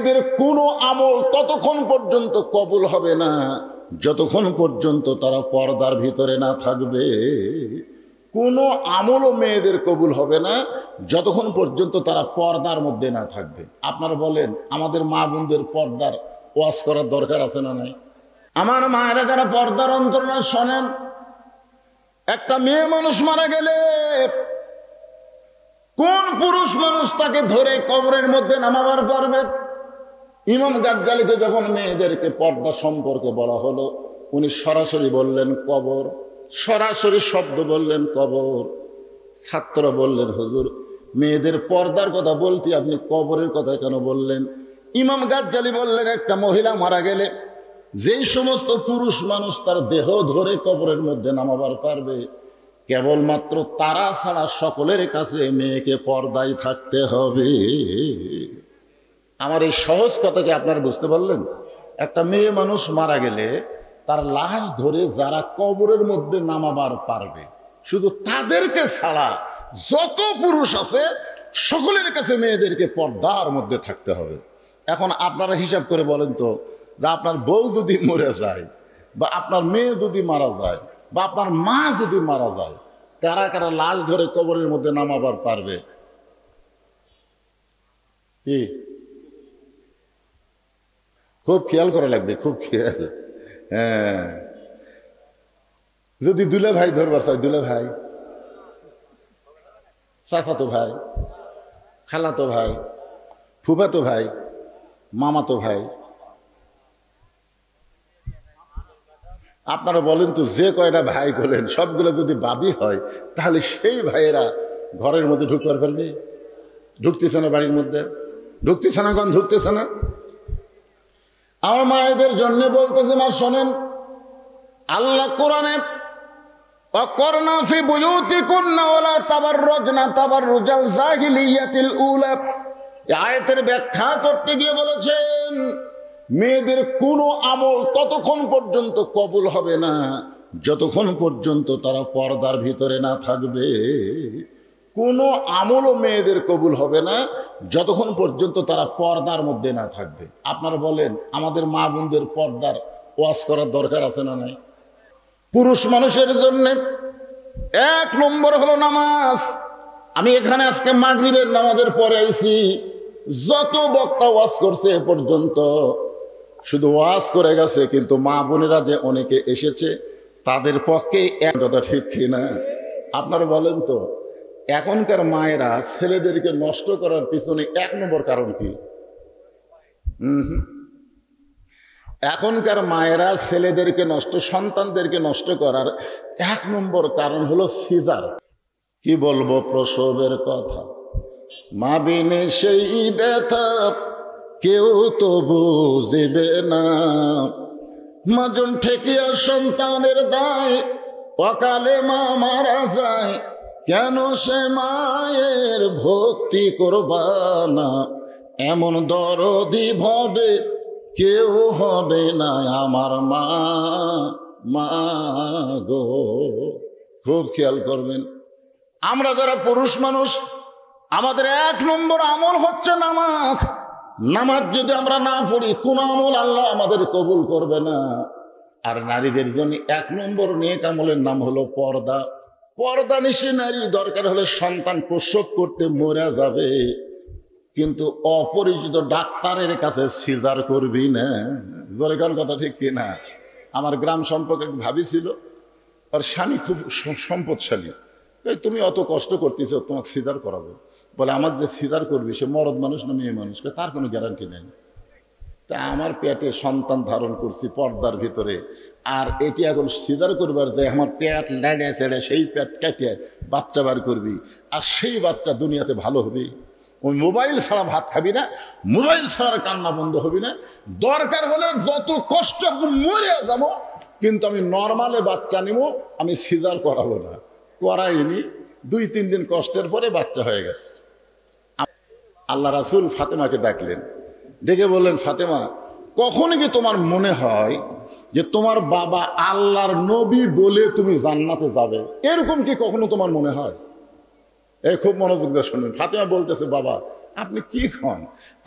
মেয়েদের কোনো আমল ততক্ষণ পর্যন্ত কবুল হবে না যতক্ষণ পর্যন্ত তারা পর্দার ভিতরে না থাকবে। কোনো আমলও মেয়েদের কবুল হবে না যতক্ষণ পর্যন্ত তারা পর্দার মধ্যে না থাকবে। আপনারা বলেন, আমাদের মা বোনদের পর্দার ওয়াজ করার দরকার আছে না নাই? আমার মায়েরা যারা পর্দার অন্তরাল শোনেন, একটা মেয়ে মানুষ মারা গেলে কোন পুরুষ মানুষ তাকে ধরে কবরের মধ্যে নামাবার পারবে? ইমাম গাজ্জালিকে যখন মেয়েদেরকে পর্দা সম্পর্কে বলা হলো, উনি সরাসরি বললেন কবর, সরাসরি শব্দ বললেন কবর। ছাত্ররা বললেন, হুজুর মেয়েদের পর্দার কথা বলতে আপনি কবরের কথা কেন বললেন? ইমাম গাজ্জালি বললেন, একটা মহিলা মারা গেলে যেই সমস্ত পুরুষ মানুষ তার দেহ ধরে কবরের মধ্যে নামাবার পারবে, কেবলমাত্র তারা ছাড়া সকলের কাছে মেয়েকে পর্দায় থাকতে হবে। আমার এই সহজ কথাকে আপনারা বুঝতে পারলেন? একটা মেয়ে মানুষ মারা গেলে তার লাশ ধরে যারা কবরের মধ্যে নামাবার পারবে, শুধু তাদেরকে ছাড়া যত পুরুষ আছে সকলের কাছে মেয়েদেরকে পর্দার মধ্যে থাকতে হবে। এখন আপনারা হিসাব করে বলেন তো, যে আপনার বউ যদি মরে যায়, বা আপনার মেয়ে যদি মারা যায়, বা আপনার মা যদি মারা যায়, কারা কারা লাশ ধরে কবরের মধ্যে নামাবার পারবে? কি খুব খেয়াল করা লাগবে, খুব খেয়াল। হ্যাঁ, যদি দুলা ভাই ধরবার চাই, দুলা ভাই, চাচাতো ভাই, খালাতো ভাই, ফুফাতো ভাই, মামাতো ভাই, আপনারা বলেন তো, যে কয়টা ভাই বলেন সবগুলো যদি বাদী হয়, তাহলে সেই ভাইয়েরা ঘরের মধ্যে ঢুকতে পারবে? ঢুকতেছে না, বাড়ির মধ্যে ঢুকতেছে না, কোন ঢুকতেছে না। আমার মায়েদের জন্য বলতেছে, মা শোনেন, আল্লাহ কোরআনে ওয়াকরনা ফি বুয়ুতিকুন্না ওয়ালা তাবাররুজনা তাবাররুজাল জাহিলিয়াতিল উলা, এই আয়াতের ব্যাখ্যা করতে গিয়ে বলেছেন, মেয়েদের কোনো আমল ততক্ষণ পর্যন্ত কবুল হবে না যতক্ষণ পর্যন্ত তারা পর্দার ভিতরে না থাকবে। কোনো আমলও মেয়েদের কবুল হবে না যতক্ষণ পর্যন্ত তারা পর্দার মধ্যে না থাকবে। আপনারা বলেন, আমাদের মা বোনদের পর্দার ওয়াজ করার দরকার আছে না নাই? পুরুষ মানুষের জন্য এক নম্বর হলো নামাজ। আমি এখানে আজকে মাগরিবের নামাজের পরে আইছি, যত বক্তা ওয়াজ করছে এ পর্যন্ত শুধু ওয়াজ করে গেছে, কিন্তু মা বোনেরা যে অনেকে এসেছে তাদের পক্ষে এক কথা ঠিক কিনা? আপনারা বলেন তো, এখনকার মায়েরা ছেলেদেরকে নষ্ট করার পিছনে এক নম্বর কারণ কি? এখনকার মায়েরা ছেলেদেরকে নষ্ট, সন্তানদেরকে নষ্ট করার এক নম্বর কারণ হলো সিজার। কি বলবো প্রসবের কথা, মা বিনে সেই ব্যথা কেউ তো বুঝিবে না, মাজন ঠেকিয়া সন্তানের দায়, অকালে মা মারা যায়, কেন সে মায়ের ভক্তি করবা না, এমন দরদি ভাবে কেউ হবে না আমার মা, মা গো। খুব খেয়াল করবেন, আমরা যারা পুরুষ মানুষ, আমাদের এক নম্বর আমল হচ্ছে নামাজ। নামাজ যদি আমরা না পড়ি, কোন আমল আল্লাহ আমাদের কবুল করবে না। আর নারীদের জন্য এক নম্বর নেক আমলের নাম হলো পর্দা। পর্দা নিশি নারী দরকার হলে সন্তান প্রসব করতে মরে যাবে, কিন্তু অপরিচিত ডাক্তারের কাছে সিজার করবি না। জোরে কোন কথা ঠিক কিনা? আমার গ্রাম সম্পর্কে ভাবি ছিল, আর স্বামী খুব সম্পদশালী, তুমি অত কষ্ট করতেছো, তোমাকে সিজার করাবো। বলে, আমাকে যে সিজার করবি সে মরদ মানুষ না মেয়ে মানুষ? তার কোনো গ্যারান্টি নেই। তা আমার পেটে সন্তান ধারণ করছি পর্দার ভিতরে, আর এটি এখন সিজার করবার যে আমার পেট লাইনে ছেড়ে সেই পেট কেটে বাচ্চা বার করবি, আর সেই বাচ্চা দুনিয়াতে ভালো হবে? ওই মোবাইল ছাড়া ভাত খাবি না, মোবাইল ছাড়া কান্না বন্ধ হবি না, দরকার হলে যত কষ্ট মরে যাবো, কিন্তু আমি নর্মালে বাচ্চা নিব, আমি সিজার করাবো না। করাইনি, 2-3 দিন কষ্টের পরে বাচ্চা হয়ে গেছে। আল্লাহ রাসূল ফাতেমাকে ডাকলেন, ডেকে বললেন, ফাতেমা, কখনো কি তোমার মনে হয় যে তোমার বাবা আল্লাহর নবী বলে তুমি জান্নাতে যাবে? এরকম কি কখনো তোমার মনে হয়? এই খুব মনোযোগ দিয়ে শুনুন। ফাতেমা বলতেছে, বাবা আপনি কি খান?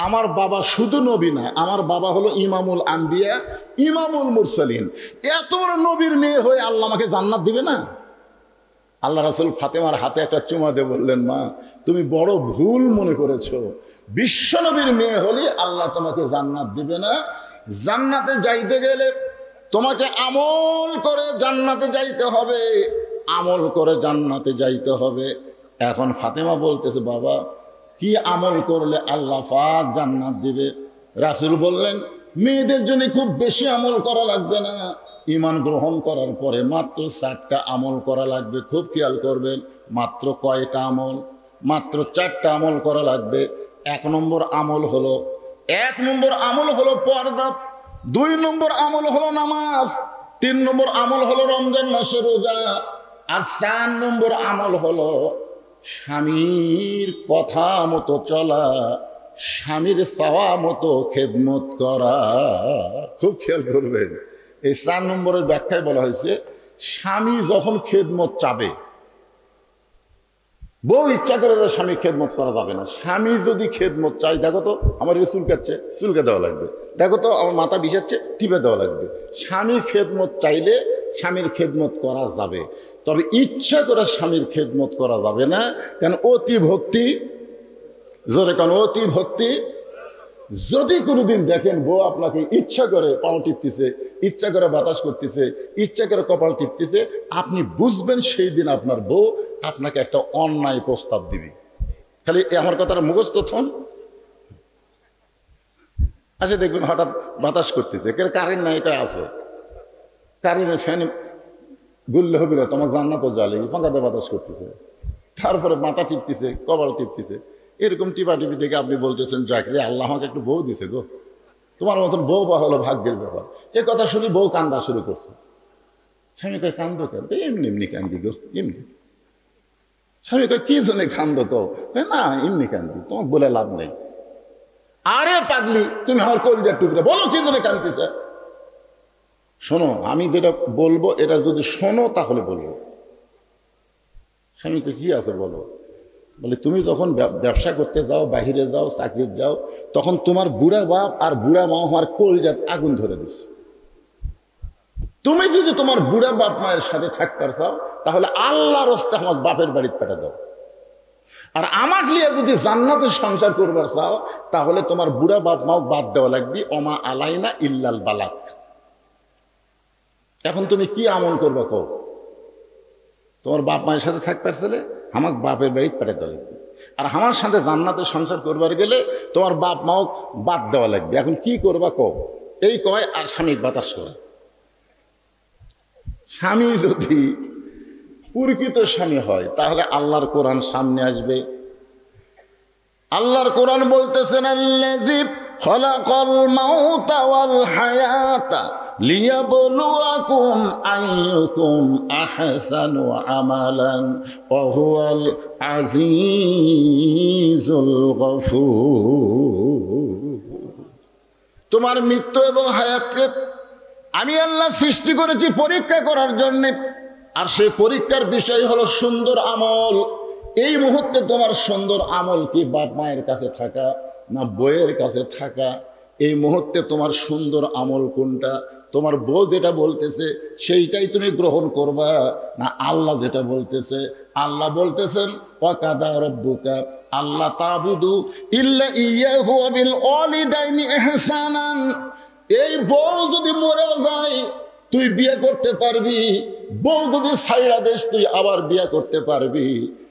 আমার বাবা শুধু নবী না, আমার বাবা হলো ইমামুল আম্বিয়া, ইমামুল মুরসালিন। এত বড় নবীর মেয়ে হয়ে আল্লাহ আমাকে জান্নাত দিবে না? আল্লাহ রাসূল ফাতেমার হাতে একটা চুমা দিয়ে বললেন, মা তুমি বড় ভুল মনে করেছো। বিশ্ব নবীর মেয়ে হলে আল্লাহ তোমাকে জান্নাত দিবে না। জান্নাতে যাইতে গেলে তোমাকে আমল করে জান্নাতে যাইতে হবে, আমল করে জান্নাতে যাইতে হবে। এখন ফাতেমা বলতেছে, বাবা কি আমল করলে আল্লাহ পাক জান্নাত দিবে? রাসূল বললেন, মেয়েদের জন্য খুব বেশি আমল করা লাগবে না, ঈমান গ্রহণ করার পরে মাত্র 4টা আমল করা লাগবে। খুব খেয়াল করবেন, মাত্র কয়টা আমল? মাত্র 4টা আমল করা লাগবে। 1 নম্বর আমল হলো পর্দা, 2 নম্বর আমল হলো নামাজ, 3 নম্বর আমল হলো রমজান মাসের রোজা, আর 4 নম্বর আমল হলো স্বামীর কথা মতো চলা, স্বামীর চাওয়া মতো খেদমত করা। খুব খেয়াল করবেন, এই 4 নম্বরের ব্যাখ্যায় বলা হয়েছে, স্বামী যখন খেদমত চাবে, বউ ইচ্ছা করে স্বামী খেদমত করা যাবে না। স্বামী যদি খেদমত চাই, দেখো তো আমার চুলকাচ্ছে, চুলকে দেওয়া লাগবে, দেখো তো আমার মাথা বিষাচ্ছে, টিপে দেওয়া লাগবে। স্বামী খেদমত চাইলে স্বামীর খেদমত করা যাবে, তবে ইচ্ছা করে স্বামীর খেদমত করা যাবে না। কেন? অতি ভক্তি, জোরে কেন? অতি ভক্তি। যদি কোনোদিন দেখেন বউ আপনাকে ইচ্ছা করে পাও টিপতেছে, ইচ্ছা করে বাতাস করতেছে, ইচ্ছা করে কপাল টিপতেছে, আপনি বুঝবেন সেই দিন আপনার বউ আপনাকে একটা অন্যায় প্রস্তাব দিবে। খালি আমার কথাটা মুখস্থ থন। আচ্ছা দেখবেন হঠাৎ বাতাস করতেছে, কারেন্ট নাই, এটা আছে, কারেন্টের ফ্যান গুললে হবে না, তোমার জান্নাতও জ্বালে, পাঙ্খাতে বাতাস করতেছে, তারপরে মাথা টিপতেছে, কপাল টিপতেছে। এরকম টিপাটিপি থেকে আপনি বলতেছেন, জাকিরে আল্লাহ আমাকে একটু বউ দিছে গো, তোমার মতন বউ বা হলো ভাগ্যের ব্যাপার। এ কথা শুনি বউ কান্দা শুরু করছে। স্বামী কয়, কান্দো কেন? এমনি এমনি কান্দি গো, এমনি। স্বামী কয়, কি জন্য কান্দো? তো না এমনি কান্দি, তোমার বলে লাভ নেই। আরে পাগলি, তুমি আমার কলিজার টুকরা, বলো কি জন্য কান্দিছে? শোনো, আমি যেটা বলবো এটা যদি শোনো তাহলে বলবো। স্বামীকে কি আছে বলো? বলে, তুমি যখন ব্যবসা করতে যাও, বাহিরে যাও, চাকরি যাও, তখন তোমার বুড়া বাপ আর বুড়া মা হওয়ার কলজাত আগুন ধরে দিচ্ছে। তুমি যদি তোমার বুড়া বাপ মায়ের সাথে থাকতে চাও, তাহলে আল্লাহর রাস্তা আমার বাপের বাড়িতে পাঠা দাও। আর আমাকে লিয়ে যদি জান্নাতে সংসার করবার চাও, তাহলে তোমার বুড়া বাপ মাও বাদ দেওয়া লাগবে। ওমা আলাইনা ইল্লাল বালাক। এখন তুমি কি আমল করবা কও? তোমার বাপ মায়ের সাথে থাকবার চলে আমাকে বাপের বাড়ি পাঠাতে লাগবে, আর আমার সাথে জান্নাতে সংসার করবার গেলে তোমার বাপ মাও বাদ দেওয়া লাগবে। এখন কি করবা কও? এই কয় আর স্বামীর বাতাস করে। স্বামী যদি প্রকৃত স্বামী হয়, তাহলে আল্লাহর কোরআন সামনে আসবে। আল্লাহর কোরআন বলতেছেন, আল্লাযী খালাকাল মাউতা ওয়াল হায়াতা লিয়াবলুয়াকুম আইয়ুকুম আহসানু আমালান ওয়া হুয়াল আজিজুল গফুর। তোমার মৃত্যু এবং হায়াতকে আমি আল্লাহ সৃষ্টি করেছি পরীক্ষা করার জন্য, আর সেই পরীক্ষার বিষয় হলো সুন্দর আমল। এই মুহূর্তে তোমার সুন্দর আমল কি বাপ মায়ের কাছে থাকা না বউয়ের কাছে থাকা? এই মুহূর্তে তোমার সুন্দর আমল কোনটা? তোমার বউ যেটা বলতেছে সেইটাই তুমি গ্রহণ করবা, না আল্লাহ যেটা বলতেছে? আল্লাহ বলতেছেন, ওয়াকাদা রাব্বুকা আল্লা তা'বুদু ইল্লা ইয়্যাহু ওয়া বিল ওয়ালিদাইনি ইহসানান। এই বউ যদি মরে যায় তুই বিয়ে করতে পারবি, বউ যদি ছাইড়া দেশ তুই আবার বিয়ে করতে পারবি।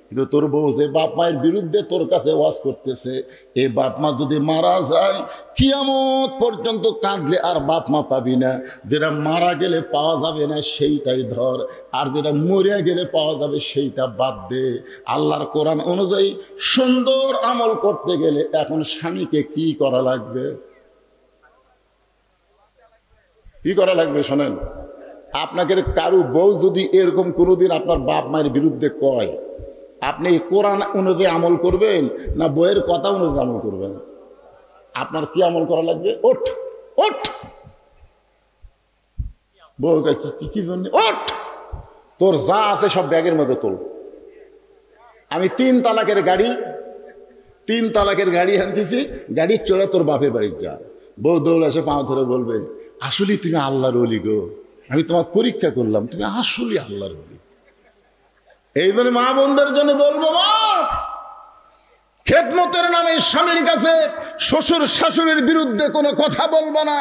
কিন্তু তোর বউ যে বাপ মায়ের বিরুদ্ধে তোর কাছে ওয়াজ করতেছে, এই বাপ মা যদি মারা যায় কিয়ামত পর্যন্ত কাঁদলে আর বাপ মা পাবি না। যেটা মারা গেলে পাওয়া যাবে না সেইটাই ধর, আর যেটা মরিয়া গেলে পাওয়া যাবে সেইটা বাদ দে। আল্লাহর কোরআন অনুযায়ী সুন্দর আমল করতে গেলে এখন স্বামীকে কি করা লাগবে? কি করা লাগবে শোনেন। আপনাকে কারু বউ যদি এরকম কোনোদিন আপনার বাপ মায়ের বিরুদ্ধে কয়, আপনি কোরআন অনুযায়ী আমল করবেন না বইয়ের কথা অনুযায়ী আমল করবেন? আপনার কি আমল করা লাগবে? ওঠ ওঠ, বউ কি জন্য ওঠ, তোর যা আছে সব ব্যাগের মধ্যে তোল। আমি 3 তালাকের গাড়ি আনতেছি, গাড়ির চড়া তোর বাপের বাড়ি যা। বউ দৌড় এসে পা ধরে বলবে, আসলে তুমি আল্লাহর ওলি গো, আমি তোমার পরীক্ষা করলাম, তুমি আসলে আল্লাহর ওলি। এই জন্য মা বোনদের জন্য বলবো, মা খেদমতের নামে স্বামীর কাছে শ্বশুর শাশুড়ির বিরুদ্ধে কোনো কথা বলবো না,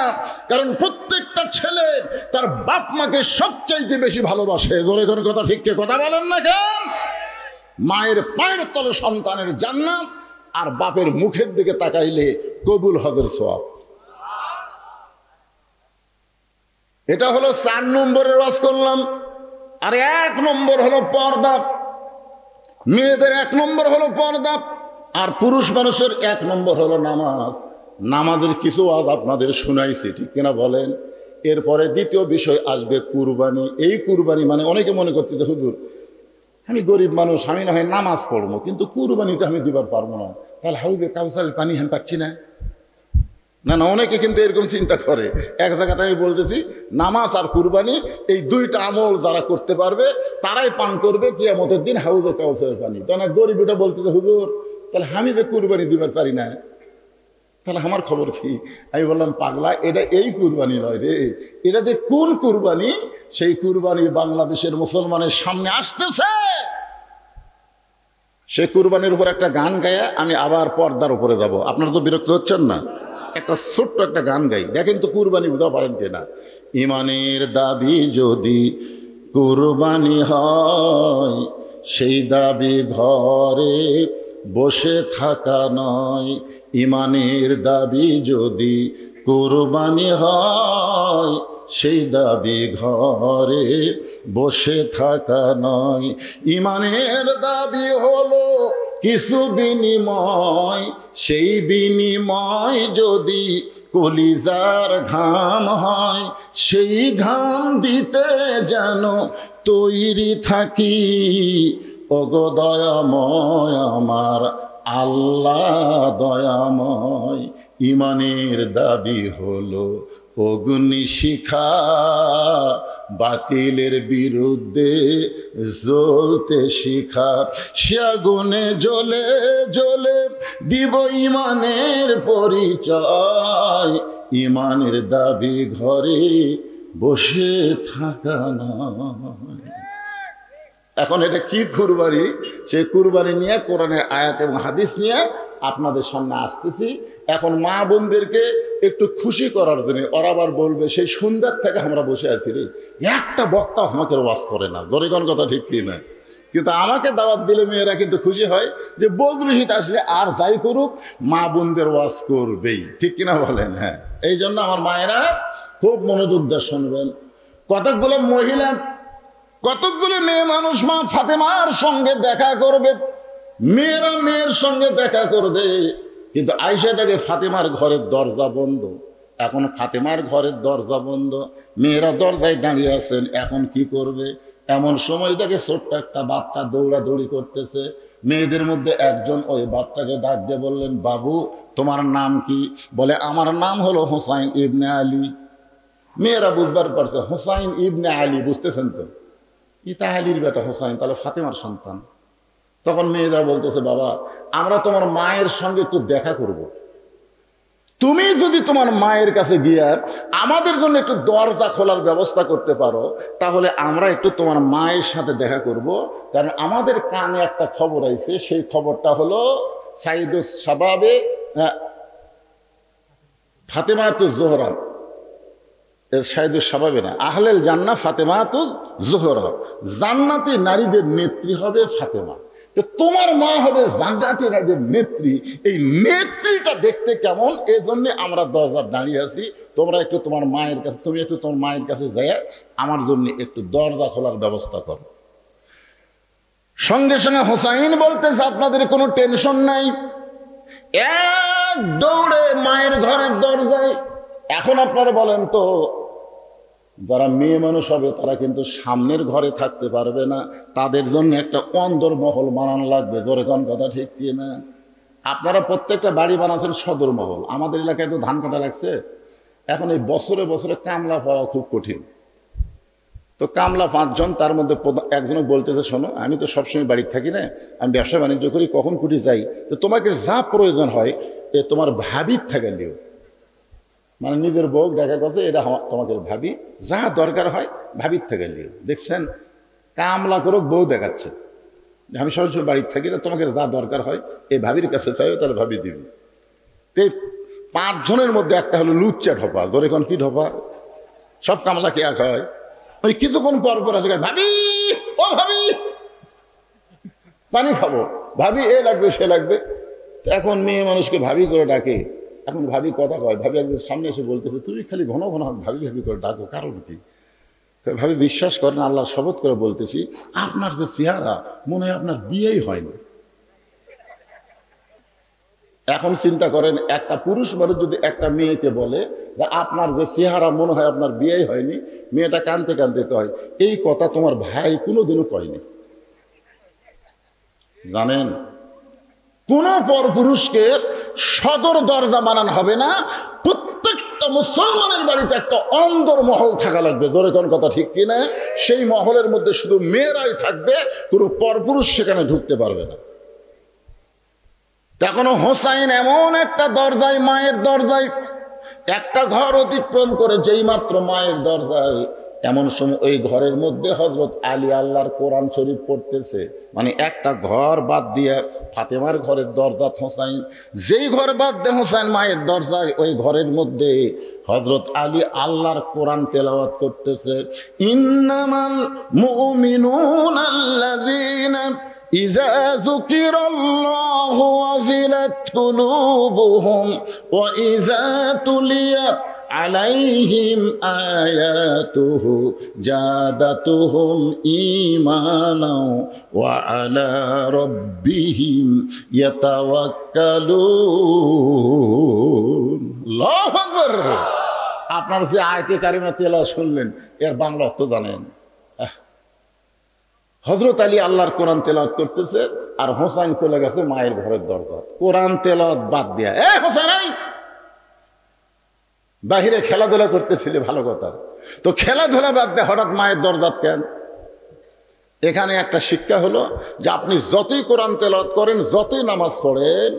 কারণ প্রত্যেকটা ছেলে তার বাপ মাকে সবচাইতে বেশি ভালোবাসে। জোরে কোনো কথা ঠিক কথা বলেন না কেন? মায়ের পায়ের তলে সন্তানের জান্নাত, আর বাপের মুখের দিকে তাকাইলে কবুল হজের সওয়াব। এটা হলো 4 নম্বরের ওয়াজ করলাম। আর 1 নম্বর হলো পর্দা। মেয়েদের 1 নম্বর হলো পর্দা, আর পুরুষ মানুষের 1 নম্বর হলো নামাজ। নামাজের কিছু ওয়াজ আপনাদের শুনাইছি, ঠিক কিনা বলেন? এরপরে দ্বিতীয় বিষয় আসবে কুরবানি। এই কুরবানি মানে অনেকে মনে করতে, হুজুর আমি গরিব মানুষ, আমি না হয় নামাজ পড়বো, কিন্তু কুরবানিতে আমি দিবার পারবো না, তাহলে হাউজে কাউসারের পানি আমি পাচ্ছি না। না না, অনেকে কিন্তু এরকম চিন্তা করে। এক জায়গাতে আমি বলতেছি, নামাজ আর কুরবানি এই 2টা আমল যারা করতে পারবে তারাই পান করবে কিয়ামতের দিন হাউজে কাউসারের পানি। তো না, গরিব এটা বলতেছে, হুজুর তাহলে আমি যে কুরবানি দিবার পারি না, তাহলে আমার খবর কি? আমি বললাম, পাগলা, এটা এই কুরবানি নয় রে, এটা যে কোন কুরবানি, সেই কুরবানি বাংলাদেশের মুসলমানের সামনে আসতেছে। সেই কুরবানির উপর একটা গান গায়া আমি আবার পর্দার উপরে যাব। আপনারা তো বিরক্ত হচ্ছেন না? একটা ছোট্ট একটা গান গাই, দেখেন তো কুরবানি বুঝা পারেন কিনা। ইমানের দাবি যদি কুরবানি হয়, সেই দাবি ঘরে বসে থাকা নয়। ইমানের দাবি যদি কুরবানি হয়, সেই দাবি ঘরে বসে থাকা নয়। ইমানের দাবি হলো কিছু বিনিময়, সেই বিনিময় যদি কলিজার ঘাম হয়, সেই ঘাম দিতে যেন তৈরি থাকি। ওগো দয়াময় আমার আল্লাহ দয়াময়, ইমানের দাবি হলো অগ্নিশিখা, বাতিলের বিরুদ্ধে জ্বলতে শিখা। সে আগুনে জ্বলে জ্বলে দিব ইমানের পরিচয়। ইমানের দাবি ঘরে বসে থাকা নয়। এখন এটা কি কুরবানি, সেই কুরবানি নিয়ে কোরআনের আয়াত এবং হাদিস নিয়ে আপনাদের সামনে আসতেছি। এখন মা বোনদেরকে একটু খুশি করার জন্য ওরা আবার বলবে, সেই সন্ধ্যার থেকে আমরা বসে আছি রে, একটা বক্তা আমাকে ওয়াজ করে না। জোরে কোন কথা ঠিক কি না? কিন্তু আমাকে দাওয়াত দিলে মেয়েরা কিন্তু খুশি হয় যে বজরুশিত আসলে আর যাই করুক মা বোনদের ওয়াজ করবেই, ঠিক কিনা বলেন? হ্যাঁ, এই জন্য আমার মায়েরা খুব মনোযোগ দিয়ে শুনবেন। কতকগুলো মহিলা, কতকগুলো মেয়ে মানুষ মা ফাতেমার সঙ্গে দেখা করবে, মেয়েরা মেয়ের সঙ্গে দেখা করবে, কিন্তু আয়েশা দেখে ফাতেমার ঘরের দরজা বন্ধ। এখন ফাতেমার ঘরের দরজা বন্ধ, মেয়েরা দরজায় দাঁড়িয়ে আছেন, এখন কি করবে? এমন সময় দেখে ছোট্ট একটা বাচ্চা দৌড়াদৌড়ি করতেছে। মেয়েদের মধ্যে একজন ওই বাচ্চাকে ডাক দিয়ে বললেন, বাবু তোমার নাম কি? বলে, আমার নাম হলো হুসাইন ইবনে আলী। মেয়েরা বুঝবার পারছে হুসাইন ইবনে আলী, বুঝতেছেন তো, ইতা আলীর বেটা হুসাইন, তাহলে ফাতেমার সন্তান। তখন মেয়েরা বলতেছে, বাবা আমরা তোমার মায়ের সঙ্গে একটু দেখা করব, তুমি যদি তোমার মায়ের কাছে গিয়া আমাদের জন্য একটু দরজা খোলার ব্যবস্থা করতে পারো, তাহলে আমরা একটু তোমার মায়ের সাথে দেখা করব। কারণ আমাদের কানে একটা খবর আইছে, সেই খবরটা হলো সাইদুস শাবাবে ফাতেমাতুজ জোহরা, সাইদুস শাবাবে না, আহলেল জান্নাহ ফাতেমাতুজ জোহরা, জান্নাতি নারীদের নেত্রী হবে ফাতেমা। তোমার মা হবে জান্নাতি নারীদের নেত্রী। এই নেত্রীটা দেখতে কেমন, এই জন্য আমরা দরজার দাঁড়িয়ে আছি। তোমরা একটু তোমার মায়ের কাছে, তুমি একটু তোমার মায়ের কাছে যাই আমার জন্য একটু দরজা খোলার ব্যবস্থা করো। সঙ্গে সঙ্গে হোসাইন বলতেছে, আপনাদের কোনো টেনশন নাই, এক দৌড়ে মায়ের ঘরের দরজায়। এখন আপনারা বলেন তো, যারা মেয়ে মানুষ হবে তারা কিন্তু সামনের ঘরে থাকতে পারবে না, তাদের জন্য একটা অন্দরমহল বানানো লাগবে। জোরে কোন কথা ঠিক কি না? আপনারা প্রত্যেকটা বাড়ি বানাচ্ছেন সদর মহল। আমাদের এলাকায় তো ধান কাটা লাগছে, এখন এই বছরে বছরে কামলা পাওয়া খুব কঠিন। তো কামলা 5 জন, তার মধ্যে একজনে বলতেছে, শোনো আমি তো সবসময় বাড়িতে থাকি না, আমি ব্যবসা বাণিজ্য করি, কখন কুটি যাই, তো তোমাকে যা প্রয়োজন হয় এ তোমার ভাবির থেকে নিও। মানে নিজের বউ দেখা গেছে, এটা তোমাকে ভাবি, যা দরকার হয় ভাবির থেকে নিও। দেখছেন, কামলা করে বউ দেখাচ্ছে আমি সবসময় বাড়িতে থাকি না, তোমাকে যা দরকার হয় এই ভাবির কাছে চাইও, তাহলে ভাবি দিবি। তো 5 জনের মধ্যে একটা হলো লুচ্চা ঢপা। জোরে কোন কি ঢপা? সব কামলা কে এক হয়, ওই কিছুক্ষণ পর পর আসে, ভাবি ও ভাবি পানি খাবো, ভাবি এ লাগবে সে লাগবে। এখন মেয়ে মানুষকে ভাবি করে ডাকে, এখন ভাবি কথা কয়, ভাবি একদিন সামনে এসে বলতেছে, তুমি খালি ঘন ঘন ভাবি ভাবি করে ডাকো, কারণ কি? ভাবি বিশ্বাস করেন, আল্লাহ শপথ করে বলতেছি, আপনার যে চেহারা মনে হয় আপনার বিয়েই হয়নি। এখন চিন্তা করেন, একটা পুরুষ মানুষ যদি একটা মেয়েকে বলে যে আপনার যে চেহারা মনে হয় আপনার বিয়েই হয়নি, মেয়েটা কাঁদতে কাঁদতে কয়, এই কথা তোমার ভাই কোনোদিনও কয়নি। জানেন, কোন পরপুরুষকে সদর দরজা বানানো হবে না, প্রত্যেকটা মুসলমানের বাড়িতে একটা অন্দর মহল থাকা লাগবে। জোরে কোন কথা ঠিক কিনা? সেই মহলের মধ্যে শুধু মেয়েরাই থাকবে, কোনো পরপুরুষ সেখানে ঢুকতে পারবে না। তখনও হোসাইন এমন একটা দরজায়, মায়ের দরজায় একটা ঘর অতিক্রম করে যেই মাত্র মায়ের দরজায়, এমন সময় ওই ঘরের মধ্যে হযরত আলী আল্লাহর কোরআন শরীফ পড়তেছে। মানে একটা ঘর বাদ দিয়ে ফাতেমার ঘরের দরজা হোসাইন, যেই ঘর বাদ দিয়ে হোসাইন মায়ের দরজায়, ওই ঘরের মধ্যে হযরত আলী আল্লাহর কোরআন তেলাওয়াত করতেছে। ইন্নামাল মুমিনুনা আল্লাযীনা ইযা যুকিরাল্লাহু ওয়াজিলাত কুলুবুহুম ওয়া ইযা তুলিয়া আলাইহিম আয়াতুহু জাদাতুহুম ঈমানাও ওয়া আলা রাব্বিহিম ইয়াতাওয়াক্কালুন। আল্লাহু আকবার। আপনার যে আয়াতে কারিমা তেলাওয়াত শুনলেন, এর বাংলা অর্থ জানেন? হযরত আলী আল্লাহর কোরআন তেলাওয়াত করতেছে, আর হোসাইন চলে গেছে মায়ের ঘরের দরজা। কোরআন তেলাওয়াত বাদ দিয়া, এ হোসাইন বাহিরে খেলাধুলা করতেছিলে, ভালো কথা, তো খেলাধুলা বাদ দিয়ে হঠাৎ মায়ের দরজাত কেন? এখানে একটা শিক্ষা হলো যে আপনি যতই কোরআন তেলাওয়াত করেন, যতই নামাজ পড়েন,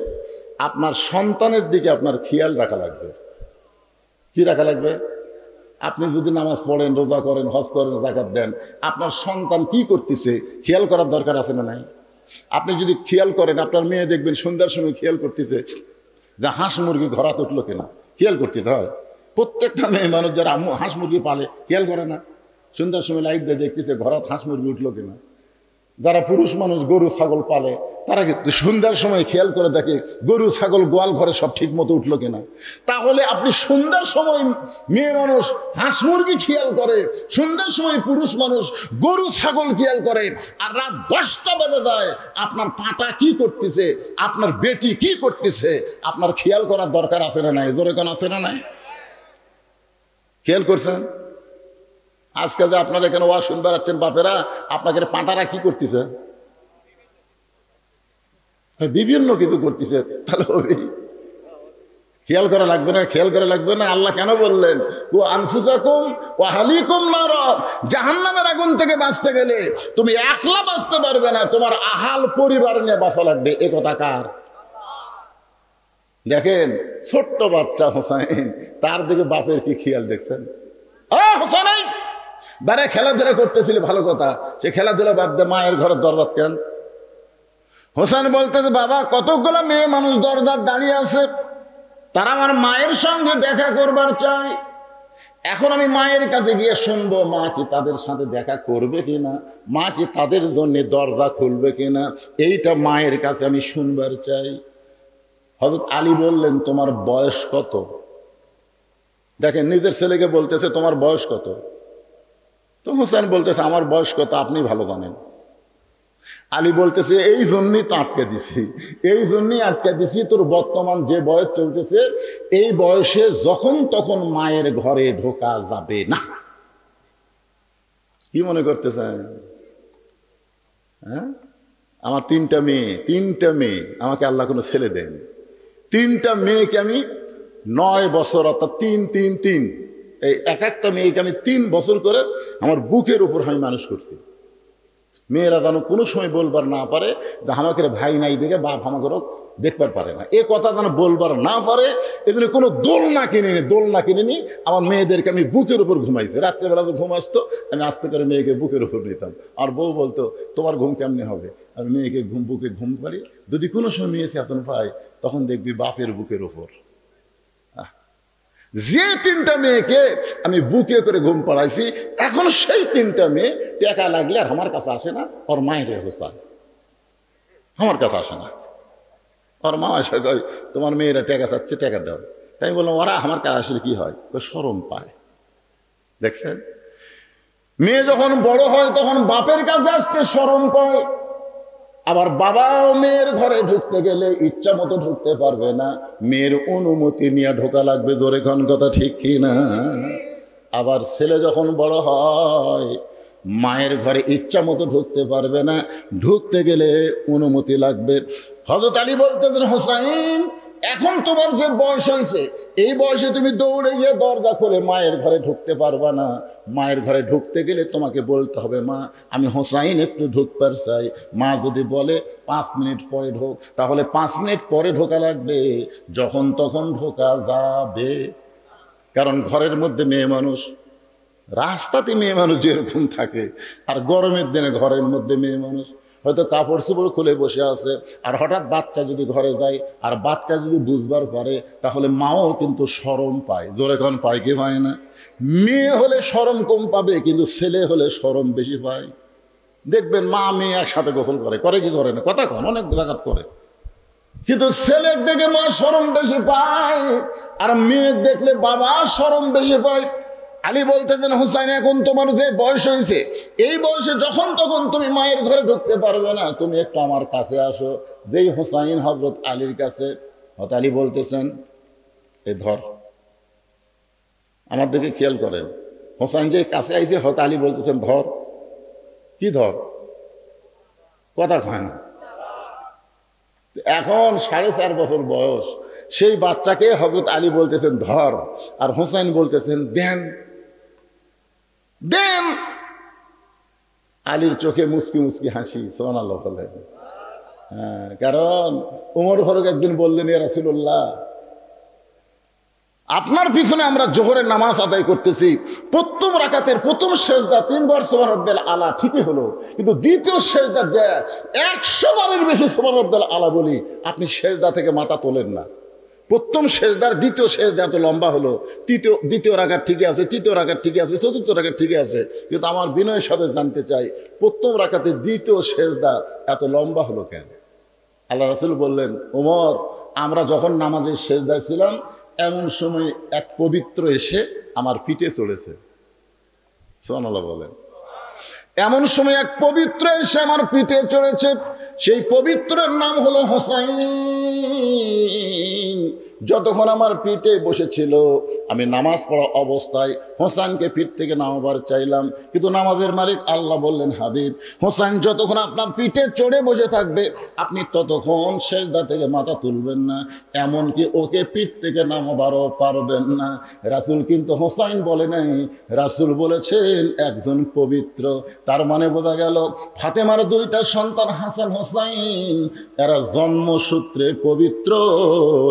আপনার সন্তানের দিকে আপনার খেয়াল রাখা লাগবে। কি রাখা লাগবে? আপনি যদি নামাজ পড়েন, রোজা করেন, হজ করেন, যাকাত দেন, আপনার সন্তান কি করতেছে খেয়াল করার দরকার আছে না নাই? আপনি যদি খেয়াল করেন, আপনার মেয়ে দেখবেন সন্ধ্যার সময় খেয়াল করতেছে যে হাঁস মুরগি ঘরাত উঠলো কিনা, খেয়াল করতে হয়। প্রত্যেকটা মেয়ে মানুষ যারা হাঁস মুরগি পালে খেয়াল করে না, সন্ধ্যার সময় লাইট দিয়ে দেখতেছে ঘরাত হাঁস মুরগি উঠলো কিনা। যারা পুরুষ মানুষ গরু ছাগল পালে, তারা কিন্তু সন্ধ্যার সময় খেয়াল করে দেখে গরু ছাগল গোয়াল ঘরে সব ঠিক মতো উঠলো কিনা। তাহলে আপনি সন্ধ্যার সময় মেয়ে মানুষ হাঁস মুরগি খেয়াল করে, সন্ধ্যার সময় পুরুষ মানুষ গরু ছাগল খেয়াল করে, আর রাত 10টা বেজে যায় আপনার পাটা কি করতেছে, আপনার বেটি কি করতেছে, আপনার খেয়াল করার দরকার আছে না নাই? জোরে কোন আছে না নাই? খেয়াল করছেন? আজকে যে আপনারা এখানে ওয়াজ শুনতে যাচ্ছেন, বাপেরা আপনাকে পাঁটারা কি করতেছে, বিভিন্ন কিছু করতেছে, তাহলে খেয়াল করা লাগবে না? খেয়াল করা লাগবে না? আল্লাহ কেন বললেন ও আনফুসাকুম ওয়া আহলিকুম নার, জাহান্নামের আগুন থেকে বাঁচতে গেলে তুমি একলা বাঁচতে পারবে না, তোমার আহাল পরিবার নিয়ে বাঁচা লাগবে। এ কথা কার? দেখেন ছোট্ট বাচ্চা হোসাইন, তার দিকে বাপের কি খেয়াল দেখছেন? হোসাইন বারে খেলাধুলা করতেছিল, ভালো কথা, সে খেলাধুলা বাদ দিয়ে মায়ের ঘরের দরজা কেন? হোসেন বলতেছে, বাবা কতগুলো মেয়ে মানুষ দরজার দাঁড়িয়ে আছে, তারা আমার মায়ের সঙ্গে দেখা করবার চাই। এখন আমি মায়ের কাছে গিয়ে শুনবো মা কি তাদের সাথে দেখা করবে কিনা, মা কি তাদের জন্য দরজা খুলবে কিনা, এইটা মায়ের কাছে আমি শুনবার চাই। হযরত আলী বললেন, তোমার বয়স কত? দেখেন নিজের ছেলেকে বলতেছে তোমার বয়স কত। তো হোসেন বলতেছে, আমার বয়স কত আপনি ভালো জানেন। আলী বলতেছে, এই জন্যই তো আটকে দিছি, এই জন্যই আটকে দিছি, তোর বর্তমান যে বয়স চলতেছে, এই বয়সে যখন তখন মায়ের ঘরে ঢোকা যাবে না। কি মনে করতেছেন? হ্যাঁ, আমার 3টা মেয়ে, আমাকে আল্লাহ কোনো ছেলে দেন। 3টা মেয়েকে আমি 9 বছর, অর্থাৎ 3 3 3 এই এক একটা মেয়েকে আমি 3 বছর করে আমার বুকের উপর আমি মানুষ করছি। মেয়েরা যেন কোনো সময় বলবার না পারে যে আমাকে ভাই নাই দেখে বাপ আমাকেও দেখবার পারে না, এ কথা যেন বলবার না পারে। এজন্য কোনো দোলনা কিনে নি আমার মেয়েদেরকে আমি বুকের উপর ঘুমাইছি। রাত্রেবেলা তো ঘুম আসতো, আমি আস্তে করে মেয়েকে বুকের উপর নিতাম। আর বউ বলতো তোমার ঘুম কেমনি হবে, আমি মেয়েকে বুকে ঘুম পারি। যদি কোনো সময় মেয়ে চেতন পাই তখন দেখবি বাপের বুকের উপর। যে 3টা মেয়েকে আমি বুকে করে ঘুম পাড়াইছি, এখন সেই 3টা মেয়ে টাকা লাগলে আর আমার কাছে আসে না, ওর মায়ের হোসায় আমার কাছে আসে না। ওর মা এসে কয় তোমার মেয়েরা টাকা চাচ্ছে, টাকা দাও। তাই বললাম ওরা আমার কাছে আসলে কি হয়, শরম পায়। দেখছেন, মেয়ে যখন বড় হয় তখন বাপের কাছে আসতে শরম পায়। আবার বাবাও মেয়ের ঘরে ঢুকতে গেলে ইচ্ছা মতো ঢুকতে পারবে না, মেয়ের অনুমতি নিয়ে ঢোকা লাগবে। জোরে কোন কথা ঠিক কি না? আবার ছেলে যখন বড় হয় মায়ের ঘরে ইচ্ছা মতো ঢুকতে পারবে না, ঢুকতে গেলে অনুমতি লাগবে। হযরত আলী বলতেছেন হোসাইন এখন তোমার যে বয়স হয়েছে, এই বয়সে তুমি দৌড়ে গিয়ে দরজা খুলে মায়ের ঘরে ঢুকতে পারবা না। মায়ের ঘরে ঢুকতে গেলে তোমাকে বলতে হবে মা আমি হোসাইন একটু ঢুকবার চাই। মা যদি বলে 5 মিনিট পরে ঢোক, তাহলে 5 মিনিট পরে ঢোকা লাগবে, যখন তখন ঢোকা যাবে। কারণ ঘরের মধ্যে মেয়ে মানুষ, রাস্তাতে মেয়ে মানুষ যেরকম থাকে, আর গরমের দিনে ঘরের মধ্যে মেয়ে মানুষ হয়তো কাপড় চোপড় খুলে বসে আছে, আর হঠাৎ বাচ্চা যদি ঘরে যায় আর বাচ্চা যদি বুঝবার পারে তাহলে মাও কিন্তু শরম পায়। জোরে কোন পায় কি পায় না? মেয়ে হলে শরম কম পাবে, কিন্তু ছেলে হলে শরম বেশি পায়। দেখবেন মা মেয়ে একসাথে গোসল করে কি করে না, কথা কন অনেক জায়গাত করে, কিন্তু ছেলে দেখে মা শরম বেশি পায়, আর মেয়ে দেখলে বাবা শরম বেশি পায়। আলী বলতেছেন হুসাইন এখন তোমার যে বয়স হয়েছে, এই বয়সে যখন তখন তুমি মায়ের ঘরে ঢুকতে পারবে না, তুমি একটু আমার কাছে আসো। যেই হুসাইন হযরত আলীর কাছে, হযরত আলী বলতেছেন এই ধর, আমার দিকে খেয়াল করেন। হুসাইন যে কাছে আইছে হযরত আলী বলতেছেন ধর। কি ধর? কথা কয় না। এখন 4.5 বছর বয়স, সেই বাচ্চাকে হযরত আলী বলতেছেন ধর, আর হুসাইন বলতেছেন দেন দেন। আলীর চোখে মুচকি মুচকি হাসি, সুবহানাল্লাহ বলেন। হ্যাঁ, কারণ উমর ফারুক একদিন বললেন ইয়া রাসূলুল্লাহ আপনার পিছনে আমরা জোহরের নামাজ আদায় করতেছি, প্রথম রাকাতের প্রথম সেজদা 3 বার সুবহান রাব্বিল আলা ঠিকই হলো, কিন্তু দ্বিতীয় সেজদা যে 100 বারের বেশি সুবহান রাব্বিল আলা বলি, আপনি সেজদা থেকে মাথা তোলেন না। প্রথম সেজদার দ্বিতীয় সেজদা এত লম্বা হলো, দ্বিতীয় রাকাত ঠিকই আছে, তৃতীয় রাকাত ঠিকই আছে, চতুর্থ রাকাত ঠিকই আছে, কিন্তু আমার বিনয়ের সাথে জানতে চাই প্রথম রাকাতের দ্বিতীয় সেজদা এত লম্বা হলো কেন? আল্লাহ রাসূল বললেন ওমর আমরা যখন নামাজের সেজদায় ছিলাম এমন সময় এক পবিত্র এসে আমার পিঠে চড়েছে। সুবহানাল্লাহ বলেন। এমন সময় এক পবিত্র এসে আমার পিঠে চড়েছে, সেই পবিত্রের নাম হলো হোসাইন। যতক্ষণ আমার পিঠে বসেছিল আমি নামাজ পড়া অবস্থায় হোসাইনকে পিঠ থেকে নামাবার চাইলাম, কিন্তু নামাজের মালিক আল্লাহ বললেন হাবিব হোসাইন যতক্ষণ আপনার পিঠে চড়ে বসে থাকবে আপনি ততক্ষণ সেজদা থেকে মাথা তুলবেন না, এমনকি ওকে পিঠ থেকে নামাবারও পারবেন না। রাসূল কিন্তু হোসাইন বলে নাই, রাসূল বলেছেন একজন পবিত্র। তার মানে বোঝা গেল ফাতেমার 2টা সন্তান হাসান হোসাইন এরা জন্মসূত্রে পবিত্র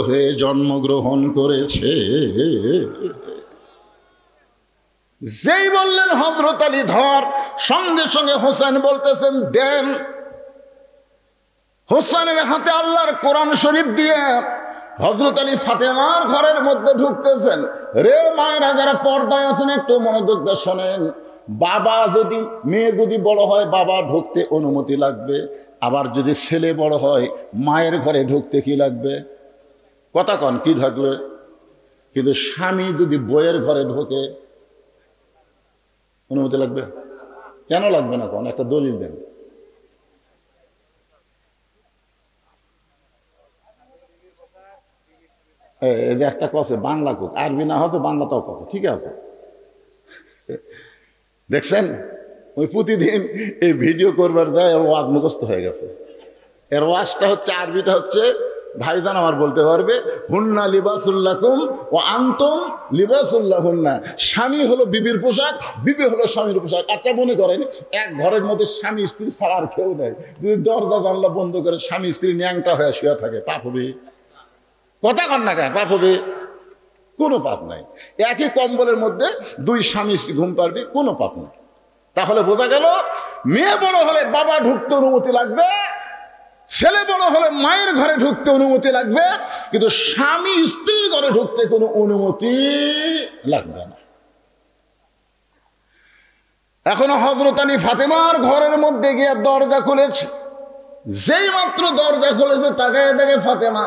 হয়ে জন্মগ্রহণ করেছে। যেই বললেন হযরত আলী ধর, সঙ্গে সঙ্গে হোসেন বলতেছেন দেন। হোসেনের হাতে আল্লাহর কোরআন শরীফ দিয়ে হযরত আলী ফাতেমার ঘরের মধ্যে ঢুকতেছেন। রে মায়েরা যারা পর্দায় আছেন একটু মনোযোগ দিয়ে শোনেন। বাবা যদি মেয়ে যদি বড় হয় বাবা ঢুকতে অনুমতি লাগবে, আবার যদি ছেলে বড় হয় মায়ের ঘরে ঢুকতে কি লাগবে? কথা কন কি ঢুকবে? কিন্তু স্বামী যদি বইয়ের ঘরে ঢোকে অনুমতি লাগবে? কেন লাগবে না? কোন একটা দলিল দেন। এই যে একটা কথা বাংলা কোক, আরবি না হয়তো বাংলাটাও কথা ঠিক আছে। দেখছেন ওই প্রতিদিন এই ভিডিও করবার যায় ওর ওয়াজ মুখস্থ হয়ে গেছে। এর ওয়াজটা হচ্ছে আরবিটা হচ্ছে ভাইজান আমার বলতে পারবে, হুন্না লিবাসুল্লাকুম ও আনতুম লিবাসুল্লাহুন্না। স্বামী হলো বিবির পোশাক, বিবি হলো স্বামীর পোশাক। আচ্ছা মনে করেন এক ঘরের মধ্যে স্বামী স্ত্রী ছাড়া আর কেউ নেই, যদি দরজা জানলা বন্ধ করে স্বামী স্ত্রী ন্যাংটা হয়ে শুয়ে থাকে, পাপ হবে? কথা কন না কেন? পাপ হবে? কোনো পাপ নাই। একই কম্বলের মধ্যে দুই স্বামী স্ত্রী ঘুম পারবি, কোনো পাপ নাই। তাহলে বোঝা গেল মেয়ে বড় হলে বাবা ঢুকতে অনুমতি লাগবে, ছেলে বড় হলে মায়ের ঘরে ঢুকতে অনুমতি লাগবে, কিন্তু স্বামী স্ত্রীর ঘরে ঢুকতে কোনো অনুমতি লাগবে না। এখনো হযরত আলী ফাতেমার ঘরের মধ্যে গিয়ে দরজা খুলেছে, যেই মাত্র দরজা খুলেছে তাকায় দেখে ফাতেমা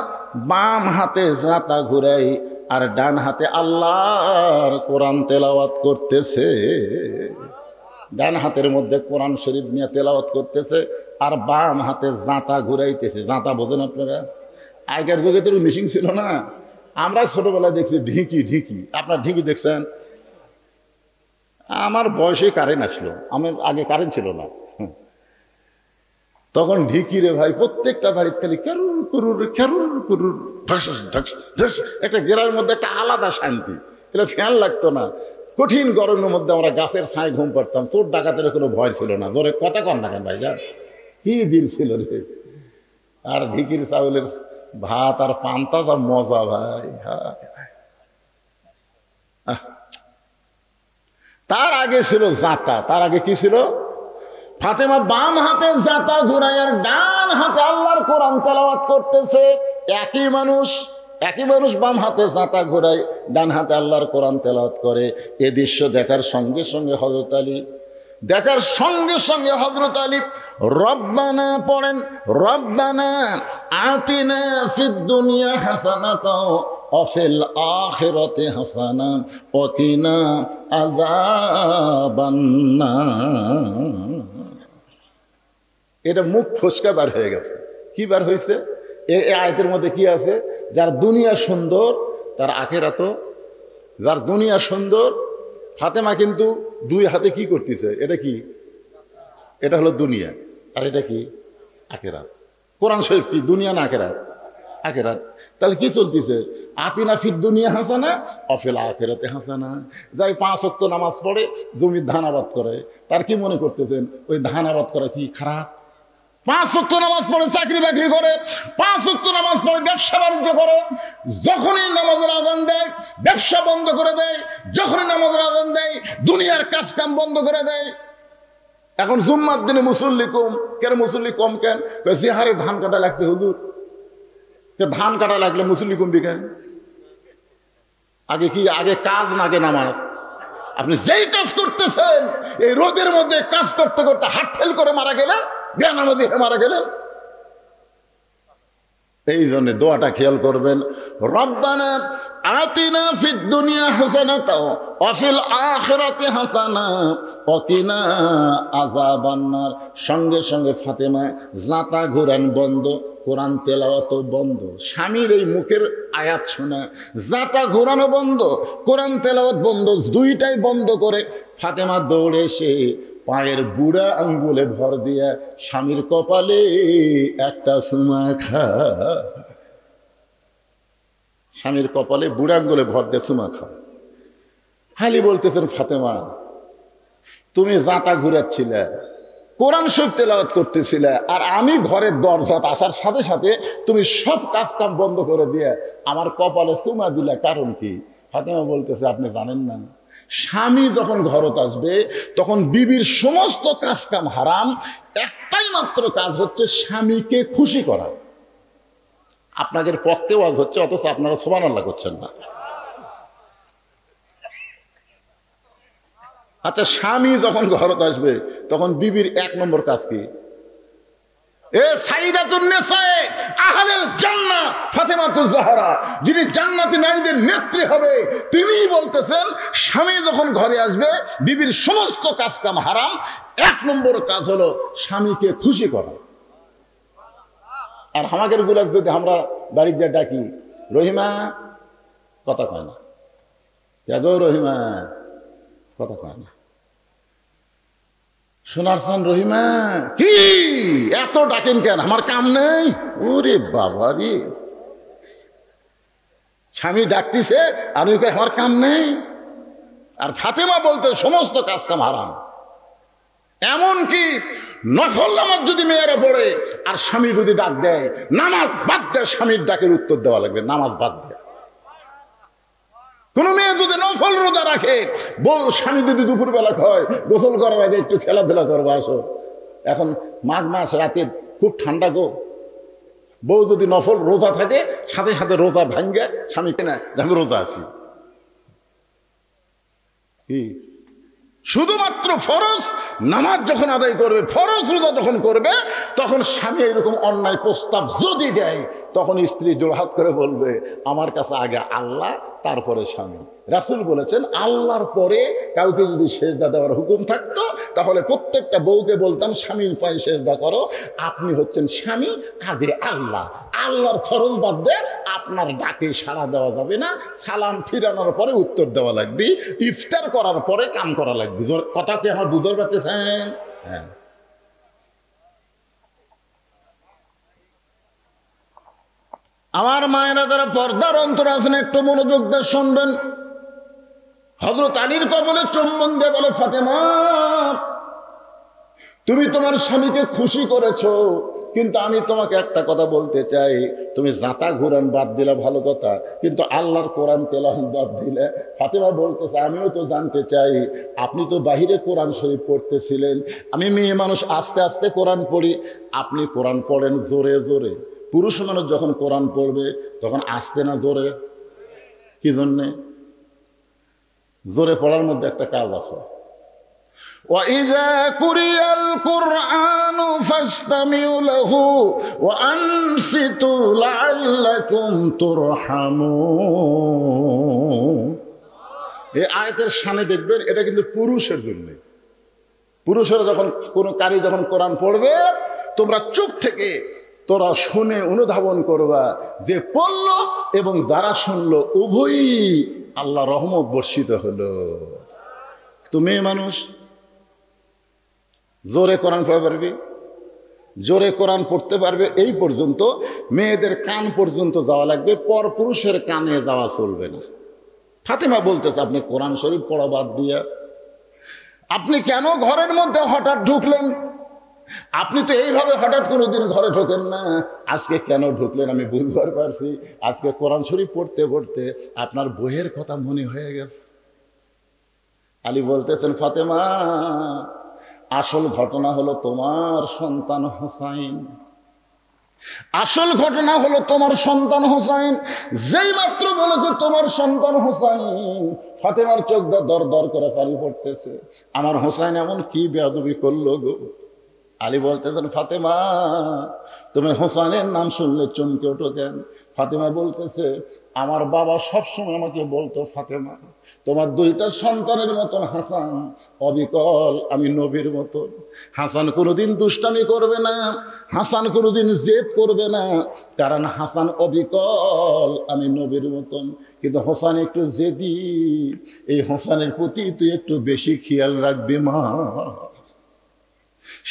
বাম হাতে জাতা ঘুরাই আর ডান হাতে আল্লাহর কোরআন তেলাওয়াত করতেছে। ডান হাতের মধ্যে কোরআন শরীফ নিয়ে তেলাওয়াত করতেছে আর বাম হাতে জাঁতা ঘুরাইতেছে। জাঁতা বোঝেন আপনারা? আগের যুগে তো মিশিং ছিল না, আমরা ছোটবেলায় দেখছি ঢিকি। ঢিকি, আপনার ঢিকি দেখছেন? আমার বয়সে কারেন্ট আসলো, আমার আগে কারেন্ট ছিল না। তখন ঢিকি রে ভাই প্রত্যেকটা বাড়িতে খালি ক্যারুর কুরুর ক্যারুর কুরুর ঢাস ঢাস ঢাস, একটা গেরার মধ্যে একটা আলাদা শান্তি। এটা ফ্যান লাগতো না। কঠিন গরমের মধ্যে আমরা গাছের ছায় ঘুম পাড়তাম, চোর ডাকাতের কোনো ভয় ছিল না। জোরে কথা কন না কেন ভাই? যান কি দিন ছিল রে। আর ঢিকির চাউলের ভাত আর পান্তা যা মজা ভাই। তার আগে ছিল জাঁতা। তার আগে কি ছিল? ফাতেমা বাম হাতে জাঁতা ঘুরাই আর ডান হাতে আল্লাহর কোরআন তেলাওয়াত করতেছে। একই মানুষ বাম হাতে জাঁতা ঘুরাই, ডান হাতে আল্লাহর কোরআন তেলাওয়াত করে। এ দৃশ্য দেখার সঙ্গে সঙ্গে হযরত আলী রব্বানা পড়েন, রব্বানা আতিনা ফিদ দুনিয়া হাসানাতাও ওয়া ফিল আখিরাতি হাসানা ওয়া কিনা আযাবান্নার। এটা মুখ ফসকা বার হয়ে গেছে। কি বার হয়েছে? এই আয়াতের মধ্যে কি আছে? যার দুনিয়া সুন্দর তার আখিরাতও। যার দুনিয়া সুন্দর, ফাতেমা কিন্তু দুই হাতে কি করতেছে? এটা কি? এটা হলো দুনিয়া, আর এটা কি? আখিরাত। কোরআন শরীফ কি দুনিয়া না আখিরাত? আখিরাত। তাহলে কি চলতেছে? আতিনা ফিদ দুনিয়া হাসানা ওয়া ফিল আখিরাতি হাসানা। যাই 5 ওয়াক্ত নামাজ পড়ে, জমির ধান আবাদ করে, তার কি মনে করতেছেন ওই ধান আবাদ করা কি খারাপ? 5 ওয়াক্ত নামাজ পড়ে চাকরি বাকরি করে, 5 ওয়াক্ত নামাজ পড়ে ব্যবসা বাণিজ্য করে, যখনই নামাজের আজান দেয় ব্যবসা বন্ধ করে দেয়, যখনই নামাজের আজান দেয় দুনিয়ার কাজ কাম বন্ধ করে দেয়। এখন জুম্মার দিনে মুসল্লি কম কেন? মুসল্লি কম কেন? যে হারে ধান কাটা লাগছে হুজুর, ধান কাটা লাগলে মুসল্লি কমবি কেন? আগে কাজ না আগে নামাজ? আপনি যেই কাজ করতেছেন এই রোদের মধ্যে কাজ করতে করতে হাত ফেল করে মারা গেলে, বেনামাজি হয়ে মারা গেলেন। এই জন্য দোয়াটা খেয়াল করবেন, রব্বানা আতিনা ফিদ দুনিয়া হাসানাতাও ওয়া ফিল আখিরাতি হাসানা ওয়া কিনা আযাবান্নার। সঙ্গে সঙ্গে ফাতেমা জাঁতা ঘুরান বন্ধ, কোরআন তেলাওয়াত বন্ধ। স্বামীর এই মুখের আয়াত শোনা, জাঁতা ঘোরানো বন্ধ, কোরআন তেলাওয়াত বন্ধ, দুইটাই বন্ধ করে ফাতেমা দৌড়ে এসে পায়ের বুড়া আঙ্গুলে ভর দিয়া স্বামীর কপালে একটা চুমা খা। স্বামীর কপালে বুড়া আঙ্গুলে ভর দিয়ে চুমা খা। হালি বলতেছেন, ফাতেমা তুমি জাঁতা ঘুরাচ্ছিলে, কোরআন শরীফ তেলাওয়াত করতেছিলে, আর আমি ঘরের দরজাত আসার সাথে সাথে তুমি সব কাজ কাম বন্ধ করে দিয়ে আমার কপালে চুমা দিলে, কারণ কি? ফাতেমা বলতেছে, আপনি জানেন না, স্বামী যখন ঘরত আসবে তখন বিবির সমস্ত কাজ কাম হারাম, একটাই মাত্র কাজ হচ্ছে স্বামীকে খুশি করা। আপনাদের পক্ষে ওয়াজ হচ্ছে, অথচ আপনারা সুবহানাল্লাহ করছেন না। আচ্ছা, স্বামী যখন ঘরত আসবে তখন বিবির 1 নম্বর কাজ কি? সাইয়্যিদাতুন নিসায়ে আহলিল জান্নাহ ফাতেমাতুজ জাহরা, যিনি জান্নাতি নারীদের নেত্রী হবে, তিনিই বলতেছেন স্বামী যখন ঘরে আসবে বিবির সমস্ত কাজ কাম হারাম, 1 নম্বর কাজ হলো স্বামীকে খুশি করা। আর আমাদের গুলাক যদি আমরা বাড়ির যা ডাকি, রহিমা, কথা কয় না, গো রহিমা, কথা কয় না। সোনার চান রহিমা, কি এত ডাকেন কেন? আমার কাম নেই? ওরে বাবা রে, স্বামী ডাকতিছে আর ওই কয় আমার কাম নেই। আর ফাতেমা বলতে সমস্ত কাজ কাম হারাম। এমনকি নফল নামাজ যদি মেয়েরা পড়ে আর স্বামী যদি ডাক দেয়, নামাজ বাদ দেয়, স্বামীর ডাকের উত্তর দেওয়া লাগবে, নামাজ বাদ দেয়। কোন মেয়ে যদি নফল রোজা রাখে, বউ স্বামী যদি দুপুরবেলা খায় গোসল করার আগে একটু খেলাধুলা করবো আসো, এখন মাঘ মাস রাতে খুব ঠান্ডা গো, বউ যদি নফল রোজা থাকে সাথে সাথে রোজা ভাঙ্গে স্বামীকে না আমি রোজা আছি। কি শুধুমাত্র ফরজ নামাজ যখন আদায় করবে, ফরজ রোজা যখন করবে, তখন স্বামী এরকম অন্যায় প্রস্তাব যদি দেয়, তখন স্ত্রী জোড়হাত করে বলবে আমার কাছে আগে আল্লাহ তারপরে স্বামী। রাসূল বলেছেন আল্লাহর পরে কাউকে যদি সেজদা দেওয়ার হুকুম থাকতো তাহলে প্রত্যেকটা বউকে বলতাম স্বামীর পায়ে সেজদা করো, আপনি হচ্ছেন স্বামী, আগে আল্লাহ। আল্লাহর ফরজ বাদ দিয়ে আপনার ডাকে সাড়া দেওয়া যাবে না, সালাম ফিরানোর পরে উত্তর দেওয়া লাগবে, ইফতার করার পরে কাম করা লাগবে। কথা কি আমার বুঝতে পারতেছেন? হ্যাঁ। আমার মায়েরা যারা পর্দার অন্তর আছেন একটু মনোযোগ দিয়ে শুনবেন। হযরত আলীর কবলে চুম্বন দিয়ে বলে ফাতেমা, তুমি তোমার স্বামীকে খুশি করেছো, কিন্তু আমি তোমাকে একটা কথা বলতে চাই, তুমি জাতা ঘুরান বাদ দিলে ভালো কথা, কিন্তু আল্লাহর কোরআন তেলাওয়াত বাদ দিলে। ফাতেমা বলতেছে আমিও তো জানতে চাই, আপনি তো বাহিরে কোরআন শরীফ পড়তেছিলেন, আমি মেয়ে মানুষ আস্তে আস্তে কোরআন পড়ি, আপনি কোরআন পড়েন জোরে জোরে। পুরুষ মানুষ যখন কোরআন পড়বে তখন আস্তে না জোরে? কি জন্যে? জোরে পড়ার মধ্যে একটা কাজ আছে। وَإِذَا قُرِئَ الْقُرْآنُ فَاسْتَمِعُوا لَهُ وَأَنصِتُوا لَعَلَّكُمْ تُرْحَمُونَ। এই আয়াতের শানে দেখবেন এটা কিন্তু পুরুষের জন্য। পুরুষেরা যখন কোনো কারি যখন কোরআন পড়বে, তোমরা চুপ থেকে তোরা শুনে অনুধাবন করবা যে পড়ল এবং যারা শুনলো উভয়ই আল্লাহ রহমত বর্ষিত হলো। তো মেয়ে মানুষ জোরে কোরআন পড়তে পারবে, জোরে কোরআন পড়তে পারবে এই পর্যন্ত, মেয়েদের কান পর্যন্ত যাওয়া লাগবে, পর পুরুষের কানে যাওয়া চলবে না। ফাতেমা বলতেছে আপনি কোরআন শরীফ পড়া বাদ দিয়া আপনি কেন ঘরের মধ্যে হঠাৎ ঢুকলেন? আপনি তো এইভাবে হঠাৎ কোনোদিন ঘরে ঢোকেন না, আজকে কেন ঢুকলেন আমি বুঝতে পারছি। আজকে কোরআন শরীফ পড়তে পড়তে আপনার বইয়ের কথা মনে হয়ে গেছে। আলী বলতেছেন ফাতেমা, আসল ঘটনা হলো তোমার সন্তান হোসাইন, আসল ঘটনা হলো তোমার সন্তান হোসাইন। যেই মাত্র বলেছে তোমার সন্তান হোসাইন, ফাতেমার চোখ দর দর করে পানি পড়তেছে। আমার হোসাইন এমন কি বেয়াদবি করলো গো? আলী বলতেছেন ফাতেমা, তুমি হোসাইনের নাম শুনলে চমকে ওঠো কেন? ফাতেমা বলতেছে আমার বাবা সবসময় আমাকে বলতো ফাতেমা তোমার দুইটা সন্তানের মতন হাসান অবিকল আমি নবীর মতন। হাসান কোনোদিন দুষ্টামি করবে না, হাসান কোনোদিন জেদ করবে না, কারণ হাসান অবিকল আমি নবীর মতন। কিন্তু হোসান একটু জেদি, এই হোসানের প্রতি তুই একটু বেশি খেয়াল রাখবি মা।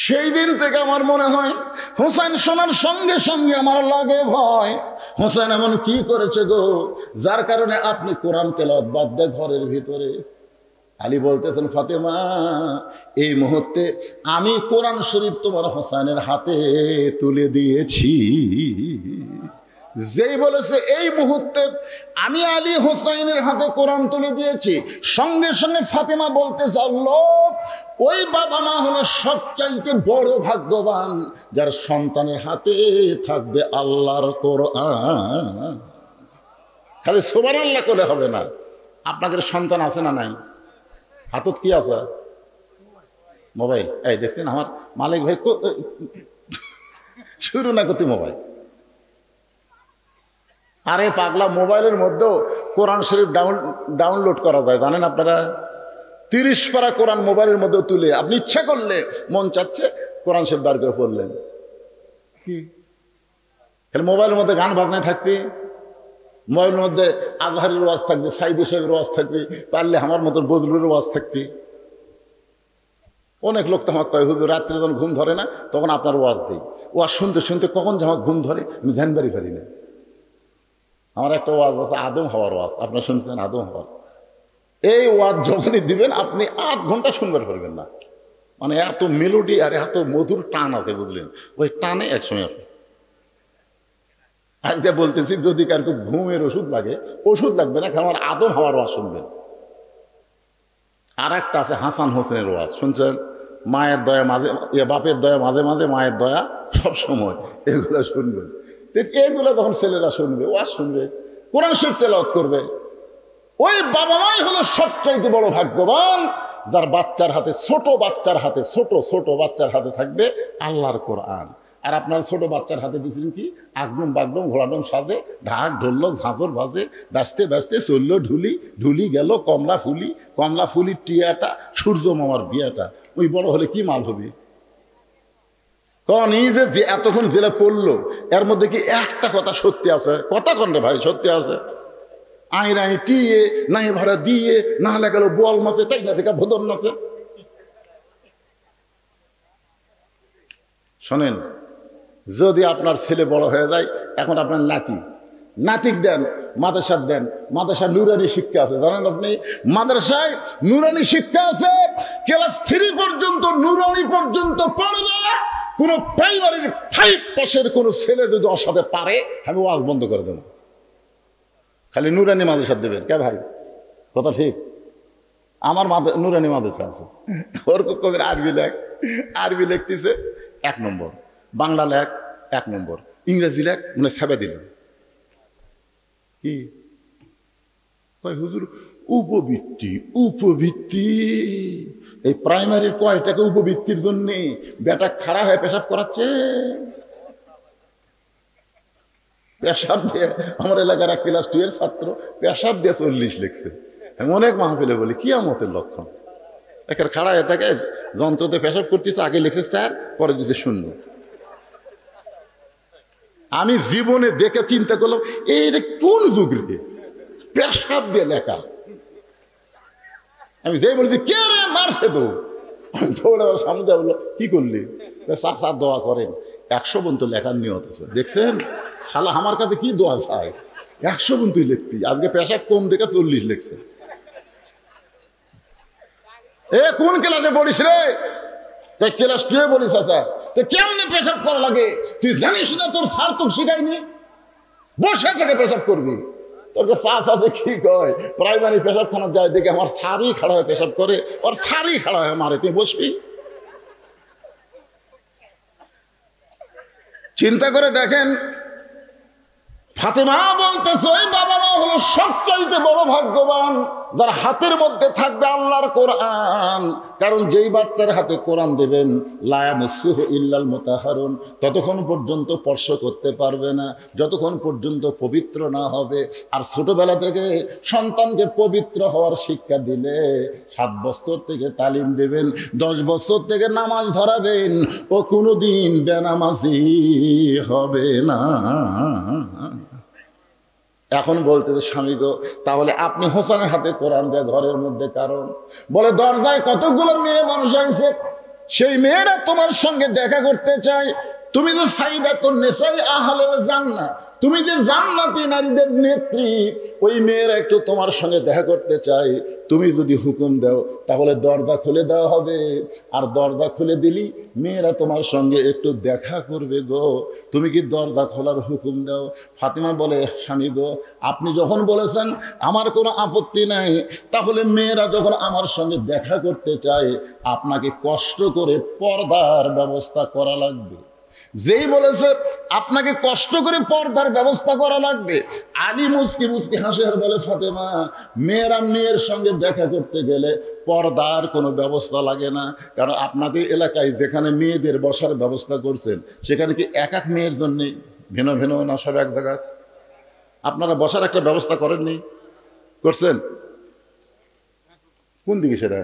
সেই দিন থেকে আমার মনে হয় হোসেন শোনার সঙ্গে সঙ্গে আমার লাগে ভয়। হোসেন এমন কি করেছে গো যার কারণে আপনি কোরআন তেলাওয়াত বাদ দিয়ে ঘরের ভিতরে? আলী বলতেছেন ফাতেমা, এই মুহূর্তে আমি কোরআন শরীফ তোমার হোসেনের হাতে তুলে দিয়েছি। যেই বলেছে এই মুহূর্তে আমি আলী হোসাইনের হাতে কোরআন তুলে দিয়েছি, সঙ্গে সঙ্গে ফাতেমা বলতে চাইলো ওই বাবা মা হলো সবচাইতে বড় ভাগ্যবান যার সন্তানের হাতে থাকবে আল্লাহর কোরআন। খালি সুবহানাল্লাহ করে হবে না, আপনাদের সন্তান আছে না নাই? হাতত কি আছে? মোবাইল। এই দেখছেন আমার মালিক ভাই শুরু না করতে মোবাইল। আরে পাগলা, মোবাইলের মধ্যেও কোরআন শরীফ ডাউনলোড করা যায় জানেন আপনারা? 30 পারা কোরআন মোবাইলের মধ্যে তুলে আপনি ইচ্ছা করলে মন চাচ্ছে কোরআন শরীফ বার করে পড়লেন। কি খালি মোবাইলের মধ্যে গান বাজনায় থাকবে, মোবাইলের মধ্যে আজহারের ওয়াজ থাকবে, সাইদি সাহেবের ওয়াজ থাকবে, পারলে আমার মতন বজলুরের ওয়াজ থাকবে। অনেক লোক তো আমাকে কয় হুজুর রাত্রে যখন ঘুম ধরে না তখন আপনার ওয়াজ দিই, ওয়াজ শুনতে শুনতে কখন যে আমার ঘুম ধরে আমি ধ্যান বাড়ি পারি না। আমার একটা ওয়াজ আছে আদম হওয়ার ওয়াজ, আপনারা শুনছেন আদম হওয়ার? এই ওয়াজ যখনই দিবেন আপনি 8 ঘন্টা শুনবার পারবেন না, মানে এত মেলোডি আর এত মধুর টান আছে, বুঝলেন? ওই টানে একসময় আপনি আজকে বলতেছি যদি কার খুব ঘুমের ওষুধ লাগে, ওষুধ লাগবে না, কারণ আমার আদম হওয়ার ওয়াজ শুনবেন। আর একটা আছে হাসান হোসেনের ওয়াজ, শুনছেন? মায়ের দয়া মাঝে, বাপের দয়া মাঝে মাঝে, মায়ের দয়া সব সময়, এগুলো শুনবেন। এগুলো তখন ছেলেরা শুনবে, ওয়াজ শুনবে, কোরআন শরীফ তেলাওয়াত করবে। ওই বাবা মাই হলো সবচাইতে বড় ভাগ্যবান, যার বাচ্চার হাতে, ছোট বাচ্চার হাতে, ছোট বাচ্চার হাতে থাকবে আল্লাহর কোরআন। আর আপনার ছোট বাচ্চার হাতে দিয়েছিলেন কি? আগডুম বাগডুম ঘোড়াডুম সাজে, ঢাক ঢোলল ঝাঁঝর বাজে, ব্যস্তে ব্যস্তে চললো ঢুলি, ঢুলি গেল কমলা ফুলি, কমলা ফুলির টিয়াটা, সূর্য মামার বিয়াটা। ওই বড় হলে কি মাল হবে? কন এই যে এতক্ষণ জেলে পড়লো, এর মধ্যে কি একটা কথা সত্যি আছে? কথা কন রে ভাই, সত্যি আছে? আইরাই টিয়ে নাই ভরা দিয়ে, না হলে গেল বল মাছে, তাই না দেখা ভোদর নাচে। শোনেন, যদি আপনার ছেলে বড় হয়ে যায়, এখন আপনার নাতিক দেন, মাদ্রাসার দেন, মাদ্রাসা নুরানি শিক্ষা আছে, জানেন আপনি? মাদ্রাসায় নুরানি শিক্ষা আছে, ক্লাস 3 পর্যন্ত নুরানি পর্যন্ত পড়বে। কোন প্রাইমারির 5 পাশের কোন ছেলে যদি ওর সাথে পারে, আমি ওয়াজ বন্ধ করে দেবো। খালি নুরানি মাদ্রাসা দেবেন কে ভাই? কথা ঠিক? আমার নুরানি মাদ্রাসা আছে, ওর কবির আরবি লিখতেছে 1 নম্বর, বাংলা লেখ 1 নম্বর, ইংরেজি লেখ মানে ছাপে দিল। কি কয় হুজুর? উপবৃত্তি এই প্রাইমারির কয়টাকে উপবৃত্তির জন্য বেটা খাড়া হয়ে পেশাব করাচ্ছে। পেশাব দিয়ে আমার এলাকার এক ক্লাস 2 এর ছাত্র পেশাব দিয়ে 40 লিখছে। আমি অনেক মাহফিলে বলি কিয়ামতের লক্ষণ। একের খাড়া হয়ে থাকে, যন্ত্রতে পেশাব করতেছে, আগে লিখছে 4, পরে দিচ্ছে 0। আমি জীবনে দেখে চিন্তা করলাম এইটা কোন যুগ রে, পেশাব দিয়ে লেখা। আমি যেই বলছি কে রে মারছে তো, আমি দৌড়ে সামনে বললো কি করলি? চাচা দোয়া করেন, 100 পর্যন্ত লেখার নিয়ত আছে। দেখছেন শালা আমার কাছে কি দোয়া চায়? 100 পর্যন্তই লিখবি, আজকে পেশাব কম দেখে 40 লিখছে। এ কোন ক্লাসে পড়িস রে? ক্লাস 2 বলিস চাচা, তো কেমনে পেশাব করা লাগে তুই জানিস না? তোর স্যার তোকে শিখায়নি? বসে থেকে পেশাব করবি। তোর চাচা যে কি কয়, প্রাইমারি পেশাবখানা যায় দেখে আমার স্যারই খাড়া হয়ে পেশাব করে, ওর স্যারই খাড়া হয়ে মারে, তুই বসবি? চিন্তা করে দেখেন। ফাতেমা বলতেছে ওই বাবা মা হলো সবচাইতে বড় ভাগ্যবান, যার হাতের মধ্যে থাকবে আল্লাহর কোরআন। কারণ যেই বাচ্চার হাতে কোরআন দেবেন, লা ইয়ামাসসুহু ইল্লাল মুতাহহারুন, ততক্ষণ পর্যন্ত স্পর্শ করতে পারবে না যতক্ষণ পর্যন্ত পবিত্র না হবে। আর ছোটবেলা থেকে সন্তানকে পবিত্র হওয়ার শিক্ষা দিলে 7 বছর থেকে তালিম দেবেন, 10 বছর থেকে নামাজ ধরাবেন, ও কোনোদিন বেনামাজি হবে না। এখন বলতেছে স্বামী গো, তাহলে আপনি হোসেনের হাতে কোরআন দেয়া ঘরের মধ্যে কারণ? বলে দরজায় কতগুলো মেয়ে মানুষ আছে, সেই মেয়েরা তোমার সঙ্গে দেখা করতে চায়। তুমি যে সাইদাতুন নিসাই আহলুল জান্নাহ, তুমি যে জান্নাতি নারীদের নেত্রী, ওই মেয়েরা একটু তোমার সঙ্গে দেখা করতে চাই। তুমি যদি হুকুম দাও তাহলে দরজা খুলে দেওয়া হবে, আর দরজা খুলে দিলি মেয়েরা তোমার সঙ্গে একটু দেখা করবে গো। তুমি কি দরজা খোলার হুকুম দাও? ফাতেমা বলে স্বামী গো, আপনি যখন বলেছেন আমার কোনো আপত্তি নাই, তাহলে মেয়েরা যখন আমার সঙ্গে দেখা করতে চায় আপনাকে কষ্ট করে পর্দার ব্যবস্থা করা লাগবে। যেই বলেছে আপনাকে কষ্ট করে পর্দার ব্যবস্থা করা লাগবে, আলী মুসকি মুসকি হাসে আর বলে ফাতেমা, মেয়েরা মেয়ের সঙ্গে দেখা করতে গেলে পর্দার কোনো ব্যবস্থা লাগে না। কারণ আপনাদের এলাকায় যেখানে মেয়েদের বসার ব্যবস্থা করছেন, সেখানে কি এক এক মেয়ের জন্য ভিন্ন ভিন্ন না, সব এক জায়গায়? আপনারা বসার একটা ব্যবস্থা করেননি? করছেন? কোন দিকে সেটা?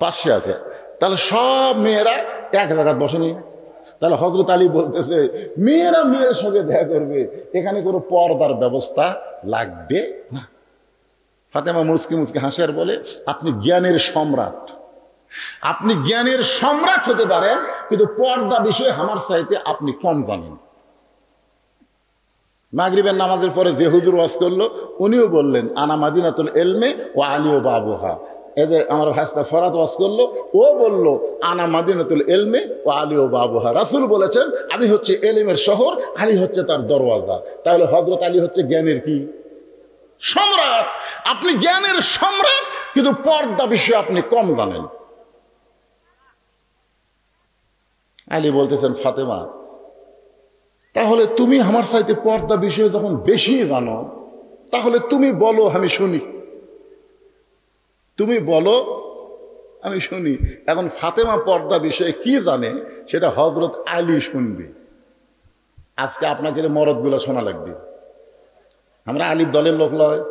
পাশে আছে। তাহলে সব মেয়েরা এক জায়গায় বসেনি। তাহলে হযরত আলী বলতেছে মেয়েরা মেয়ের সঙ্গে দেখা করবে, এখানে কোনো পর্দার ব্যবস্থা লাগবে না। ফাতেমা মুসকি মুসকি হাসে আর বলে, আপনি জ্ঞানের সম্রাট, আপনি জ্ঞানের সম্রাট হতে পারেন, কিন্তু পর্দা বিষয়ে আমার চাইতে আপনি কম জানেন। মাগরিবের নামাজের পরে যে হুজুর ওয়াজ করলো উনিও বললেন আনা মাদিনাতুল এলমে ও আলী ও বাবুহা। এই যে আমার ভাইস্তা ফরাত ওয়াজ করলো, ও বলল আনা মাদিনাতুল এলমে ও আলী ও বাবুহা। রাসূল বলেছেন আমি হচ্ছে এলিমের শহর, আলী হচ্ছে তার দরওয়াজা। তাহলে হযরত আলী হচ্ছে জ্ঞানের কি সম্রাট। আপনি জ্ঞানের সম্রাট, কিন্তু পর্দা বিষয়ে আপনি কম জানেন। আলী বলতেছেন ফাতেমা, তাহলে তুমি আমার চাইতে পর্দা বিষয়ে যখন বেশি জানো, তাহলে তুমি বলো আমি শুনি, তুমি বলো আমি শুনি। এখন ফাতেমা পর্দা বিষয়ে কি জানে সেটা হযরত আলী শুনবে। আজকে আপনাকে মরদগুলো শোনা লাগবে। আমরা আলীর দলের লোক লয়,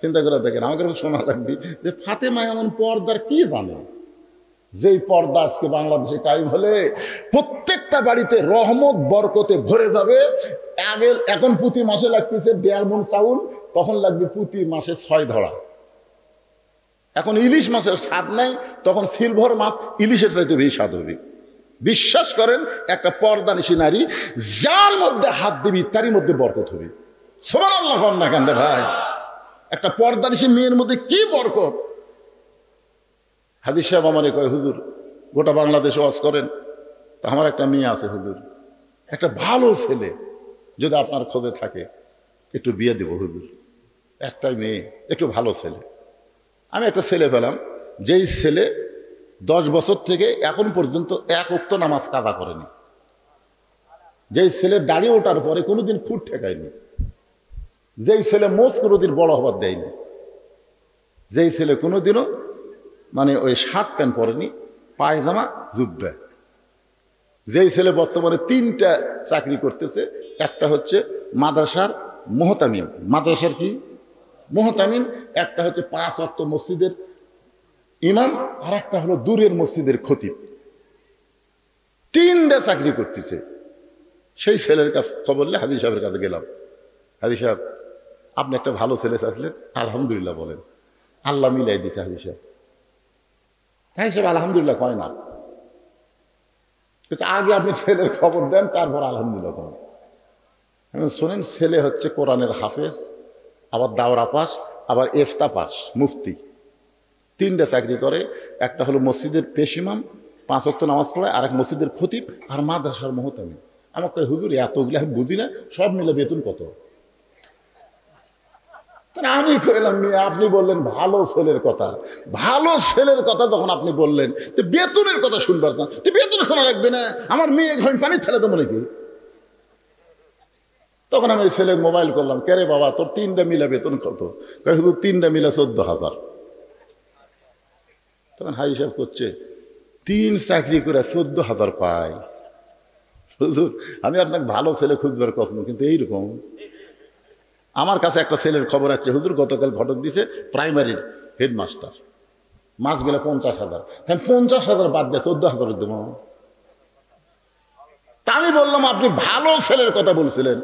চিন্তা করে দেখেন, আমাকে শোনা লাগবে যে ফাতেমা এমন পর্দার কি জানে, যেই পর্দা আজকে বাংলাদেশে কায়েম হলে প্রত্যেকটা বাড়িতে রহমত বরকতে ভরে যাবে। এখন প্রতি মাসে লাগতেছে 1.5 মণ চাউল, তখন লাগবে প্রতি মাসে 6 ধরা। এখন ইলিশ মাছের স্বাদ নাই, তখন সিলভার মাছ ইলিশের চাইতে বেশি স্বাদ হবে। বিশ্বাস করেন, একটা পর্দানিশী নারী যার মধ্যে হাত দিবি তারই মধ্যে বরকত হবে। সুবহানাল্লাহ না কেন ভাই? একটা পর্দানিশী মেয়ের মধ্যে কি বরকত। হাদিস সাহেব আমারে কয়, হুজুর গোটা বাংলাদেশে ওয়াজ করেন, তো আমার একটা মেয়ে আছে হুজুর, একটা ভালো ছেলে যদি আপনার খোঁজে থাকে একটু বিয়ে দেব হুজুর, একটাই মেয়ে, একটু ভালো ছেলে। আমি একটা ছেলে পেলাম, যেই ছেলে 10 বছর থেকে এখন পর্যন্ত 1 ওয়াক্ত নামাজ কাজা করেনি, যেই ছেলে দাড়ি ওঠার পরে কোনোদিন ফুট ঠেকায়নি, যেই ছেলে মোজ কোনোদিন বড় হবার দেয়নি, যেই ছেলে কোনোদিনও মানে ওই শার্ট প্যান্ট পরেনি, পায়জামা জুব্বা, যেই ছেলে বর্তমানে 3টা চাকরি করতেছে। একটা হচ্ছে মাদ্রাসার মুহতামিম, মাদ্রাসার কি মুহতামিম, একটা হচ্ছে 5 ওয়াক্ত মসজিদের ইমাম, আর একটা হলো দূরের মসজিদের খতিব। 3টা চাকরি করতেছে। সেই ছেলের কাছে খবর নিয়ে হাজী সাহেবের কাছে গেলাম, হাজী সাহেব আপনি একটা ভালো ছেলে চাইছিলেন, আলহামদুলিল্লাহ বলেন। আল্লাহ মিলাই দিচ্ছে হাজী সাহেব। তাই সাহেব আলহামদুলিল্লাহ কয় না, কিন্তু আগে আপনি ছেলের খবর দেন, তারপর আলহামদুলিল্লাহ করেন। শোনেন, ছেলে হচ্ছে কোরআনের হাফেজ, আবার দাওরা পাস, আবার ইফতা পাস, মুফতি। 3টা চাকরি করে। একটা হলো মসজিদের পেশিমাম, 5 ওয়াক্ত নামাজ পড়ায়, আর এক মসজিদের খতিব, আর মাদ্রাসার মুহতামিম। আমাকে কয় হুজুর এতগুলো আমি বুঝি না, সব মিলে বেতন কত? আমি কইলাম আপনি বললেন ভালো ছেলের কথা, ভালো ছেলের কথা যখন আপনি বললেন, তো বেতনের কথা শুনবার চান, তো বেতন শোনা লাগবে না? আমার মেয়ে ঘন পানি ছেলে তো মনে কি? তখন আমি ছেলে মোবাইল করলাম, কে রে বাবা তোর 3টা মিলা বেতন কত? শুধু 3টা মিলা 14,000। তখন হাই হিসাব করছে, 3 চাকরি করে 14,000 পায়। হুজুর আমি আপনাকে ভালো ছেলে খুঁজবার কসম, কিন্তু এইরকম আমার কাছে একটা ছেলের খবর আছে, হুজুর গতকাল ঘটক দিছে প্রাইমারির হেডমাস্টার, মাস গেলে 50,000। তাই 50,000 বাদ দিয়ে 14,000 দেব। তা আমি বললাম আপনি ভালো ছেলের কথা বলছিলেন,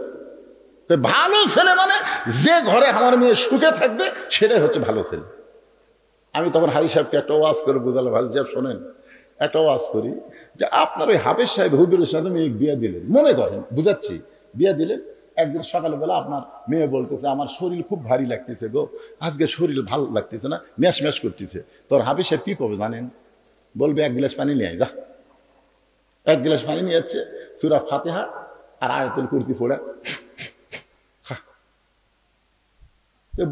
ভালো ছেলে মানে যে ঘরে আমার মেয়ে সুখে থাকবে সেটাই হচ্ছে ভালো ছেলে। আমি তখন হাজি সাহেবকে একটা ওয়াজ করে বুঝালাম, হাজি সাহেব শোনেন, একটা ওয়াজ করি যে আপনার ওই হাফেজ সাহেব হুজুরের সাথে মেয়ে বিয়ে দিলেন, মনে করেন বুঝাচ্ছি, বিয়ে দিলেন। একদিন সকালবেলা আপনার মেয়ে বলতেছে আমার শরীর খুব ভারী লাগতেছে গো, আজকে শরীর ভালো লাগতেছে না, ম্যাশ ম্যাশ করতেছে। তোর হাফেজ সাহেব কী করবে জানেন? বলবে 1 গ্লাস পানি নিয়ে আয়, যা। 1 গ্লাস পানি নিয়ে যাচ্ছে, সূরা ফাতিহা আর আয়াতুল কুরসি পড়া,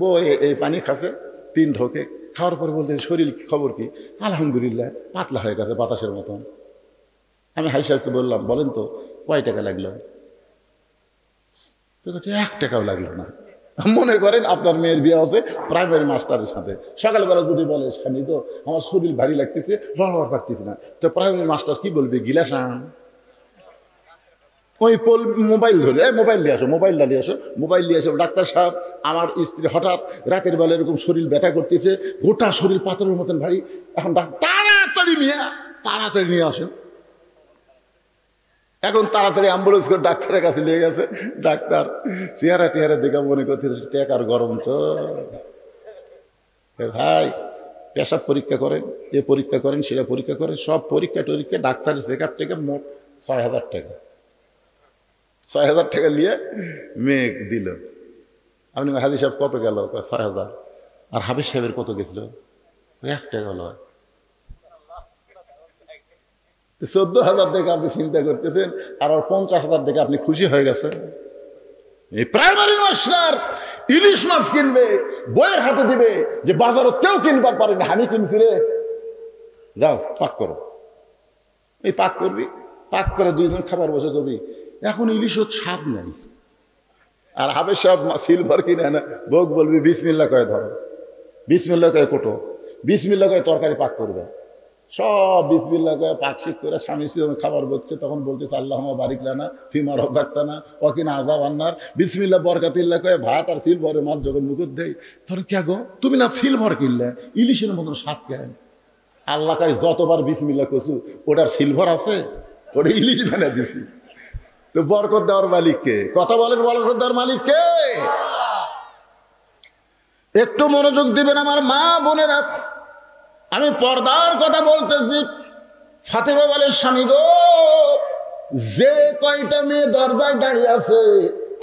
বউ এই পানি খাচ্ছে 3 ঢোকে। খাওয়ার পরে বলতে শরীর খবর কি? আলহামদুলিল্লাহ পাতলা হয়ে গেছে বাতাসের মতন। আমি হাই সাহেবকে বললাম, বলেন তো কয় টাকা লাগলো? তো 1 টাকাও লাগলো না। মনে করেন আপনার মেয়ের বিয়ে হচ্ছে প্রাইমারি মাস্টারের সাথে। সকালবেলা যদি বলে স্বামী তো আমার শরীর ভারী লাগতেছে, লড়বার পারতেছি না, তো প্রাইমারি মাস্টার কি বলবে? গিলাস আন। ওই মোবাইল ধরে মোবাইল নিয়ে আসো, মোবাইলটা নিয়ে আসো, মোবাইল নিয়ে আসো। ডাক্তার সাহেব আমার স্ত্রী হঠাৎ রাতের বেলা এরকম শরীর ব্যথা করতেছে, গোটা শরীর পাথরের মতন ভারী, এখন তাড়াতাড়ি নিয়ে আসেন। এখন তাড়াতাড়ি অ্যাম্বুলেন্স করে ডাক্তারের কাছে নিয়ে গেছে। ডাক্তার চেহারা টেহারা দেখে মনে করতে টেকার গরম তো ভাই, পেশাব পরীক্ষা করেন, এ পরীক্ষা করেন, সেটা পরীক্ষা করেন, সব পরীক্ষা টরীক্ষা ডাক্তারের চেক আপ থেকে মোট 6,000 টাকা। 6,000 টাকা নিয়ে মেয়ে দিল। আপনি হাজি সাহেব কত গেল? 6,000। আর হাফিজ সাহেবের কত গেছিল? 1 টাকা হলো। 14,000 দেখে আপনি চিন্তা করতেছেন, আর 50,000 দেখে আপনি খুশি হয়ে গেছেন। এই প্রাইমারি মাস্টার ইলিশ মাছ কিনবে, বইয়ের হাতে দিবে যে বাজারত কেউ কিনবার পারে না, আমি কিনছি রে, যাও পাক করো। এই পাক করবি, পাক করে 2 জন খাবার বসে করবি। এখন ইলিশত স্বাদ নাই। আর হাফেজ সাহেব সিলভার কিনে না, বউক বলবি বিসমিল্লাহ কয়ে ধরো, বিসমিল্লাহ কয়ে কোটো, বিসমিল্লাহ কয়ে তরকারি পাক করবে। সব বিসমিল্লাহ কয়ে পাক শিখ করে স্বামী স্ত্রী খাবার বলছে, তখন বলতেছে আল্লাহুম্মা বারিক লানা ফিমা রাযাকতানা ওয়া কিনা আযাবান নার। বিসমিল্লাহ বরকাতিল্লাহ কয়ে ভাত আর সিলভারের মাছ যখন মুখে দেয়, তোর কে গো তুমি না সিলভার কিনলে, ইলিশের মতন স্বাদ কেন? আল্লাহ কয় যতবার বিসমিল্লাহ কছু ওটার সিলভার আছে, ওটা ইলিশ বানিয়ে দিছি। তো বরকত দেওয়ার মালিক কে? কথা বলেন, বরকত দেওয়ার মালিক কে? একটু মনোযোগ দিবেন আমার মা বোনেরা। আমি পর্দার কথা বলতেছি। ফাতেমা বলে, স্বামী গো, যে কয়টা মেয়ে দরজায় দাঁড়িয়ে আছে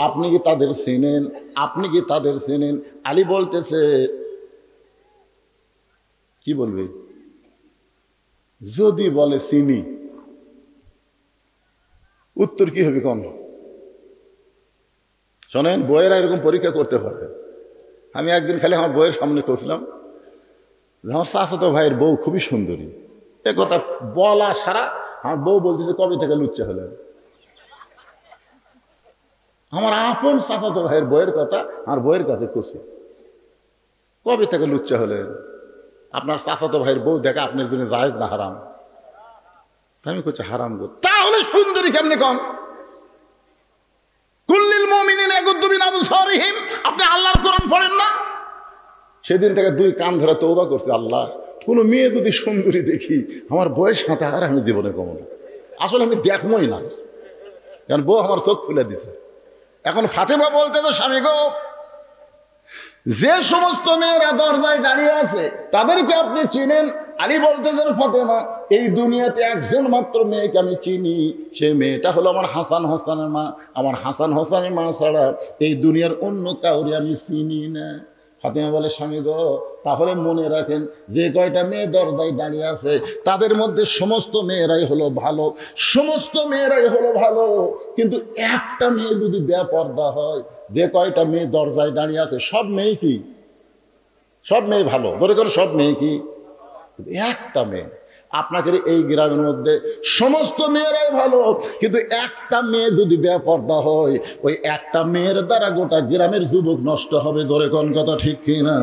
আপনি কি তাদের চেনেন? আপনি কি তাদের চেনেন? আলী বলতেছে, কি বলবে? যদি বলে চিনি, উত্তর কি হবে কম? শোনেন, বইয়েরা এরকম পরীক্ষা করতে পারে। আমি একদিন খালি আমার বইয়ের সামনে করছিলাম, আমার চাচাতো ভাইয়ের বউ খুবই সুন্দরী। এ কথা বলা সারা আমার বউ বলতেছে, কবে থেকে লুচ্চা হলেন? আমার আপন চাচাতো ভাইয়ের বইয়ের কথা আমার বইয়ের কাছে করছি, কবে থেকে লুচ্চা হলেন? আপনার চাচাতো ভাইয়ের বউ দেখা আপনার জন্য জায়েজ না হারাম? আমি করছি হারাম গো। তাহলে সুন্দরী কেমনে কম? কুল্লিল মুমিনিনা ইয়াগুদ্দু মিন আবসারিহিম। আপনি আল্লাহর কোরআন পড়েন না? সেদিন থেকে 2 কান ধরে তওবা করছে, আল্লাহ কোনো মেয়ে যদি সুন্দরী দেখি আমার বয়স সাথে আর আমি জীবনে কমো না, আসলে আমি দেখবই না, কারণ বউ আমার চোখ খুলে দিছে। এখন ফাতেমা বলতে তো, স্বামী গো, যে সমস্ত মেয়েরা দরজায় দাঁড়িয়ে আছে তাদেরকে আপনি চিনেন? আলী বলতেছেন, ফাতেমা, এই দুনিয়াতে একজন মাত্র মেয়েকে আমি চিনি, সেই মেয়েটা হলো আমার হাসান হোসেনের মা। আমার হাসান হোসেনের মা ছাড়া এই দুনিয়ার অন্য কাউরে আমি চিনি না। ফাতেমা বলে, স্বামী গো, তাহলে মনে রাখেন, যে কয়টা মেয়ে দরজায় দাঁড়িয়ে আছে তাদের মধ্যে সমস্ত মেয়েরাই হলো ভালো, সমস্ত মেয়েরাই হলো ভালো। কিন্তু একটা মেয়ে যদি বেপরদা হয়, যে কয়টা মেয়ে দরজায় দাঁড়িয়ে আছে সব মেয়ে কি? সব মেয়ে ভালো, ধরে করে সব মেয়ে কি? একটা মেয়ে। আপনাকে এই গ্রামের মধ্যে সমস্ত মেয়েরাই ভালো, কিন্তু একটা মেয়ে যদি বেপরদা হয়, ওই একটা মেয়ের দ্বারা গোটা গ্রামের যুবক নষ্ট হবে। জোরে কোন কথা ঠিক কিনা?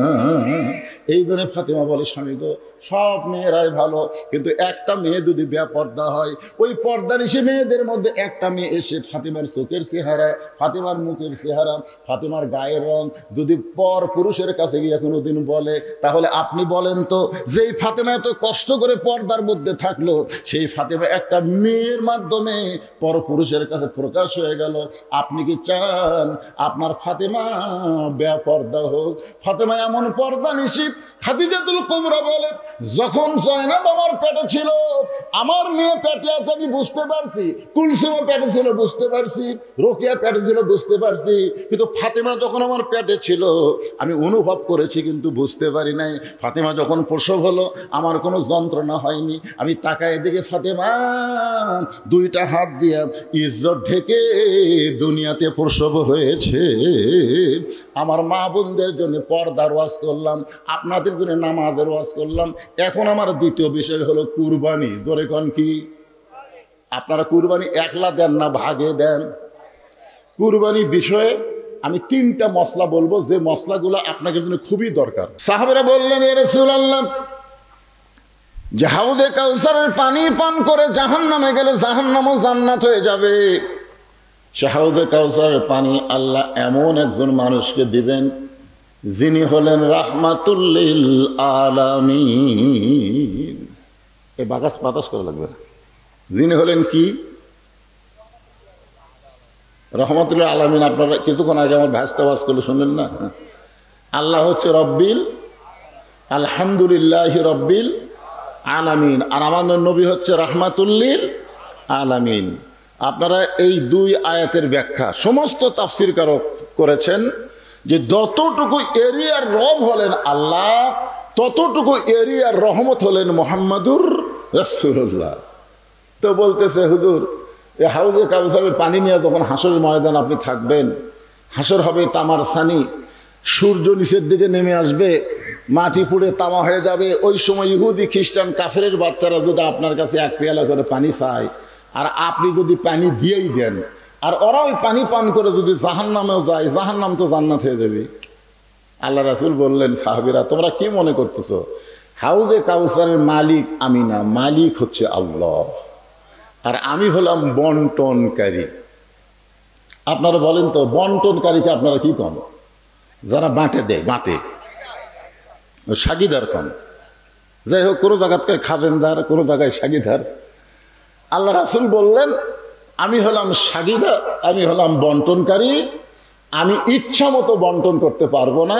এই জন্য ফাতেমা বলে, স্বামী গো, সব মেয়েরাই ভালো, কিন্তু একটা মেয়ে যদি বেপরদা হয়, ওই পর্দানিশী মেয়েদের মধ্যে একটা মেয়ে এসে ফাতেমার চোখের চেহারা, ফাতেমার মুখের চেহারা, ফাতেমার গায়ের রং যদি পর পুরুষের কাছে গিয়ে কোনোদিন বলে, তাহলে আপনি বলেন তো, যেই ফাতেমা এত কষ্ট করে পর্দার মধ্যে থাকলো, সেই ফাতেমা একটা মেয়ের মাধ্যমে পরপুরুষের কাছে প্রকাশ হয়ে গেল, আপনি কি চান আপনার ফাতেমা বেপরদা হোক? ফাতেমা এমন পর্দা নিশি। খাদিজাতুল কুবরা বলে, যখন জয়নাব আমার পেটে ছিল, আমার মেয়ে পেটে আছে আমি বুঝতে পারছি, কুলসুমও পেটে ছিল বুঝতে পারছি, রোকেয়া পেটে ছিল বুঝতে পারছি, কিন্তু ফাতেমা যখন আমার পেটে ছিল আমি অনুভব করেছি কিন্তু বুঝতে পারি নাই। ফাতেমা যখন প্রসব হলো আমার কোনো যন্ত্রণা হয়নি, আমি তাকায় দেখে ফাতেমা 2টা হাত দিয়া ইজ্জত ঢেকে দুনিয়াতে প্রসব হয়েছে। আমার মা বোনদের জন্য পর্দার ওয়াজ করলাম, আপনাদের জন্য নামাজের ওয়াজ করলাম। এখন আমার দ্বিতীয় বিষয় হলো কুরবানি। জোরে কোন কি? আপনারা কুরবানি একলা দেন না ভাগে দেন? কুরবানি বিষয়ে আমি 3টা মশলা বলবো, যে মশলাগুলো আপনাদের জন্য খুবই দরকার। সাহাবারা বললেন, ইয়া রাসূলুল্লাহ, যে হাউজে কাউসারের পানি পান করে জাহান্নামে গেলে জাহান্নামও জান্নাত হয়ে যাবে। সে হাউজে কাউসারের পানি আল্লাহ এমন একজন মানুষকে দিবেন যিনি হলেন রাহমাতুল লিল আলামিন। এই বাতাস বাতাস করে লাগবে। যিনি হলেন কি? রহমাতুল আলামিন। আপনারা কিছুক্ষণ আগে আমার ভাষা ওয়াজ করলে শুনলেন না? আল্লাহ হচ্ছে রব্বিল, আলহামদুলিল্লাহ রব্বিল আলামিন, আর আমাদের নবী হচ্ছে রাহমাতুল লিল আলামিন। আপনারা এই দুই আয়াতের ব্যাখ্যা সমস্ত তাফসীরকারক করেছেন যে যতটুকু এরিয়ার রব হলেন আল্লাহ, ততটুকু এরিয়ার রহমত হলেন মুহাম্মাদুর রাসূলুল্লাহ। তো বলতেছে হুজুর, এই হাউজে কাউসারের পানি নিয়ে যখন হাসরের ময়দান আপনি থাকবেন, হাসর হবে তামার সানি, সূর্য নিচের দিকে নেমে আসবে, মাটি পুড়ে তামা হয়ে যাবে। ওই সময় ইহুদি খ্রিস্টান কাফেরের বাচ্চারা যদি আপনার কাছে এক পেয়ালা করে পানি চায়, আর আপনি যদি পানি দিয়েই দেন, আর ওরা ওই পানি পান করে যদি জাহান্নামেও যায়, জাহান্নাম তো জান্নাত হয়ে যাবে। আল্লাহ রাসূল বললেন, সাহাবীরা তোমরা কি মনে করতেছো? হাউজে কাউসারের মালিক আমি না, মালিক হচ্ছে আল্লাহ, আর আমি হলাম বন্টনকারী। আপনারা বলেন তো, বন্টনকারীকে আপনারা কি কন? যারা বাঁটে দেয়, বাঁটে, সাগিদার কন। যাই হোক, কোনো জায়গাতে খাজেনদার, কোনো জায়গায় সাগিদার। আল্লাহ রাসূল বললেন, আমি হলাম সাগিদা, আমি হলাম বন্টনকারী, আমি ইচ্ছা মতো বন্টন করতে পারবো না।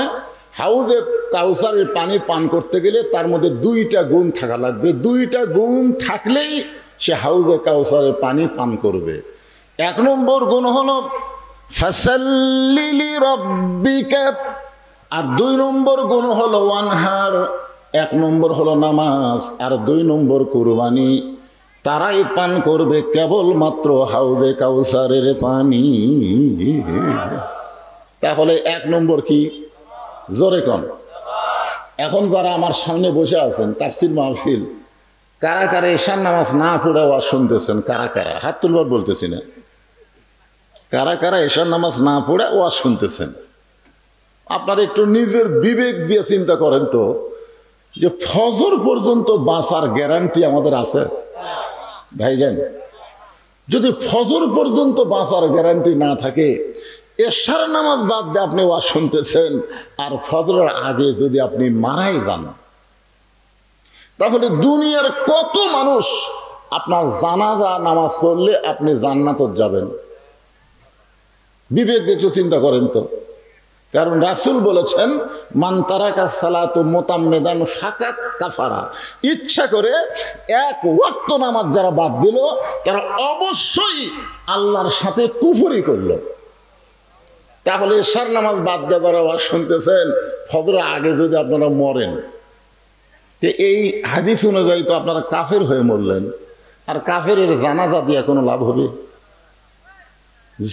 হাউজে কাউসারের পানি পান করতে গেলে তার মধ্যে দুইটা গুণ থাকা লাগবে, দুইটা গুণ থাকলেই সে হাউজে কাউসারের পানি পান করবে। এক নম্বর গুণ হলো ফাসাল্লি লিরাব্বিকা, আর দুই নম্বর গুণ হলো ওয়ানহার। এক নম্বর হলো নামাজ, আর দুই নম্বর কুরবানি। তারাই পান করবে কেবলমাত্র হাউজে কাউসারের পানি। তাহলে এক নম্বর কি? জোরে কন। এখন যারা আমার সামনে বসে আছেন তাফসীর মাহফিল, কারা কারা এশার নামাজ না পড়ে ওয়াজ শুনতেছেন? কারা কারা? হাত তুলবার বলতেছি না। কারা কারা এশার নামাজ না পড়ে ওয়াজ শুনতেছেন? আপনারা একটু নিজের বিবেক দিয়ে চিন্তা করেন তো, যে ফজর পর্যন্ত বাঁচার গ্যারান্টি আমাদের আছে? ভাইজান, যদি ফজর পর্যন্ত বাঁচার গ্যারান্টি না থাকে, এশার নামাজ বাদ দিয়ে আপনি ওয়াজ শুনতেছেন, আর ফজরের আগে যদি আপনি মারাই যান, তাহলে দুনিয়ার কত মানুষ আপনার জানাজা নামাজ পড়লে আপনি জান্নাতে যাবেন? বিবেক দিয়ে একটু চিন্তা করেন তো। কারণ রাসূল বলেছেন, মান তারাকা সালাতু মুতাম্মিদান ফাকাত কাফারা, ইচ্ছা করে এক ওয়াক্ত নামাজ যারা বাদ দিল, তারা অবশ্যই আল্লাহর সাথে কুফরি করলো। তাহলে এশার নামাজ বাদ দিয়ে যারা ওয়াজ শুনতেছেন, ফজরের আগে যদি আপনারা মরেন, তো এই হাদিস অনুযায়ী তো আপনারা কাফের হয়ে মরলেন, আর কাফের জানাজা দিয়ে কোনো লাভ হবে?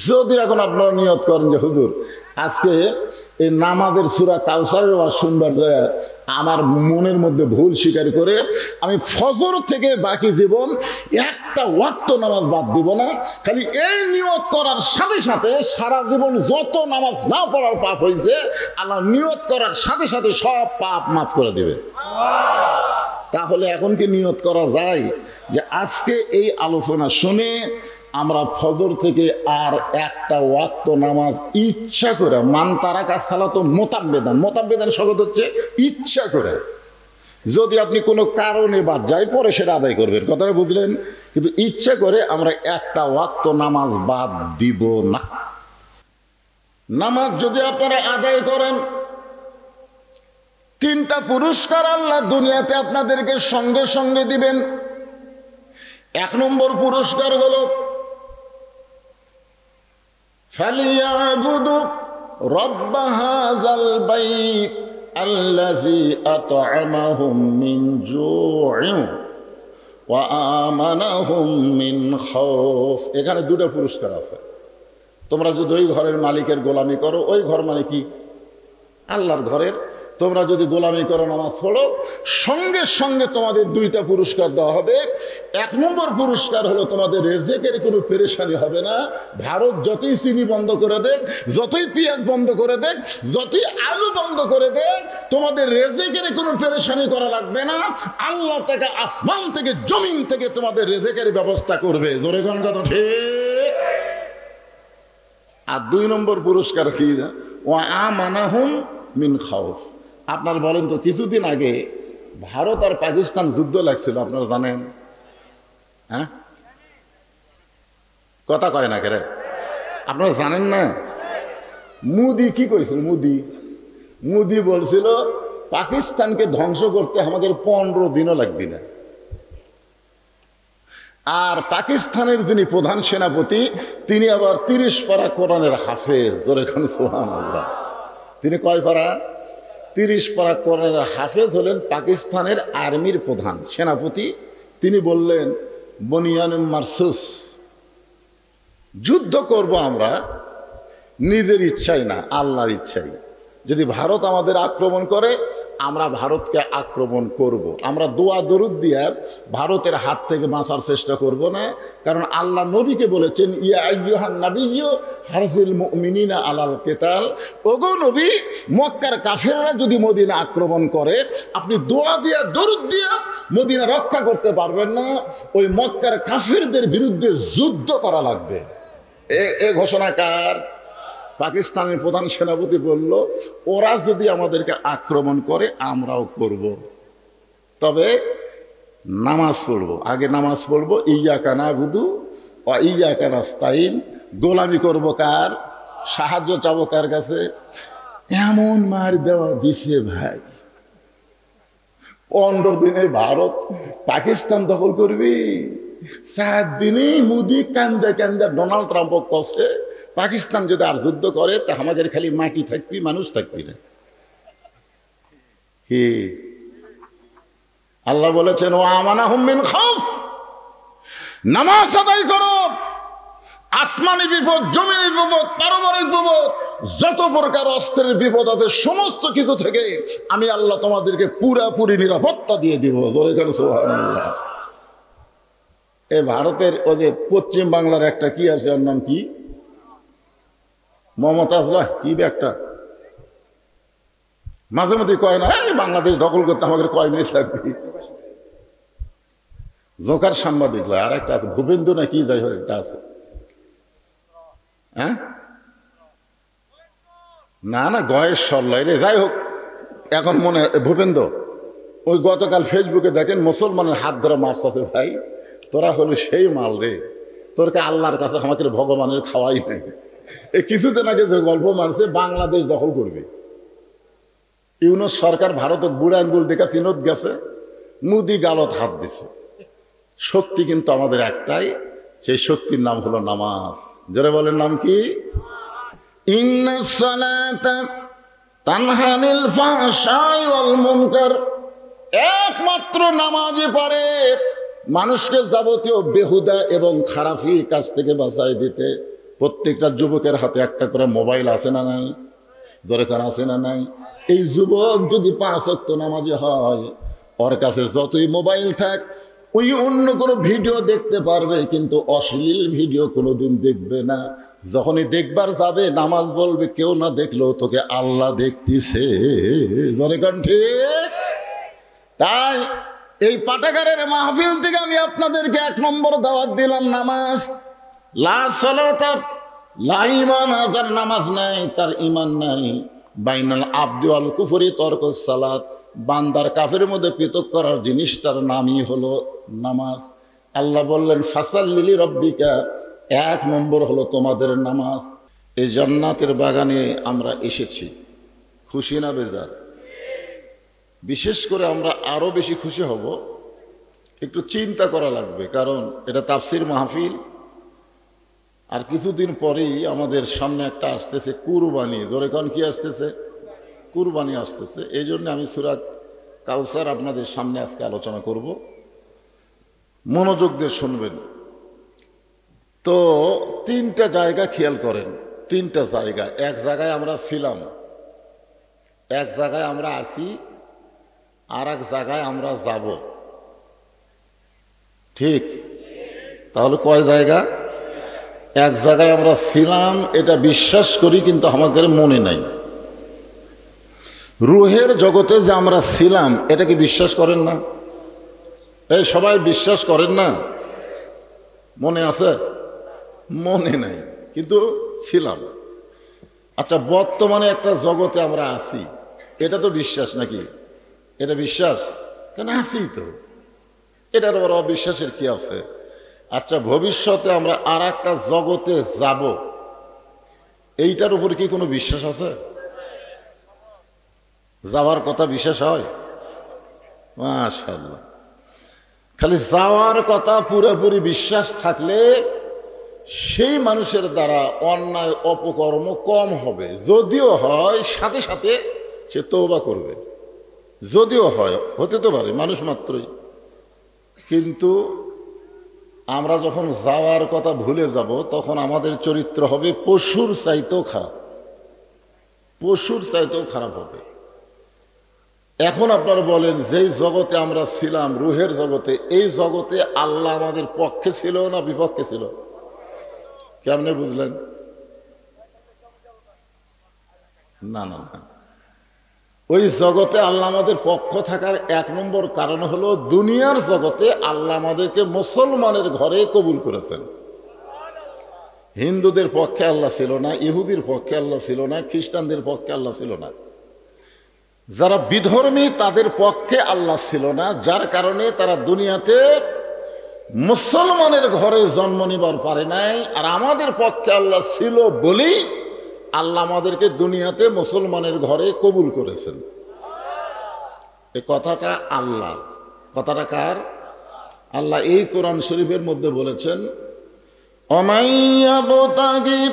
যদি এখন আপনারা নিয়ত করেন যে হুজুর আজকে এই নামাজের সূরা কাউসারের ওয়াজ শুনবার যায় আমার মনের মধ্যে ভুল স্বীকার করে আমি ফজর থেকে বাকি জীবন একটা ওয়াক্ত নামাজ বাদ দিব না, খালি এই নিয়ত করার সাথে সাথে সারা জীবন যত নামাজ না পড়ার পাপ হয়েছে আল্লাহ নিয়ত করার সাথে সাথে সব পাপ মাফ করে দেবে। তাহলে এখন কি নিয়ত করা যায় যে আজকে এই আলোচনা শুনে আমরা ফজর থেকে আর একটা ওয়াক্ত নামাজ ইচ্ছা করে, মান তারাকা সালাতু মুতাম্মিদান, মুতাম্মিদান শব্দ হচ্ছে ইচ্ছা করে, যদি আপনি কোনো কারণে বাদ যায় পরে সেটা আদায় করবেন, কথাটা বুঝলেন? কিন্তু ইচ্ছা করে আমরা একটা ওয়াক্ত নামাজ বাদ দিব না। নামাজ যদি আপনারা আদায় করেন, তিনটা পুরস্কার আল্লাহ দুনিয়াতে আপনাদেরকে সঙ্গে সঙ্গে দিবেন। এক নম্বর পুরস্কার হলো ফালিয়াবুদু রব্ব হাযাল বাইত আল্লাযী আত'আমাহুম মিন জু'ইন ওয়া আমানাহুম মিন খাউফ। এখানে দুটো পুরস্কার আছে। তোমরা যদি ওই ঘরের মালিকের গোলামি করো, ওই ঘর মানে কি? আল্লাহর ঘরের। তোমরা যদি গোলামি করো, নামাজ পড়ো, সঙ্গে সঙ্গে তোমাদের দুইটা পুরস্কার দেওয়া হবে। এক নম্বর পুরস্কার হলো তোমাদের রেজেকের কোনো পেরেশানি হবে না। ভারত যতই চিনি বন্ধ করে দেখ, যতই পেঁয়াজ বন্ধ করে দেখ, যতই আলু বন্ধ করে দেখ, তোমাদের রেজেকের কোনো পেরেশানি করা লাগবে না। আল্লাহ থেকে, আসমান থেকে, জমিন থেকে তোমাদের রেজেকের ব্যবস্থা করবে। জোরে কোন কথা ঠিক? আর দুই নম্বর পুরস্কার কি? ওয়া আমানাহুম মিন খাউফ। আপনার বলেন তো, কিছুদিন আগে ভারত আর পাকিস্তান যুদ্ধ লাগছিল, আপনারা জানেন? হ্যাঁ, কথা কয় না কেরে? আপনারা জানেন না? মোদি কি করেছিল? মোদি বলছিল পাকিস্তানকে ধ্বংস করতে আমাদের 15 দিনও লাগবে না। আর পাকিস্তানের যিনি প্রধান সেনাপতি তিনি আবার 30 পারা কোরআনের হাফেজ। জোরে খান সুবহানাল্লাহ। তিনি কয় পারা? 30 পারা কোরআনের হাফেজ হলেন পাকিস্তানের আর্মির প্রধান সেনাপতি। তিনি বললেন বনিয়ান মারসুস, যুদ্ধ করব আমরা নিজের ইচ্ছাই না, আল্লাহর ইচ্ছাই। যদি ভারত আমাদের আক্রমণ করে আমরা ভারতকে আক্রমণ করব। আমরা দোয়া দরুদ দিয়ে ভারতের হাত থেকে বাঁচার চেষ্টা করব না, কারণ আল্লাহ নবীকে বলেছেন ইয়া আইয়ুহান নাবিয়্যু হারজিল মুমিনিনা আলাল কিতাল। ওগো নবী, মক্কার কাফেররা যদি মদিনা আক্রমণ করে আপনি দোয়া দিয়ে দরুদ দিয়ে মদিনা রক্ষা করতে পারবেন না, ওই মক্কার কাফেরদের বিরুদ্ধে যুদ্ধ করা লাগবে। এ ঘোষণা কার? পাকিস্তানের প্রধান সেনাপতি বলল ওরা যদি আমাদেরকে আক্রমণ করে আমরাও করব, তবে নামাজ পড়ব। আগে নামাজ পড়ব, ইয়্যাকা না'বুদু ওয়া ইয়্যাকা নাস্তাইন। গোলামি করব কার? সাহায্য চাবো কার কাছে? এমন মার দেওয়া দিছে ভাই, 15 দিনে ভারত পাকিস্তান দখল করবি। 4 দিনেই মোদি কান্দে কান্দে ডোনাল্ড ট্রাম্প কষে পাকিস্তান যদি আর যুদ্ধ করে তা আমাদের খালি মাটি থাকবি, মানুষ থাকবি না। কি আল্লাহ বলেছেন ও আমানাহুম মিন খাউফ, নামাজ আদায় করো। আসমানি বিপদ, জমিনের বিপদ, পারমাণবিক বিপদ, যত প্রকার অস্ত্রের বিপদ আছে সমস্ত কিছু থেকে আমি আল্লাহ তোমাদেরকে পুরাপুরি নিরাপত্তা দিয়ে দিব। জোরে করে সুবহানাল্লাহ। এ ভারতের ওই যে পশ্চিম বাংলার একটা কি আছে, ওর নাম কি, মমতাজরা কি একটা, মাঝে মধ্যে কয় না বাংলাদেশ দখল করতে আমাদের কয় মিনিট লাগবে। জোকার সাংবাদিক আর একটা আছে ভূপেন্দ্র না কি, যাই হোক একটা আছে। হ্যাঁ না না গয়েশ্বর লয় রে, যাই হোক এখন মনে ভূপেন্দ্র। ওই গতকাল ফেসবুকে দেখেন মুসলমানের হাত ধরে মাছ আছে। ভাই তোরা হলো সেই মাল রে, তোরকে আল্লাহর কাছে আমাকে ভগবানের খাওয়াই নাই। এই কিছুদিন আগে যে গল্প মানছে বাংলাদেশ দখল করবে, ইউনুস সরকার ভারতের বুড়া আঙ্গুল দেখা চিনত গেছে, মুদি গালত হাত দিছে। শক্তি কিন্তু আমাদের একটাই, সেই শক্তির নাম হলো নামাজ। যারা বলেন নাম কি? ইন্নাস সালাতা তানহা আনিল ফাহশাই ওয়াল মুনকার। একমাত্র নামাজই পারে মানুষকে যাবতীয় বেহুদা এবং খারাপি কাজ থেকে বাঁচাই দিতে। প্রত্যেকটা যুবকের হাতে একটা করে মোবাইল আছে না নাই? দরকার আছে না নাই? এই যুবক যদি 5 ওয়াক্ত নামাজি হয়, ওর কাছে যতই মোবাইল থাক ওই অন্য কোনো ভিডিও দেখতে পারবে, কিন্তু অশ্লীল ভিডিও কোনোদিন দেখবে না। যখনই দেখবার যাবে নামাজ বলবে কেউ না দেখলেও তোকে আল্লাহ দেখতেছে। দরকার ঠিক। তাই এই পাঠাগারের মাহফিল থেকে আমি আপনাদেরকে 1 নম্বর দাওয়াত দিলাম, নামাজ। লা সালাতা লা ঈমান, যার নামাজ নাই তার ঈমান নাই। বাইনাল আবদি ওয়াল কুফরি তরকুস সালাত, বান্দার কাফের মধ্যে পৃথক করার জিনিসটার নামই হলো নামাজ। আল্লাহ বললেন ফাসাল্লি লিরাব্বিকা, 1 নম্বর হলো তোমাদের নামাজ। এই জান্নাতের বাগানে আমরা এসেছি, খুশি না বেজার? বিশেষ করে আমরা আরো বেশি খুশি হব, একটু চিন্তা করা লাগবে, কারণ এটা তাফসির মাহফিল। আর কিছুদিন পরেই আমাদের সামনে একটা আসতেছে কুরবানি। ধরে কোন কি আসতেছে? কুরবানি আসতেছে। এই জন্য আমি সূরা কাউসার আপনাদের সামনে আজকে আলোচনা করব, মনোযোগ দিয়ে শুনবেন। তো 3টা জায়গা খেয়াল করেন, 3টা জায়গা। এক জায়গায় আমরা ছিলাম, এক জায়গায় আমরা আছি, আর এক জায়গায় আমরা যাব। ঠিক? তাহলে কয় জায়গা? এক জায়গায় আমরা ছিলাম, এটা বিশ্বাস করি, কিন্তু আমাদের মনে নাই। রুহের জগতে যে আমরা ছিলাম এটা কি বিশ্বাস করেন না? এই সবাই বিশ্বাস করেন না? মনে আছে? মনে নাই, কিন্তু ছিলাম। আচ্ছা, বর্তমানে একটা জগতে আমরা আছি, এটা তো বিশ্বাস নাকি? এটা বিশ্বাস? কেন আছি তো, এটার আবার অবিশ্বাসের কি আছে? আচ্ছা, ভবিষ্যতে আমরা আর একটা জগতে যাব, এইটার উপর কি কোনো বিশ্বাস আছে? যাওয়ার কথা বিশ্বাস হয়? মাশাআল্লাহ। খালি যাওয়ার কথা পুরোপুরি বিশ্বাস থাকলে সেই মানুষের দ্বারা অন্যায় অপকর্ম কম হবে, যদিও হয় সাথে সাথে সে তওবা করবে, যদিও হয়, হতে তো পারে, মানুষ মাত্রই। কিন্তু আমরা যখন যাওয়ার কথা ভুলে যাব তখন আমাদের চরিত্র হবে পশুর চাইতেও খারাপ, পশুর চাইতেও খারাপ হবে। এখন আপনারা বলেন, যেই জগতে আমরা ছিলাম রুহের জগতে, এই জগতে আল্লাহ আমাদের পক্ষে ছিল না বিপক্ষে ছিল? কেমনে বুঝলেন? না না না, ওই জগতে আল্লাহ আমাদের পক্ষ থাকার এক নম্বর কারণ হলো দুনিয়ার জগতে আল্লাহ আমাদেরকে মুসলমানের ঘরে কবুল করেছেন। হিন্দুদের পক্ষে আল্লাহ ছিল না, ইহুদির পক্ষে আল্লাহ ছিল না, খ্রিস্টানদের পক্ষে আল্লাহ ছিল না, যারা বিধর্মী তাদের পক্ষে আল্লাহ ছিল না, যার কারণে তারা দুনিয়াতে মুসলমানের ঘরে জন্ম নিবার পারে নাই। আর আমাদের পক্ষে আল্লাহ ছিল বলেই আল্লাহ আমাদেরকে দুনিয়াতে মুসলমানের ঘরে কবুল করেছেন। এই কথাটা আল্লাহ, কথাটা কার? আল্লাহ এই কোরআন শরীফের মধ্যে বলেছেন, অমাইয়াবতাগি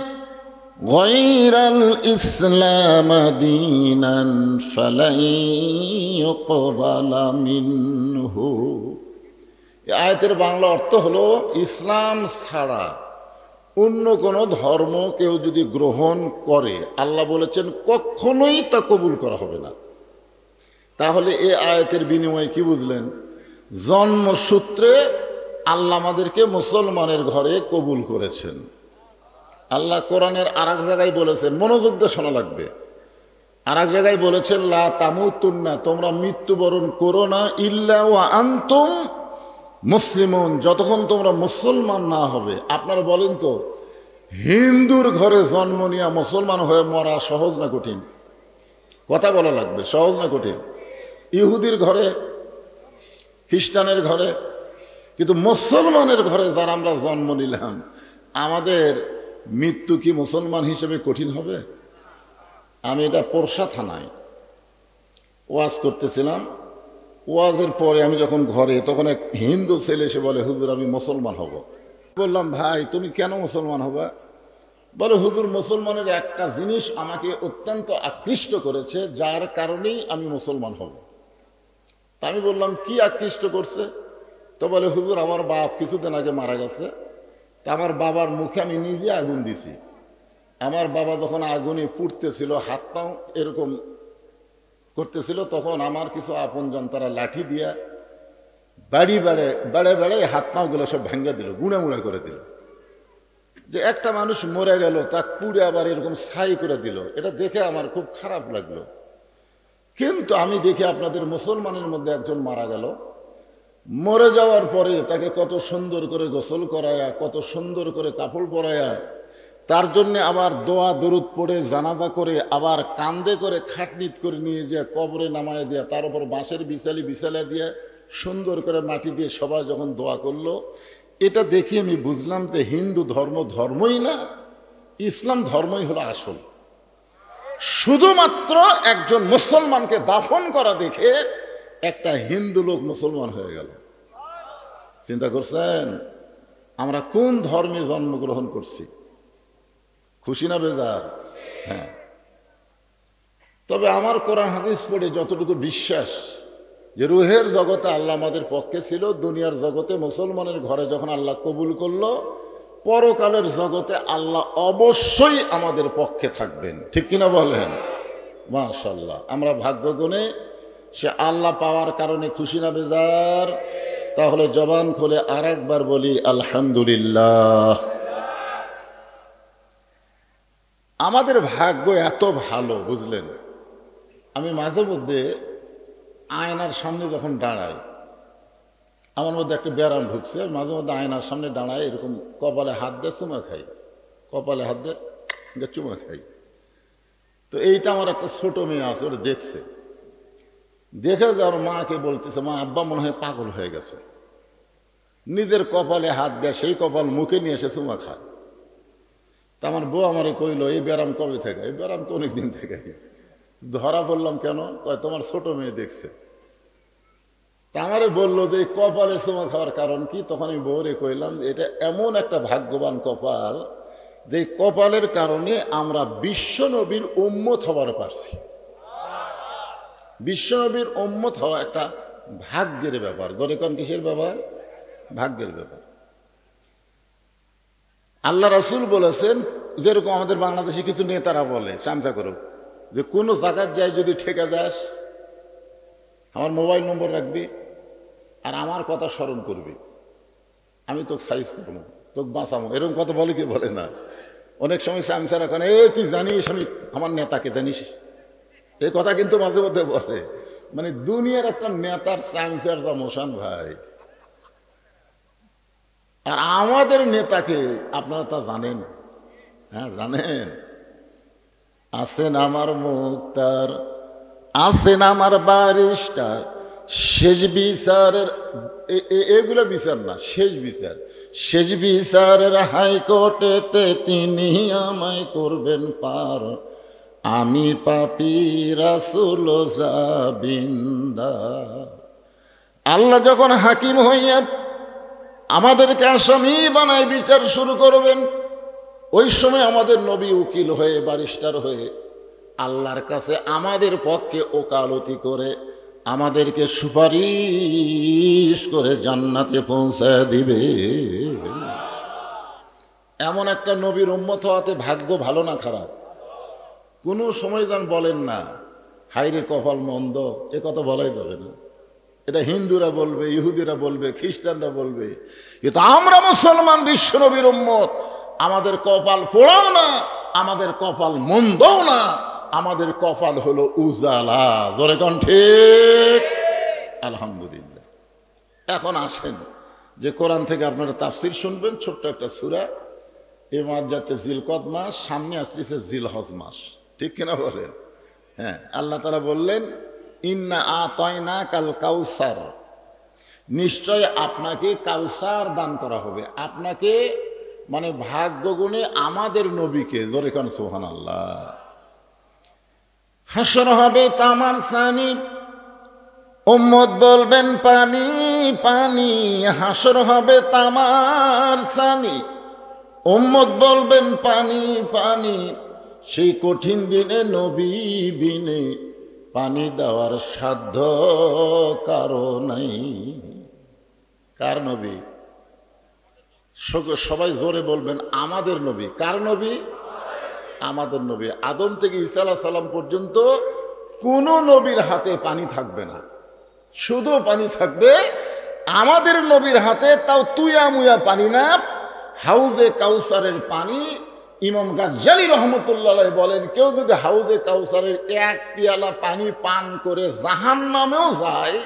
গায়রাল ইসলাম দীনান ফালাই ইউকবালা মিনহু। এই আয়াতের বাংলা অর্থ হলো, ইসলাম ছাড়া অন্য কোনো ধর্ম কেউ যদি গ্রহণ করে, আল্লাহ বলেছেন কখনোই তা কবুল করা হবে না। তাহলে এই আয়াতের বিনিময়ে কি বুঝলেন? জন্মসূত্রে আল্লাহ আমাদেরকে মুসলমানের ঘরে কবুল করেছেন। আল্লাহ কোরআনের আর এক জায়গায় বলেছেন, মনোযোগ দিয়ে শোনা লাগবে, আর এক জায়গায় বলেছেন, লা তামুতুন্না, তোমরা মৃত্যুবরণ করো না, ইল্লা ওয়া আনতুম মুসলিমুন, যতক্ষণ তোমরা মুসলমান না হবে। আপনারা বলেন তো, হিন্দুর ঘরে জন্ম নিয়ে মুসলমান হয়ে মরা সহজ না কঠিন? কথা বলা লাগবে, সহজ না কঠিন? ইহুদির ঘরে, খ্রিস্টানের ঘরে, কিন্তু মুসলমানের ঘরে যারা আমরা জন্ম নিলাম, আমাদের মৃত্যু কি মুসলমান হিসেবে কঠিন হবে? আমি এটা পোরশা থানায় ওয়াজ করতেছিলাম, ওয়াজের পরে আমি যখন ঘরে, তখন এক হিন্দু ছেলে এসে বলে, হুজুর আমি মুসলমান হব। বললাম, ভাই তুমি কেন মুসলমান হবে? বলে, হুজুর মুসলমানের একটা জিনিস আমাকে অত্যন্ত আকৃষ্ট করেছে, যার কারণেই আমি মুসলমান হব। তা আমি বললাম, কি আকৃষ্ট করছে? তো বলে, হুজুর আমার বাপ কিছুদিন আগে মারা গেছে, তা আমার বাবার মুখে আমি নিজে আগুন দিছি। আমার বাবা যখন আগুনে পুড়তেছিল, হাত পাও এরকম করতেছিল, তখন আমার কিছু আপনজন তারা লাঠি দিয়া বাড়ি বেড়ে হাত পাগুলো সব ভেঙে দিল, গুঁড়া করে দিল। যে একটা মানুষ মরে গেল, তা পুড়ে আবার এরকম ছাই করে দিল, এটা দেখে আমার খুব খারাপ লাগলো। কিন্তু আমি দেখি আপনাদের মুসলমানের মধ্যে একজন মারা গেল, মরে যাওয়ার পরে তাকে কত সুন্দর করে গোসল করায়া, কত সুন্দর করে কাপড় পরায়া, তার জন্য আবার দোয়া দরুদ পড়ে জানাজা করে, আবার কান্দে করে খাটনিত করে নিয়ে যে কবরে নামায় দেয়া, তার উপর বাঁশের বিছালা দিয়ে সুন্দর করে মাটি দিয়ে সবাই যখন দোয়া করলো, এটা দেখে আমি বুঝলাম যে হিন্দু ধর্ম ধর্মই না, ইসলাম ধর্মই হলো আসল। শুধুমাত্র একজন মুসলমানকে দাফন করা দেখে একটা হিন্দু লোক মুসলমান হয়ে গেল। চিন্তা করছেন আমরা কোন ধর্মে জন্মগ্রহণ করছি? খুশি না বেজার? হ্যাঁ। তবে আমার কোরআন হাদিস পড়ে যতটুকু বিশ্বাস, যে রুহের জগতে আল্লাহ আমাদের পক্ষে ছিল, দুনিয়ার জগতে মুসলমানের ঘরে যখন আল্লাহ কবুল করলো, পরকালের জগতে আল্লাহ অবশ্যই আমাদের পক্ষে থাকবেন। ঠিক কিনা বলেন? মাশাআল্লাহ, আমরা ভাগ্য গুণে সে আল্লাহ পাওয়ার কারণে খুশি না বেজার? তাহলে জবান খুলে আর একবার বলি আলহামদুলিল্লাহ। আমাদের ভাগ্য এত ভালো, বুঝলেন? আমি মাঝে মধ্যে আয়নার সামনে যখন দাঁড়াই, আমার মধ্যে একটা ব্যারাম ঢুকছে, মাঝে মধ্যে আয়নার সামনে দাঁড়ায়, এরকম কপালে হাত দিয়ে চুমা খাই, কপালে হাত দিয়ে চুমা খাই। তো এইটা আমার একটা ছোট মেয়ে আছে, ওটা দেখছে, দেখে যাওয়ার মাকে বলতেছে, মা আব্বা মনে হয় পাগল হয়ে গেছে, নিজের কপালে হাত দেয়, সেই কপাল মুখে নিয়ে এসে চুমা খায়। তা আমার বউ আমারে কইল, এই ব্যারাম কবে থেকে? এই ব্যারাম তো অনেকদিন থেকে। ধরা বললাম কেন? কয় তোমার ছোট মেয়ে দেখছে। তা আমারে বললো যে কপালে চুমা খাওয়ার কারণ কি? তখন আমি বউরে কইলাম এটা এমন একটা ভাগ্যবান কপাল যে কপালের কারণে আমরা বিশ্বনবীর উম্মত হবার পারছি। বিশ্বনবীর উম্মত হওয়া একটা ভাগ্যের ব্যাপার। ধরে কোন কিসের ব্যাপার? ভাগ্যের ব্যাপার। আল্লাহ রাসূল বলেছেন, যেরকম আমাদের বাংলাদেশে কিছু নেতারা বলে চামচা করুক, যে কোনো জায়গায় যাই যদি ঠেকে যাস আমার মোবাইল নম্বর রাখবি আর আমার কথা স্মরণ করবি, আমি তোকে সাইজ করবো, তোকে বাঁচাবো, এরকম কথা বলে কি বলে না? অনেক সময় চামচারা কেন তুই জানিস আমি আমার নেতাকে জানিস, এই কথা কিন্তু মাঝে মধ্যে বলে। মানে দুনিয়ার একটা নেতার চামচার যা মোশন ভাই, আর আমাদের নেতাকে আপনারা তা জানেন? হ্যাঁ জানেন। আছেন আমার মুক্তার, আছেন আমার ব্যারিস্টার, শেষ বিচারের এগুলো বিচার না, শেষ বিচার, শেষ বিচারের হাইকোর্টেতে তিনি আমায় করবেন পার, আমি পাপী রাসূল জাবিন্দার। আল্লাহ যখন হাকিম হইয়া আমাদেরকে আসামি বানায় বিচার শুরু করবেন, ওই সময় আমাদের নবী উকিল হয়ে ব্যারিস্টার হয়ে আল্লাহর কাছে আমাদের পক্ষে ওকালতি করে আমাদেরকে সুপারিশ করে জান্নাতে পৌঁছায় দিবে। এমন একটা নবীর উম্মত হওয়াতে ভাগ্য ভালো না খারাপ? কোনো সময় যেন বলেন না হায়রে কপাল মন্দ, এ কথা বলাই যাবে না। এটা হিন্দুরা বলবে, ইহুদিরা বলবে, খ্রিস্টানরা বলবে, কিন্তু আমরা মুসলমান বিশ্বনবীর উম্মত, আমাদের কপাল পোড়াও না, আমাদের কপাল মন্দও না, আমাদের কপাল হলো উজালা। ধরে কোন ঠিক? আলহামদুলিল্লাহ। এখন আসেন যে কোরআন থেকে আপনারা তাফসীর শুনবেন, ছোট্ট একটা সূরা। এই মাস যাচ্ছে জিলকদ মাস, সামনে আসতেছে জিলহজ মাস, ঠিক কিনা বলেন? হ্যাঁ, আল্লাহ তাআলা বললেন ইন্না আতাইনা কাল কাউসার, নিশ্চয় আপনাকে কাউসার দান করা হবে। আপনাকে মানে ভাগ্যগুণে আমাদের নবীকে, জোরে কান সুবহানাল্লাহ। হাসর হবে তামার সানি, উম্মত বলবেন পানি পানি। হাসর হবে তামার সানি, উম্মত বলবেন পানি পানি। সেই কঠিন দিনে নবী বিনে পানি দেওয়ার সাধ্য কারো নাই। কার নবী? সবাই জোরে বলবেন আমাদের নবী। কার নবী? আমাদের নবী। আদম থেকে ঈসা আলাইহিস সালাম পর্যন্ত কোন নবীর হাতে পানি থাকবে না, শুধু পানি থাকবে আমাদের নবীর হাতে, তাও তুয়া মুয়া পানি না, হাউজে কাউসারের পানি। ইমাম গাজ্জালী রহমতুল্লাহ আলাইহি বলেন, কেউ যদি হাউজে কাউসারের এক পিয়ালা পানি পান করে জাহান্নামেও যায়,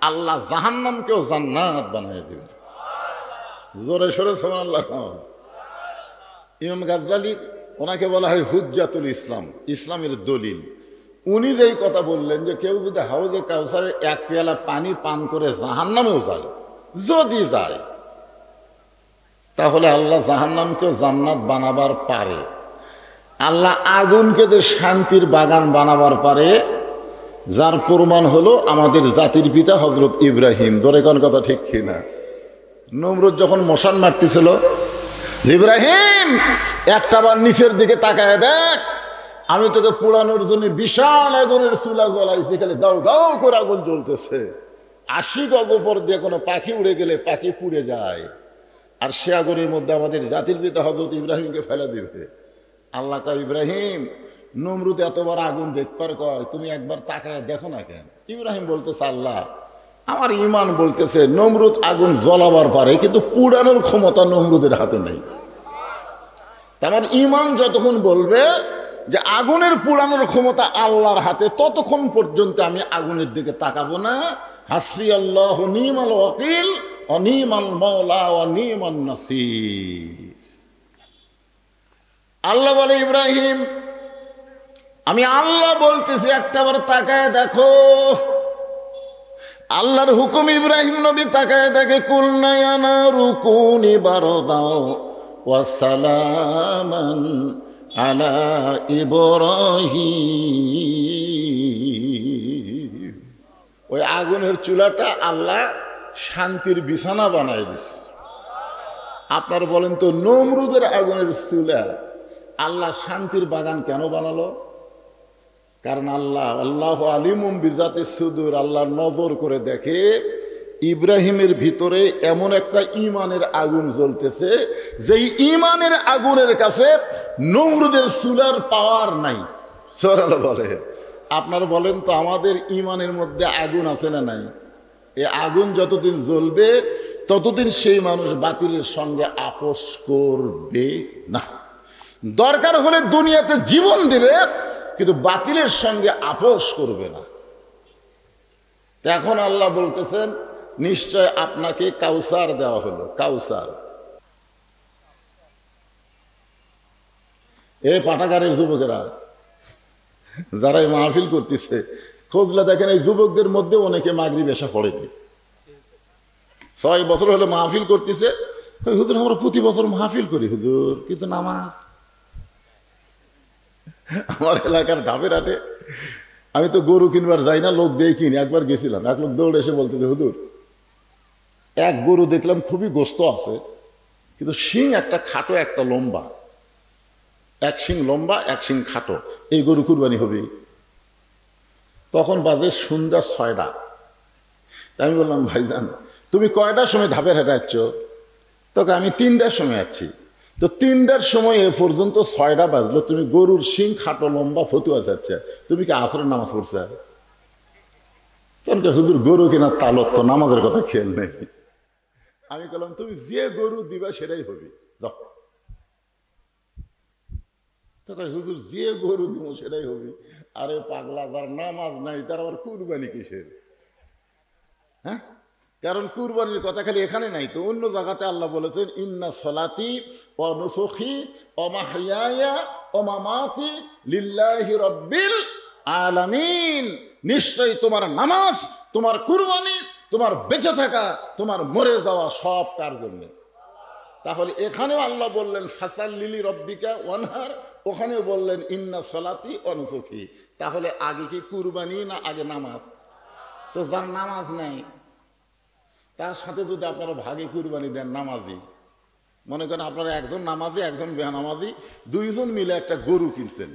আল্লাহ জাহান্নামকেও জান্নাত বানিয়ে দেবে। জোরে সোরে সুবহানাল্লাহ। ইমাম গাজ্জালী, ওনাকে বলা হয় হুজ্জাতুল ইসলাম, ইসলামের দলিল। উনি যেই কথা বললেন যে কেউ যদি হাউজে কাউসারের এক পেয়ালা পানি পান করে জাহান্নামেও যায়, যদি যায়, তাহলে আল্লাহ জাহান্নামকেও জান্নাত বানাবার পারে। আল্লাহ আগুনকে যে শান্তির বাগান বানাবার পারে, যার প্রমাণ হলো আমাদের জাতির পিতা হযরত ইব্রাহিম। ধরে কোন কথা ঠিক কিনা? নমরুদ যখন মশান মারতেছিল, ইব্রাহিম একটাবার নিচের দিকে তাকায় দেখ, আমি তোকে পোড়ানোর জন্য বিশাল আগুনের চুলা জ্বলাইছি, খালি দাও দাও করে আগুন জ্বলতেছে। ৮০ গজ উপর দিয়ে কোনো পাখি উড়ে গেলে পাখি পুড়ে যায়, আর সে আগুনের মধ্যে আমাদের জাতির পিতা হযরত ইব্রাহিমকে ফেলে দিবে। আল্লাহ কয়, ইব্রাহিম নমরুদ এতবার আগুন দেখবার কয়, তুমি একবার তাকায় দেখো না কেন? ইব্রাহিম বলতেছে, আল্লাহ আমার ঈমান বলতেছে নমরুদ আগুন জ্বলাবার পারে, কিন্তু পুড়ানোর ক্ষমতা নমরুদের হাতে নেই। আমার ঈমান যতক্ষণ বলবে যে আগুনের পুড়ানোর ক্ষমতা আল্লাহর হাতে, ততক্ষণ পর্যন্ত আমি আগুনের দিকে তাকাবো না। হাসবি আল্লাহু নি'মাল ওয়াকিল ওয়া নি'মাল মাওলা ওয়া নি'মান নাসির। আল্লাহ বলে, ইব্রাহিম আমি আল্লাহ বলতেছি, একটাবার তাকায় দেখো। আল্লাহর হুকুম, ইব্রাহিম নবী তাকায় দেখে, কুলনা ইয়া নারু কুনি বারদাও ওয়া সালামান আলা ইব্রাহিম। ওই আগুনের চুলাটা আল্লাহ শান্তির বিছানা বানায় দিছে। আপনার বলেন তো নমরুদের আগুনের চুলা আল্লাহ শান্তির বাগান কেন বানালো? কারণ আল্লাহ আলিমুম বিজাতি সুদূর, আল্লাহ নজর করে দেখে ইব্রাহিমের ভিতরে এমন একটা ইমানের আগুন জ্বলতেছে যেই ইমানের আগুনের কাছে নমরুদের চুলার পাওয়ার নাই। সরাল বলে আপনার বলেন তো আমাদের ইমানের মধ্যে আগুন আছে না নাই? এই আগুন যতদিন জ্বলবে ততদিন সেই মানুষ বাতিলের সঙ্গে আপোষ করবে না। দরকার হলে দুনিয়াতে জীবন দিবে কিন্তু বাতিলের সঙ্গে আপোষ করবে না। এখন আল্লাহ বলতেছেন নিশ্চয় আপনাকে কাউসার দেওয়া হলো। কাউসার এই পাঠাগারের যুবকেরা যারা এই মাহফিল করতেছে খোঁজলে দেখেন এই যুবকদের মধ্যে অনেকে মাগরিব এসা পড়েনি। 6 বছর হলে মাহফিল করতেছে, হুজুর আমরা প্রতি বছর মাহফিল করি হুজুর, কিন্তু নামাজ। আমার এলাকার ধাপের হাটে আমি তো গরু কিনবার যাই না, লোক দিয়ে কিনি। একবার গেছিলাম, এক লোক দৌড়ে এসে বলতে যে হুজুর এক গরু দেখলাম খুবই গোস্ত আছে, কিন্তু শিং একটা খাটো একটা লম্বা, এক শিং লম্বা এক শিং খাটো, এই গরু কুরবানি হবে। তখন বাজে সন্ধ্যা 6টা। আমি বললাম ভাইজান তুমি কয়টার সময় ধাপের হাটে আসছো? তোকে আমি 3টার সময় আসছি। তো 3টার সময় এ পর্যন্ত 6টা বাজলো, তুমি গরুর শিং খাটো লম্বা ফতুয়া যাচ্ছে, তুমি কি আসরের নামাজ পড়ছে? তখন হুজুর গরু কিনা তালত তো নামাজের কথা খেয়াল নেই। আমি বললাম তুমি যে গরু দিবা সেটাই হবে, যাও। তো হুজুর যে গরু দিব সেটাই হবে। আরে পাগলা, যার নামাজ নাই তার আবার কুরবানি কিসের? হ্যাঁ, কারণ কুরবানির কথা খালি এখানে নাই তো, অন্য জায়গাতে আল্লাহ বলেছেন ইন্না সলাতি ওয়া নুসুখি ওয়া মাহইয়ায়া ওয়া মামাতি লিল্লাহি রাব্বিল আলামিন। নিশ্চয়ই তোমার নামাজ, তোমার কুরবানি, তোমার বেঁচে থাকা, তোমার মরে যাওয়া সব কার জন্য? তাহলে এখানেও আল্লাহ বললেন ফাসাল্লি রব্বিকা ওয়ানহার, ওখানেও বললেন ইন্না সলাতি ওয়া নুসুখি। তাহলে আগে কি কুরবানি না আগে নামাজ? তো যার নামাজ নাই তার সাথে যদি আপনারা ভাগে কুরবানি দেন, নামাজি মনে করেন আপনারা একজন নামাজি একজন বেনামাজি, 2 জন মিলে একটা গরু কিনছেন,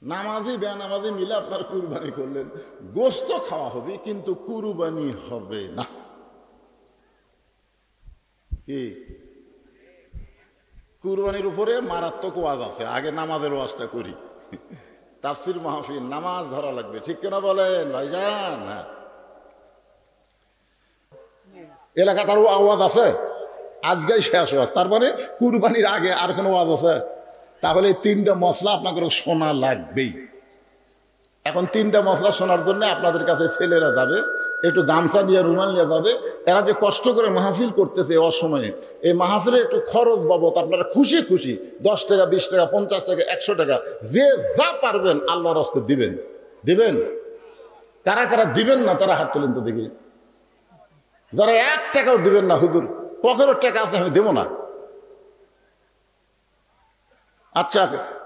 নামাজি বেনামাজি মিলে আপনার কুরবানি করলেন, গোশত খাওয়া হবে কিন্তু কুরবানি হবে না। কি কুরবানির উপরে মারাত্মক ওয়াজ আছে, আগে নামাজের ওয়াজটা করি। তাফসির মাহফিল, নামাজ ধরা লাগবে, ঠিক কিনা বলেন ভাইজান? হ্যাঁ, এলাকা তার আওয়াজ আছে, আজকেই শেষ ওয়াজ, তার মানে কুরবানির আগে আর কোনো ওয়াজ আছে? তাহলে 3টা মশলা আপনাকে শোনা লাগবেই। এখন 3টা মশলা শোনার জন্য আপনাদের কাছে ছেলেরা যাবে, একটু গামছা নিয়ে রুমাল নিয়ে যাবে। এরা যে কষ্ট করে মাহফিল করতেছে অসময়ে, এই মাহফিলে একটু খরচ বাবদ আপনারা খুশি খুশি 10 টাকা 20 টাকা 50 টাকা 100 টাকা যে যা পারবেন আল্লাহর রাস্তে দিবেন। দিবেন? কারা কারা দিবেন না তারা হাত তোলেন তো দেখি। যারা 1 টাকাও দিবেন না, হুজুর পকেটের টাকা আছে আমি দেবো না। আচ্ছা,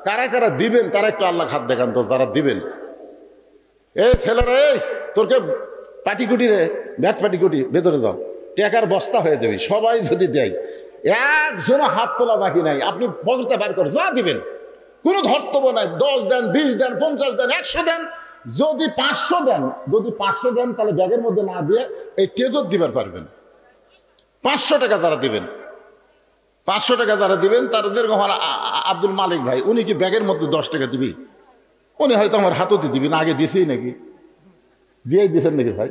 কারা কারা দিবেন তারা একটু আল্লাহ হাত দেখান তো, যারা দিবেন। এই ছেলেরা, এই তোরকে পাটিকুটি রে, ব্যাট পাটিকুটি, ভেতরে যাও, টাকার বস্তা হয়ে যাবি। সবাই যদি দেয়, একজনও হাত তোলা বাকি নাই, আপনি পকেটে বার করে যা দিবেন, কোনো ধর্তব্য নাই। 10 দেন, 20 দেন, 50 দেন, 100 দেন, যদি 500 দেন, যদি 500 দেন তাহলে ব্যাগের মধ্যে না দিয়ে এই টেজত দিবার পারবেন। 500 টাকা যারা দিবেন, 500 টাকা যারা দিবেন তারা, যেরকম আব্দুল মালিক ভাই, উনি কি ব্যাগের মধ্যে 10 টাকা দিবি? উনি হয়তো আমার হাততে দিবি না, আগে দিছেই নাকি, দিয়ে দিয়েছেন নাকি ভাই?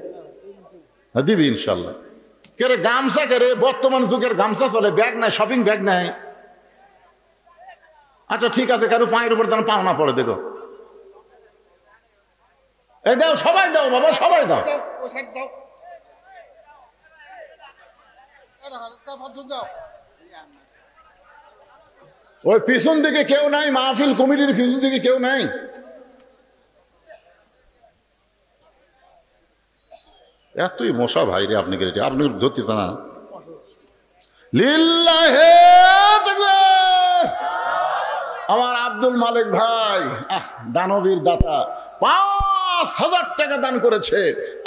হ্যাঁ দিবি ইনশাল্লাহ। কেরে গামছা, কেরে বর্তমান যুগের গামছা চলে, ব্যাগ নাই, শপিং ব্যাগ নাই। আচ্ছা ঠিক আছে, কারো পায়ের উপর যেন পাওনা পড়ে, দেখো এই দাও, সবাই দাও বাবা, সবাই দাও। ওই পিছন দিকে কেউ নাই, মাহফিল কমিটির পিছন দিকে কেউ নাই। এতই মশা ভাই রে, আপনি আপনি ধরতেছে না। লিল্লাহে তাকবীর, আমার আব্দুল মালিক ভাই দানবীর দাতা 5,000 টাকা দান করেছে।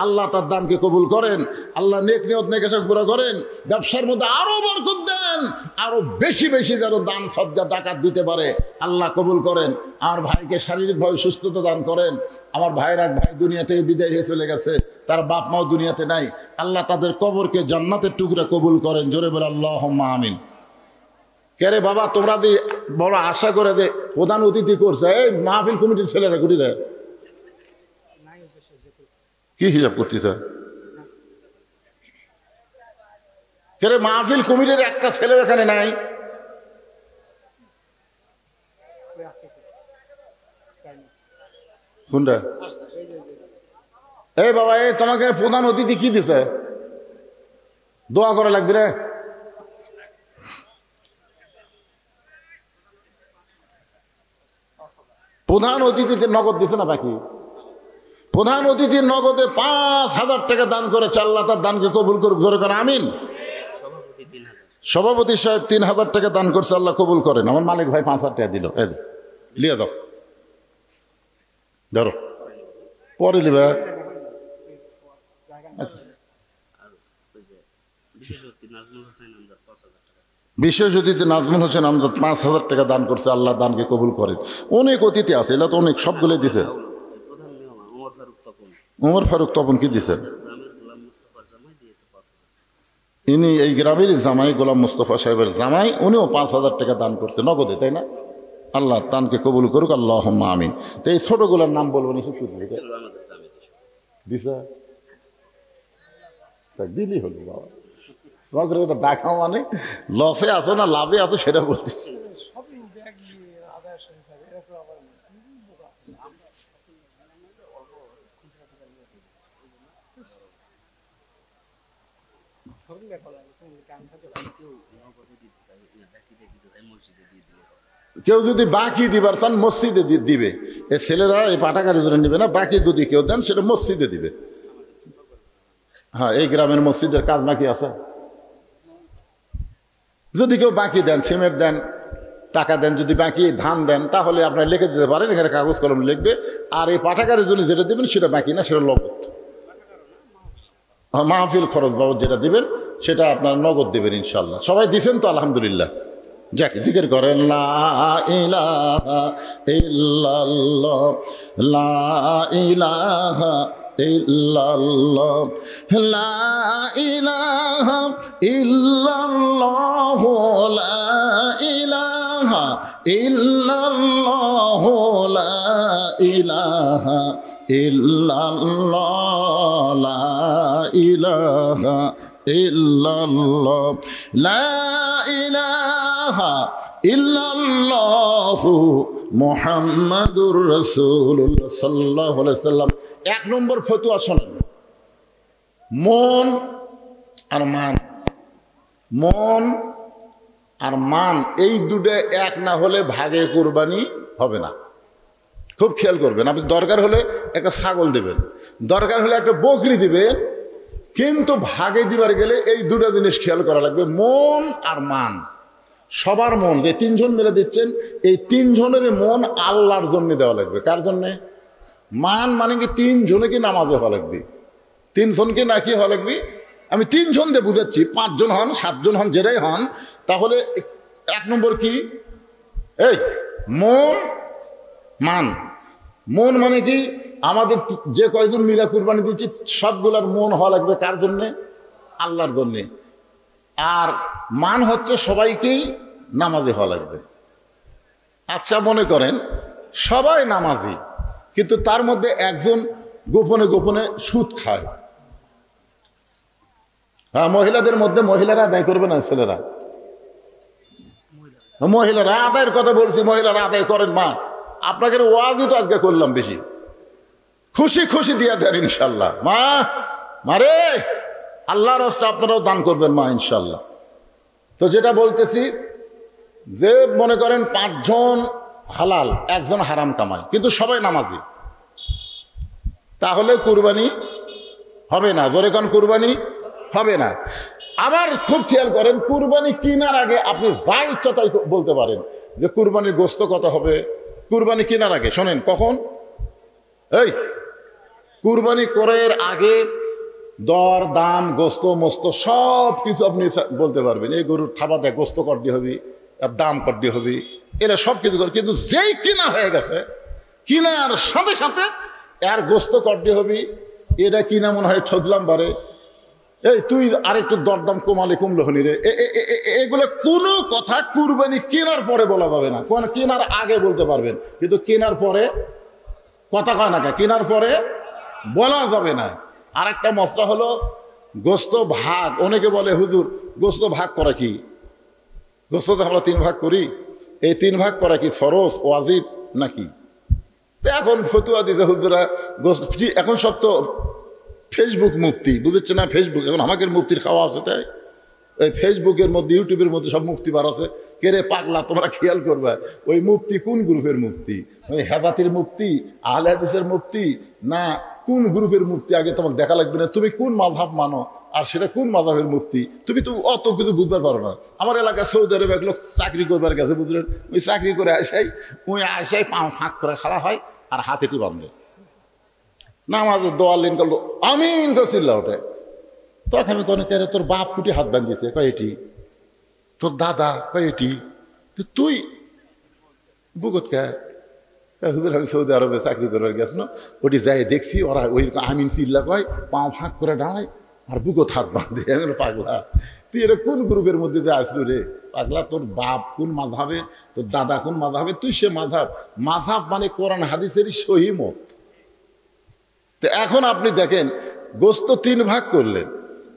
আল্লাহ তার দানকে কবুল করেন, আল্লাহ নেক নিয়ত নেকেশা পুরো করেন, ব্যবসার মধ্যে আরো বরকত দেন, আরো বেশি বেশি যেন দান সদকা ডাকাত দিতে পারে আল্লাহ কবুল করেন। আমার ভাইকে শারীরিকভাবে সুস্থতা দান করেন। আমার ভাইয়ের এক ভাই দুনিয়া থেকে বিদায় হয়ে চলে গেছে, তার বাপ মাও দুনিয়াতে নাই। আল্লাহ তাদের কবরকে জান্নাতের টুকরা কবুল করেন। জোরে বলে আল্লাহুম্মা আমিন। কে রে বাবা, তোমরা যে বড় আশা করে যে প্রধান অতিথি করছে, এই মাহফিল কমিটির ছেলেরা গুটিরা কি হিসাব করতেছে? কে রে, মাহফিল কমিটির একটা ছেলে এখানে নাই? কোনটা? এই বাবা, এই তোমাকে প্রধান অতিথি কি দিছে? দোয়া করা লাগবে রে। প্রধান অতিথিতে নগদ দিছে না বাকি? প্রধান অতিথির নগদে 5,000 টাকা দান করে আল্লাহ তার দানকে কবুল করুক। জোরে করে আমিন। সভাপতি সাহেব 3,000 টাকা দান করছে, আল্লাহ কবুল করেন। আমার মালিক ভাই 5,000 টাকা দিল, এই লিয়ে দাও, ধরো পরে লিবে। বিশেষ অতিথি নাজমুল হোসেন আমজাদ 5,000 টাকা দান করছে, আল্লাহ দানকে কবুল করেন। অনেক অতিথি আছে, এলা তো অনেক, সবগুলো দিছে। উমর ফারুক তপন কি দিছে? ইনি এই গ্রামের জামাই, গোলাম মুস্তফা সাহেবের জামাই, উনিও 5,000 টাকা দান করছে নগদে, তাই না? আল্লাহ দানকে কবুল করুক, আল্লাহুম্মা আমিন। তো এই ছোটগুলোর নাম বলবো নি, দিছে দিলি হলো বাবা। তোমাকে এটা দেখা মানে লসে আছে না লাভে আছে সেটা বলতেছি। কেউ যদি বাকি দিবার চান মসজিদে দিবে, এই ছেলেরা এই পাঠাগারের জন্য নিবে না, বাকি যদি কেউ দেন সেটা মসজিদে দিবে। হ্যাঁ, এই গ্রামের মসজিদের কাজ বাকি আছে, যদি কেউ বাকি দেন, সিমেন্ট দেন, টাকা দেন, যদি বাকি ধান দেন, তাহলে আপনারা লিখে দিতে পারেন, এখানে কাগজ কলম লিখবে। আর এই পাঠাগারের জন্য যেটা দেবেন সেটা বাকি না, সেটা নগদ। মাহফিল খরচ বাবদ যেটা দিবেন সেটা আপনারা নগদ দেবেন ইনশাল্লাহ। সবাই দিছেন তো? আলহামদুলিল্লাহ। যাক, জিকির করেন লা ইলাহা ইল্লাল্লাহ, লা ইলাহা ইল্লাল্লাহ, লা ইলাহা ইল্লাল্লাহ, লা ইলাহা ইল্লাল্লাহ, লা ইলাহা ইল্লাল্লাহ, লা ইলাহা ইল্লাল্লাহ, লা ইলাহা ইল্লাল্লাহু মুহাম্মাদুর রাসূলুল্লাহ সাল্লাল্লাহু আলাইহি ওয়াসাল্লাম। 1 নম্বর ফতোয়া শোনেন, মন আর মান, মন আর মান এই দুটো এক না হলে ভাগে কুরবানি হবে না। খুব খেয়াল করবেন। আপনি দরকার হলে একটা ছাগল দেবেন, দরকার হলে একটা বকরি দিবেন, কিন্তু ভাগে দিবার গেলে এই দুটো জিনিস খেয়াল করা লাগবে, মন আর মান। সবার মন, যে 3 জন মিলে দিচ্ছেন, এই 3 জনের মন আল্লাহর জন্য দেওয়া লাগবে। কার জন্যে? মান মানে কি 3 জনে কি নামাজে হওয়া লাগবে, 3 জনকে না কি হওয়া লাগবে। আমি 3 জন দিয়ে বুঝাচ্ছি, 5 জন হন, 7 জন হন, যেটাই হন, তাহলে 1 নম্বর কি? এই মন মান। মন মানে কি? আমাদের যে কয়জন মিলা কুরবানি দিচ্ছি সবগুলার মন হওয়া লাগবে কার জন্যে? আল্লাহর জন্যে। আর মান হচ্ছে সবাইকেই নামাজি হওয়া লাগবে। আচ্ছা, মনে করেন সবাই নামাজি, কিন্তু তার মধ্যে একজন গোপনে গোপনে সুদ খায়। হ্যাঁ, মহিলাদের মধ্যে মহিলারা আদায় করবে না, ছেলেরা? মহিলারা আদায়ের কথা বলছি, মহিলারা আদায় করেন। মা, আপনাকে ওয়াজই তো আজকে করলাম, বেশি খুশি খুশি দিয়া দেন ইনশাল্লাহ। মা মারে, আল্লাহর রাস্তা আপনারাও দান করবেন মা, ইনশাল্লাহ। তো যেটা বলতেছি, যে মনে করেন 5 জন হালাল, 1 জন হারাম কামায়, কিন্তু সবাই নামাজি, তাহলে কুরবানি হবে না। জোরে কোন কুরবানি হবে না। আবার খুব খেয়াল করেন, কুরবানি কেনার আগে আপনি যা ইচ্ছা তাই বলতে পারেন যে কুরবানির গোস্ত কত হবে। কুরবানি কেনার আগে শোনেন, কখন? এই কুরবানি করার আগে দর দাম গোস্ত মস্ত সব কিছু আপনি বলতে পারবেন। এই গরুর থাবা দেয় গোস্ত কড্ডি হবে, আর দাম কড্ডি হবে, এরা সব কিছু করে। কিন্তু যেই কিনা হয়ে গেছে, কিনার সাথে সাথে আর গোস্ত কড্ডি হবে, এটা কিনা মনে হয় ঠকলাম বারে, এই তুই আরেকটু দরদাম কমলো হনি রে, এগুলো কোনো কথা কুরবানি কেনার পরে বলা যাবে না। কেনার আগে বলতে পারবেন, কিন্তু কেনার পরে কথা কয় না, কেনার পরে বলা যাবে না। আর একটা মশলা হলো গোস্ত ভাগ। অনেকে বলে হুজুর গোস্ত ভাগ করা কি? গোস্ত তো আমরা 3 ভাগ করি, এই 3 ভাগ করা কি ফরজ ওয়াজিব নাকি? তো এখন ফতুয়া দিছে হুজুরা গোস্ত, এখন সব তো ফেসবুক মুফতি, বুঝেছে না? ফেসবুক এখন আমাকে মুফতির খাওয়া আছে, তাই ওই ফেসবুকের মধ্যে ইউটিউবের মধ্যে সব মুফতি বার আছে। কে রে পাগলা, তোমরা খেয়াল করবা ওই মুফতি কোন গ্রুপের মুফতি, ওই হেফাতির মুফতি, আহলে হাদিসের মুফতি, না কোন গ্রুপের মুফতি আগে তোমার দেখা লাগবে না। তুমি কোন মাযহাব মানো আর সেটা কোন মাযহাবের মুফতি, তুমি তো অত কিছু বুঝতে পারো না। আমার এলাকায় সৌদি আরবে এক লোক চাকরি করবার গেছে, বুঝলেন? ওই চাকরি করে আসাই পাও ফাঁক করে খাড়া হয় আর হাতেটি বাঁধে, নামাজের দোয়া লিন করলো, আমিন করছিল ওটা। তখন আমি কোনো কেন তোর বাপ কুটি হাত বান্ধিয়েছে, কয়েটি তোর দাদা, কয়েটি তুই বুকত কে? হুজুর আমি সৌদি আরবে চাকরি করবার গেছ না, ওটি যাই দেখছি ওরা ওই আমিন চিল্লা কয়, পাও ফাঁক করে দাঁড়ায় আর বুকত হাত বাঁধে। পাগলা, তুই এটা কোন গ্রুপের মধ্যে যে আসলো রে পাগলা? তোর বাপ কোন মাযহাবে, তোর দাদা কোন মাযহাবে, তুই সে মাযহাব। মাযহাব মানে কোরআন হাদিসেরই সহি মত। তো এখন আপনি দেখেন গোস্ত 3 ভাগ করলেন,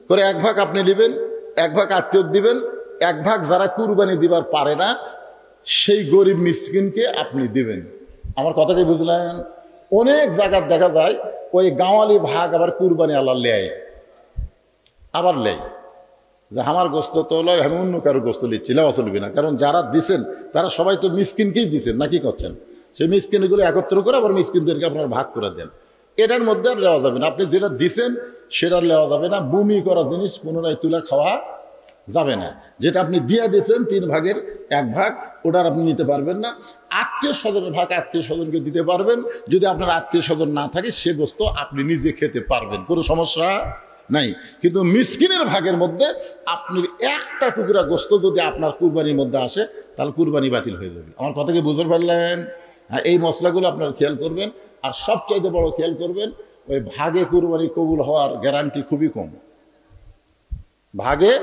করে 1 ভাগ আপনি নেবেন, 1 ভাগ আত্মীয় দিবেন, 1 ভাগ যারা কুরবানি দিবার পারে না সেই গরিব মিসকিনকে আপনি দিবেন। আমার কথাকে বুঝলেন? অনেক জায়গায় দেখা যায় ওই গাঁওয়ালি ভাগ আবার কুরবানি আল্লাহ লেয়, আবার লেয় যে আমার গোস্ত তো লয়, আমি অন্য কারো গোস্ত নিচ্ছি, লেওয়া চলবে না। কারণ যারা দিছেন তারা সবাই তো মিসকিনকেই দিচ্ছেন, নাকি করছেন? সেই মিসকিনগুলো একত্র করে আবার মিসকিনদেরকে আপনার ভাগ করে দেন। এটার মধ্যে আর নেওয়া যাবে না। আপনি যেটা দিছেন সেটা নেওয়া যাবে না। বমি করা জিনিস পুনরায় তুলে খাওয়া যাবে না। যেটা আপনি দিয়ে দিয়েছেন 3 ভাগের 1 ভাগ, ওটার আপনি নিতে পারবেন না। আত্মীয় স্বজনের ভাগ আত্মীয় স্বজনকে দিতে পারবেন। যদি আপনার আত্মীয় স্বজন না থাকে সে গোস্ত আপনি নিজে খেতে পারবেন, কোনো সমস্যা নাই। কিন্তু মিসকিনের ভাগের মধ্যে আপনি একটা টুকরা গোস্ত যদি আপনার কুরবানির মধ্যে আসে তাহলে কুরবানি বাতিল হয়ে যাবে। আমার কথা কি বুঝতে পারলেন? হ্যাঁ, এই মশলাগুলো আপনারা খেয়াল করবেন। আর সবচাইতে বড় খেয়াল করবেন, ওই ভাগে কুরবানি কবুল হওয়ার গ্যারান্টি খুবই কম। ভাগে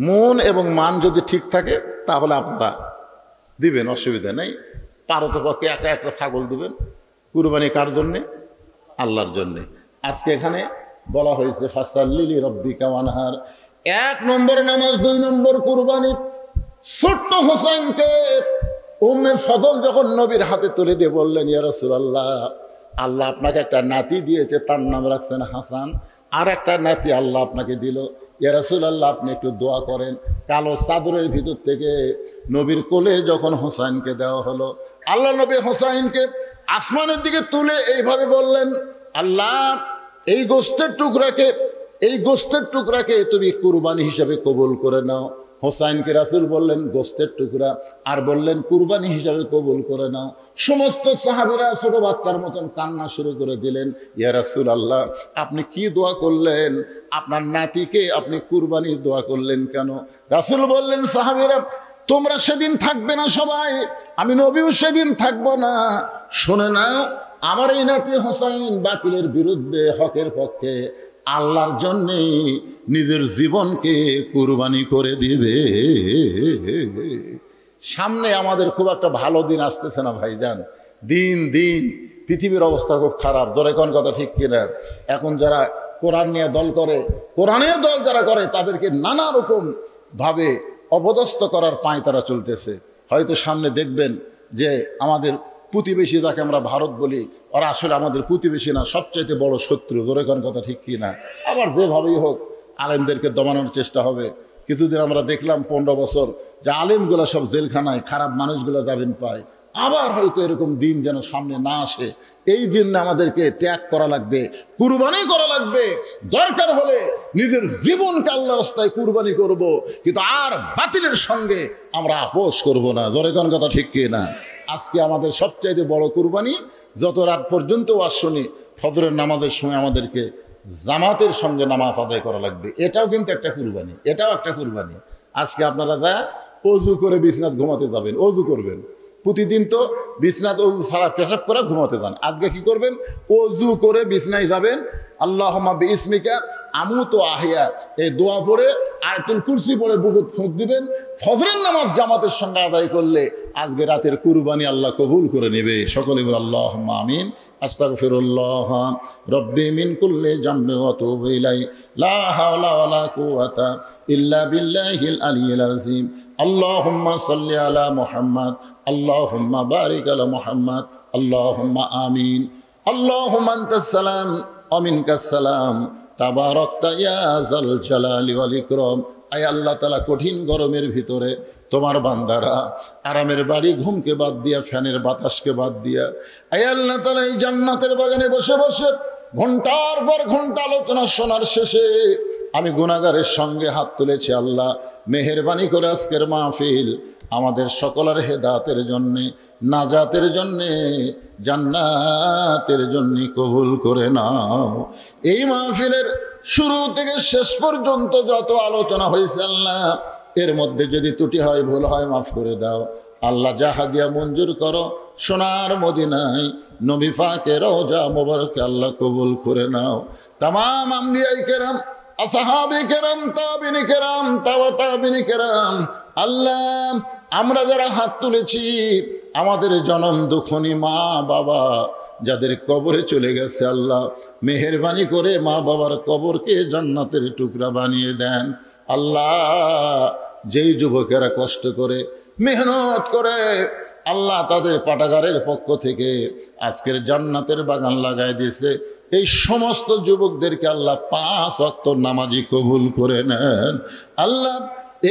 মন এবং মান যদি ঠিক থাকে তাহলে আপনারা দিবেন, অসুবিধা নেই। পারতপক্ষে একা একটা ছাগল দিবেন। কুরবানি কার জন্যে? আল্লাহর জন্যে। আজকে এখানে বলা হয়েছে ফাসাল্লি রব্বিকা ওয়ানহার, 1 নম্বর নামাজ, 2 নম্বর কুরবানি। ছোট্ট হোসেনকে উম্মে ফজল যখন নবীর হাতে তুলে দিয়ে বললেন, ইয়া রাসূলুল্লাহ, আল্লাহ আপনাকে একটা নাতি দিয়েছে, তার নাম রাখছেন হাসান, আর একটা নাতি আল্লাহ আপনাকে দিল, ইয়া রাসূলুল্লাহ আপনি একটু দোয়া করেন। কালো চাদরের ভিতর থেকে নবীর কোলে যখন হোসাইনকে দেওয়া হলো, আল্লাহ নবী হোসাইনকে আসমানের দিকে তুলে এইভাবে বললেন, আল্লাহ এই গোস্তের টুকরাকে তুমি কুরবানি হিসাবে কবুল করে নাও। হোসাইনকে রাসূল বললেন গোস্তের টুকরা, আর বললেন কুরবানি হিসাবে কবুল করে নাও। সমস্ত সাহাবীরা ছোট বাচ্চার মতন কান্না শুরু করে দিলেন, ইয়া রাসূলুল্লাহ আপনি কি দোয়া করলেন? আপনার নাতিকে আপনি কুরবানির দোয়া করলেন কেন? রাসূল বললেন, সাহাবীরা তোমরা সেদিন থাকবে না সবাই, আমি নবীও সেদিন থাকবো না। শুনে নাও, আমার এই নাতি হোসাইন বাতিলের বিরুদ্ধে হকের পক্ষে আল্লাহর জন্যে নিজের জীবনকে কুরবানি করে দিবে। সামনে আমাদের খুব একটা ভালো দিন আসতেছে না ভাইজান। দিন দিন পৃথিবীর অবস্থা খুব খারাপ। ধরে কোন কথা ঠিক কিনা? এখন যারা কোরআন নিয়ে দল করে, কোরআনের দল যারা করে, তাদেরকে নানা রকম ভাবে অপদস্থ করার পায় তারা চলতেছে। হয়তো সামনে দেখবেন যে আমাদের প্রতিবেশী, যাকে আমরা ভারত বলি, ওরা আসলে আমাদের প্রতিবেশী না, সবচাইতে বড় শত্রু। ধরে কোন কথা ঠিক কি না? আবার যেভাবেই হোক আলেমদেরকে দমানোর চেষ্টা হবে। কিছুদিন আমরা দেখলাম 15 বছর যে আলেমগুলো সব জেলখানায়, খারাপ মানুষগুলো জামিন পায়। আবার হয়তো এরকম দিন যেন সামনে না আসে। এই দিন আমাদেরকে ত্যাগ করা লাগবে, কুরবানি করা লাগবে। দরকার হলে নিজের জীবনকে আল্লাহর রাস্তায় কুরবানি করব, কিন্তু আর বাতিলের সঙ্গে আমরা আপোষ করব না। জোরে কোন কথা ঠিক কি না? আজকে আমাদের সবচাইতে বড় কুরবানি, যত রাত পর্যন্ত ওয়াজ শুনি, ফজরের নামাজের সময় আমাদেরকে জামাতের সঙ্গে নামাজ আদায় করা লাগবে। এটাও কিন্তু একটা কুরবানি, এটাও একটা কুরবানি। আজকে আপনারা যা অজু করে বিছনাত ঘুমাতে যাবেন, অজু করবেন। প্রতিদিন তো বিছনাত অজু ছাড়া পেশাব করে ঘুমাতে যান। আজকে কি করবেন? অজু করে বিছনায় যাবেন, আল্লাহুম্মা বিইসমিকা আমুতু আহিয়া এই দোয়া পড়ে আয়াতুল কুরসি পড়ে বুকে ফুঁক দিবেন। ফজরের নামাজ জামাতের সঙ্গে আদায় করলে আজকে রাতের কুরবানি আল্লাহ কবুল করে নেবে। সকলে বলে আল্লাহুম্মা আমিন। আস্তাগফিরুল্লাহ রব্বি মিন কুল্লি জামবি ওয়া আতুবু ইলাইহি লা হাওলা ওয়ালা কুওয়াতা ইল্লা বিল্লাহিল আলিয়্যিল আযীম। আল্লাহুম্মা সাল্লি আলা মুহাম্মাদ আল্লাহুম্মা বারিক আলা মুহাম্মাদ আল্লাহুম্মা আমিন। আল্লাহুম্মা আনতাস সালাম ওয়া মিনকাস সালাম তাবারাকতা ইয়া যাল জালালি ওয়াল ইকরাম। আয় আল্লাহ তাআলা, কঠিন গরমের ভিতরে তোমার বান্দারা আরামের বাড়ি ঘুমকে বাদ দিয়া, ফ্যানের বাতাসকে বাদ দিয়া, আয় আল্লাহ তাআলা এই জান্নাতের বাগানে বসে বসে ঘন্টার পর ঘন্টা আলোচনা শোনার শেষে আমি গুনাহগারের সঙ্গে হাত তুলেছি। আল্লাহ মেহেরবানি করে আজকের মাহফিল আমাদের সকলের হেদায়েতের জন্যে, নাজাতের জন্যে, জান্নাতের জন্যে কবুল করে নাও। এই মাহফিলের শুরু থেকে শেষ পর্যন্ত যত আলোচনা হয়েছে আল্লাহ, এর মধ্যে যদি ত্রুটি হয়, ভুল হয়, মাফ করে দাও আল্লাহ। যা হাদিয়া মঞ্জুর করো সোনার মদিনায় নবী পাকের রওজা মোবারকে আল্লাহ কবুল করে নাও। তামাম আম্বিয়ায়ে কেরাম, আসহাবে কেরাম, তাবিঈনে কেরাম, তাবিঈনে কেরাম, আল্লাহ আমরা যারা হাত তুলেছি, আমাদের জনম দুঃখনী মা বাবা যাদের কবরে চলে গেছে, আল্লাহ মেহেরবানি করে মা বাবার কবরকে জান্নাতের টুকরা বানিয়ে দেন। আল্লাহ যেই যুবকেরা কষ্ট করে মেহনত করে আল্লাহ তাদের পাঠাগারের পক্ষ থেকে আজকের জান্নাতের বাগান লাগাই দিয়েছে, এই সমস্ত যুবকদেরকে আল্লাহ 5 ওয়াক্ত নামাজি কবুল করে নেন। আল্লাহ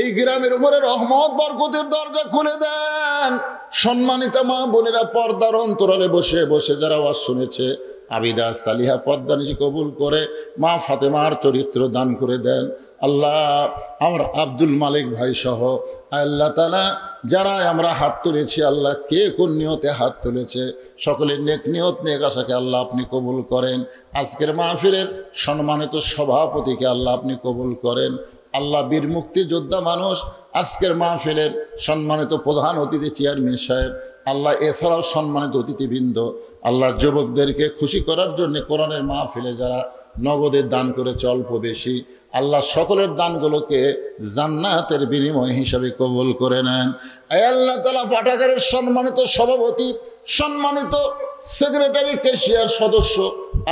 এই গ্রামের উপরে রহমত বরকতের দরজা খুলে দেন। সম্মানিত মা বোনেরা পর্দার অন্তরালে বসে বসে যারা ওয়াজ শুনেছে, আবিদা সালিহা পর্দা নিশি কবুল করে মা ফাতেমার চরিত্র দান করে দেন। আল্লাহ আমার আব্দুল মালিক ভাই সহ আল্লাহ তাআলা যারা আমরা হাত তুলেছি, আল্লাহ কে কোন নিয়তে হাত তুলেছে, সকলের নেক নিয়ত নেক আশাকে আল্লাহ আপনি কবুল করেন। আজকের মাহফিলের সম্মানিত সভাপতিকে আল্লাহ আপনি কবুল করেন। আল্লাহ বীর মুক্তিযোদ্ধা মানুষ আজকের মাহফিলের সম্মানিত প্রধান অতিথি চেয়ারম্যান সাহেব, আল্লাহ এছাড়াও সম্মানিত অতিথিবৃন্দ, আল্লাহ যুবকদেরকে খুশি করার জন্য কোরআনের মাহফিলে যারা নগদের দান করেছে অল্প বেশি, আল্লাহ সকলের দানগুলোকে জান্নাতের বিনিময় হিসাবে কবুল করে নেন। আয় আল্লাহ তাআলা পাঠাগারের সম্মানিত সভাপতি, সম্মানিত সেক্রেটারি, ক্যাশিয়ার সদস্য,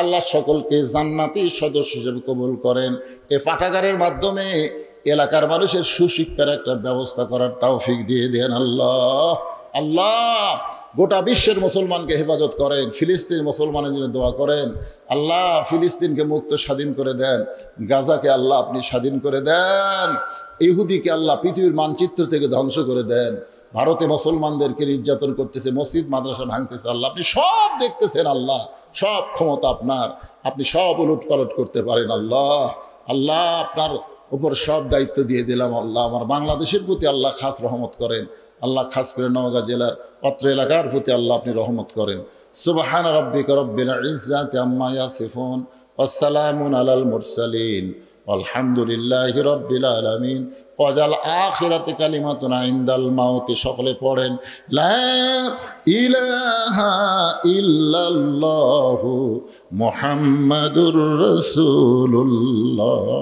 আল্লাহ সকলকে জান্নাতি সদস্য হিসেবে কবুল করেন। এ পাঠাগারের মাধ্যমে এলাকার মানুষের সুশিক্ষার একটা ব্যবস্থা করার তৌফিক দিয়ে দেন আল্লাহ। আল্লাহ গোটা বিশ্বের মুসলমানকে হেফাজত করেন। ফিলিস্তিন মুসলমানের জন্য দোয়া করেন। আল্লাহ ফিলিস্তিনকে মুক্ত স্বাধীন করে দেন। গাজাকে আল্লাহ আপনি স্বাধীন করে দেন। ইহুদিকে আল্লাহ পৃথিবীর মানচিত্র থেকে ধ্বংস করে দেন। ভারতে মুসলমানদেরকে নির্যাতন করতেছে, মসজিদ মাদ্রাসা ভাঙতেছে, আল্লাহ আপনি সব দেখতেছেন। আল্লাহ সব ক্ষমতা আপনার, আপনি সব উলট পালট করতে পারেন। আল্লাহ আল্লাহ আপনার উপর সব দায়িত্ব দিয়ে দিলাম। আল্লাহ আমার বাংলাদেশের প্রতি আল্লাহ খাস রহমত করেন। আল্লাহ খাস করে নওগাঁ জেলার অত্র এলাকার প্রতি আল্লাহ আপনি রহমত করেন। সুবহান রাব্বিকা রব্বিল ইজ্জাতি আম্মা ইয়াসিফুন ওয়া সালামুন আলাল মুরসালিন আলহামদুলিল্লাহি রাব্বিল আলামিন। ওয়াজাল আখিরাতি কালিমাতুন ইনদাল মাউতি। সকলে পড়েন লা ইলাহা ইল্লাল্লাহু মুহাম্মাদুর রাসূলুল্লাহ।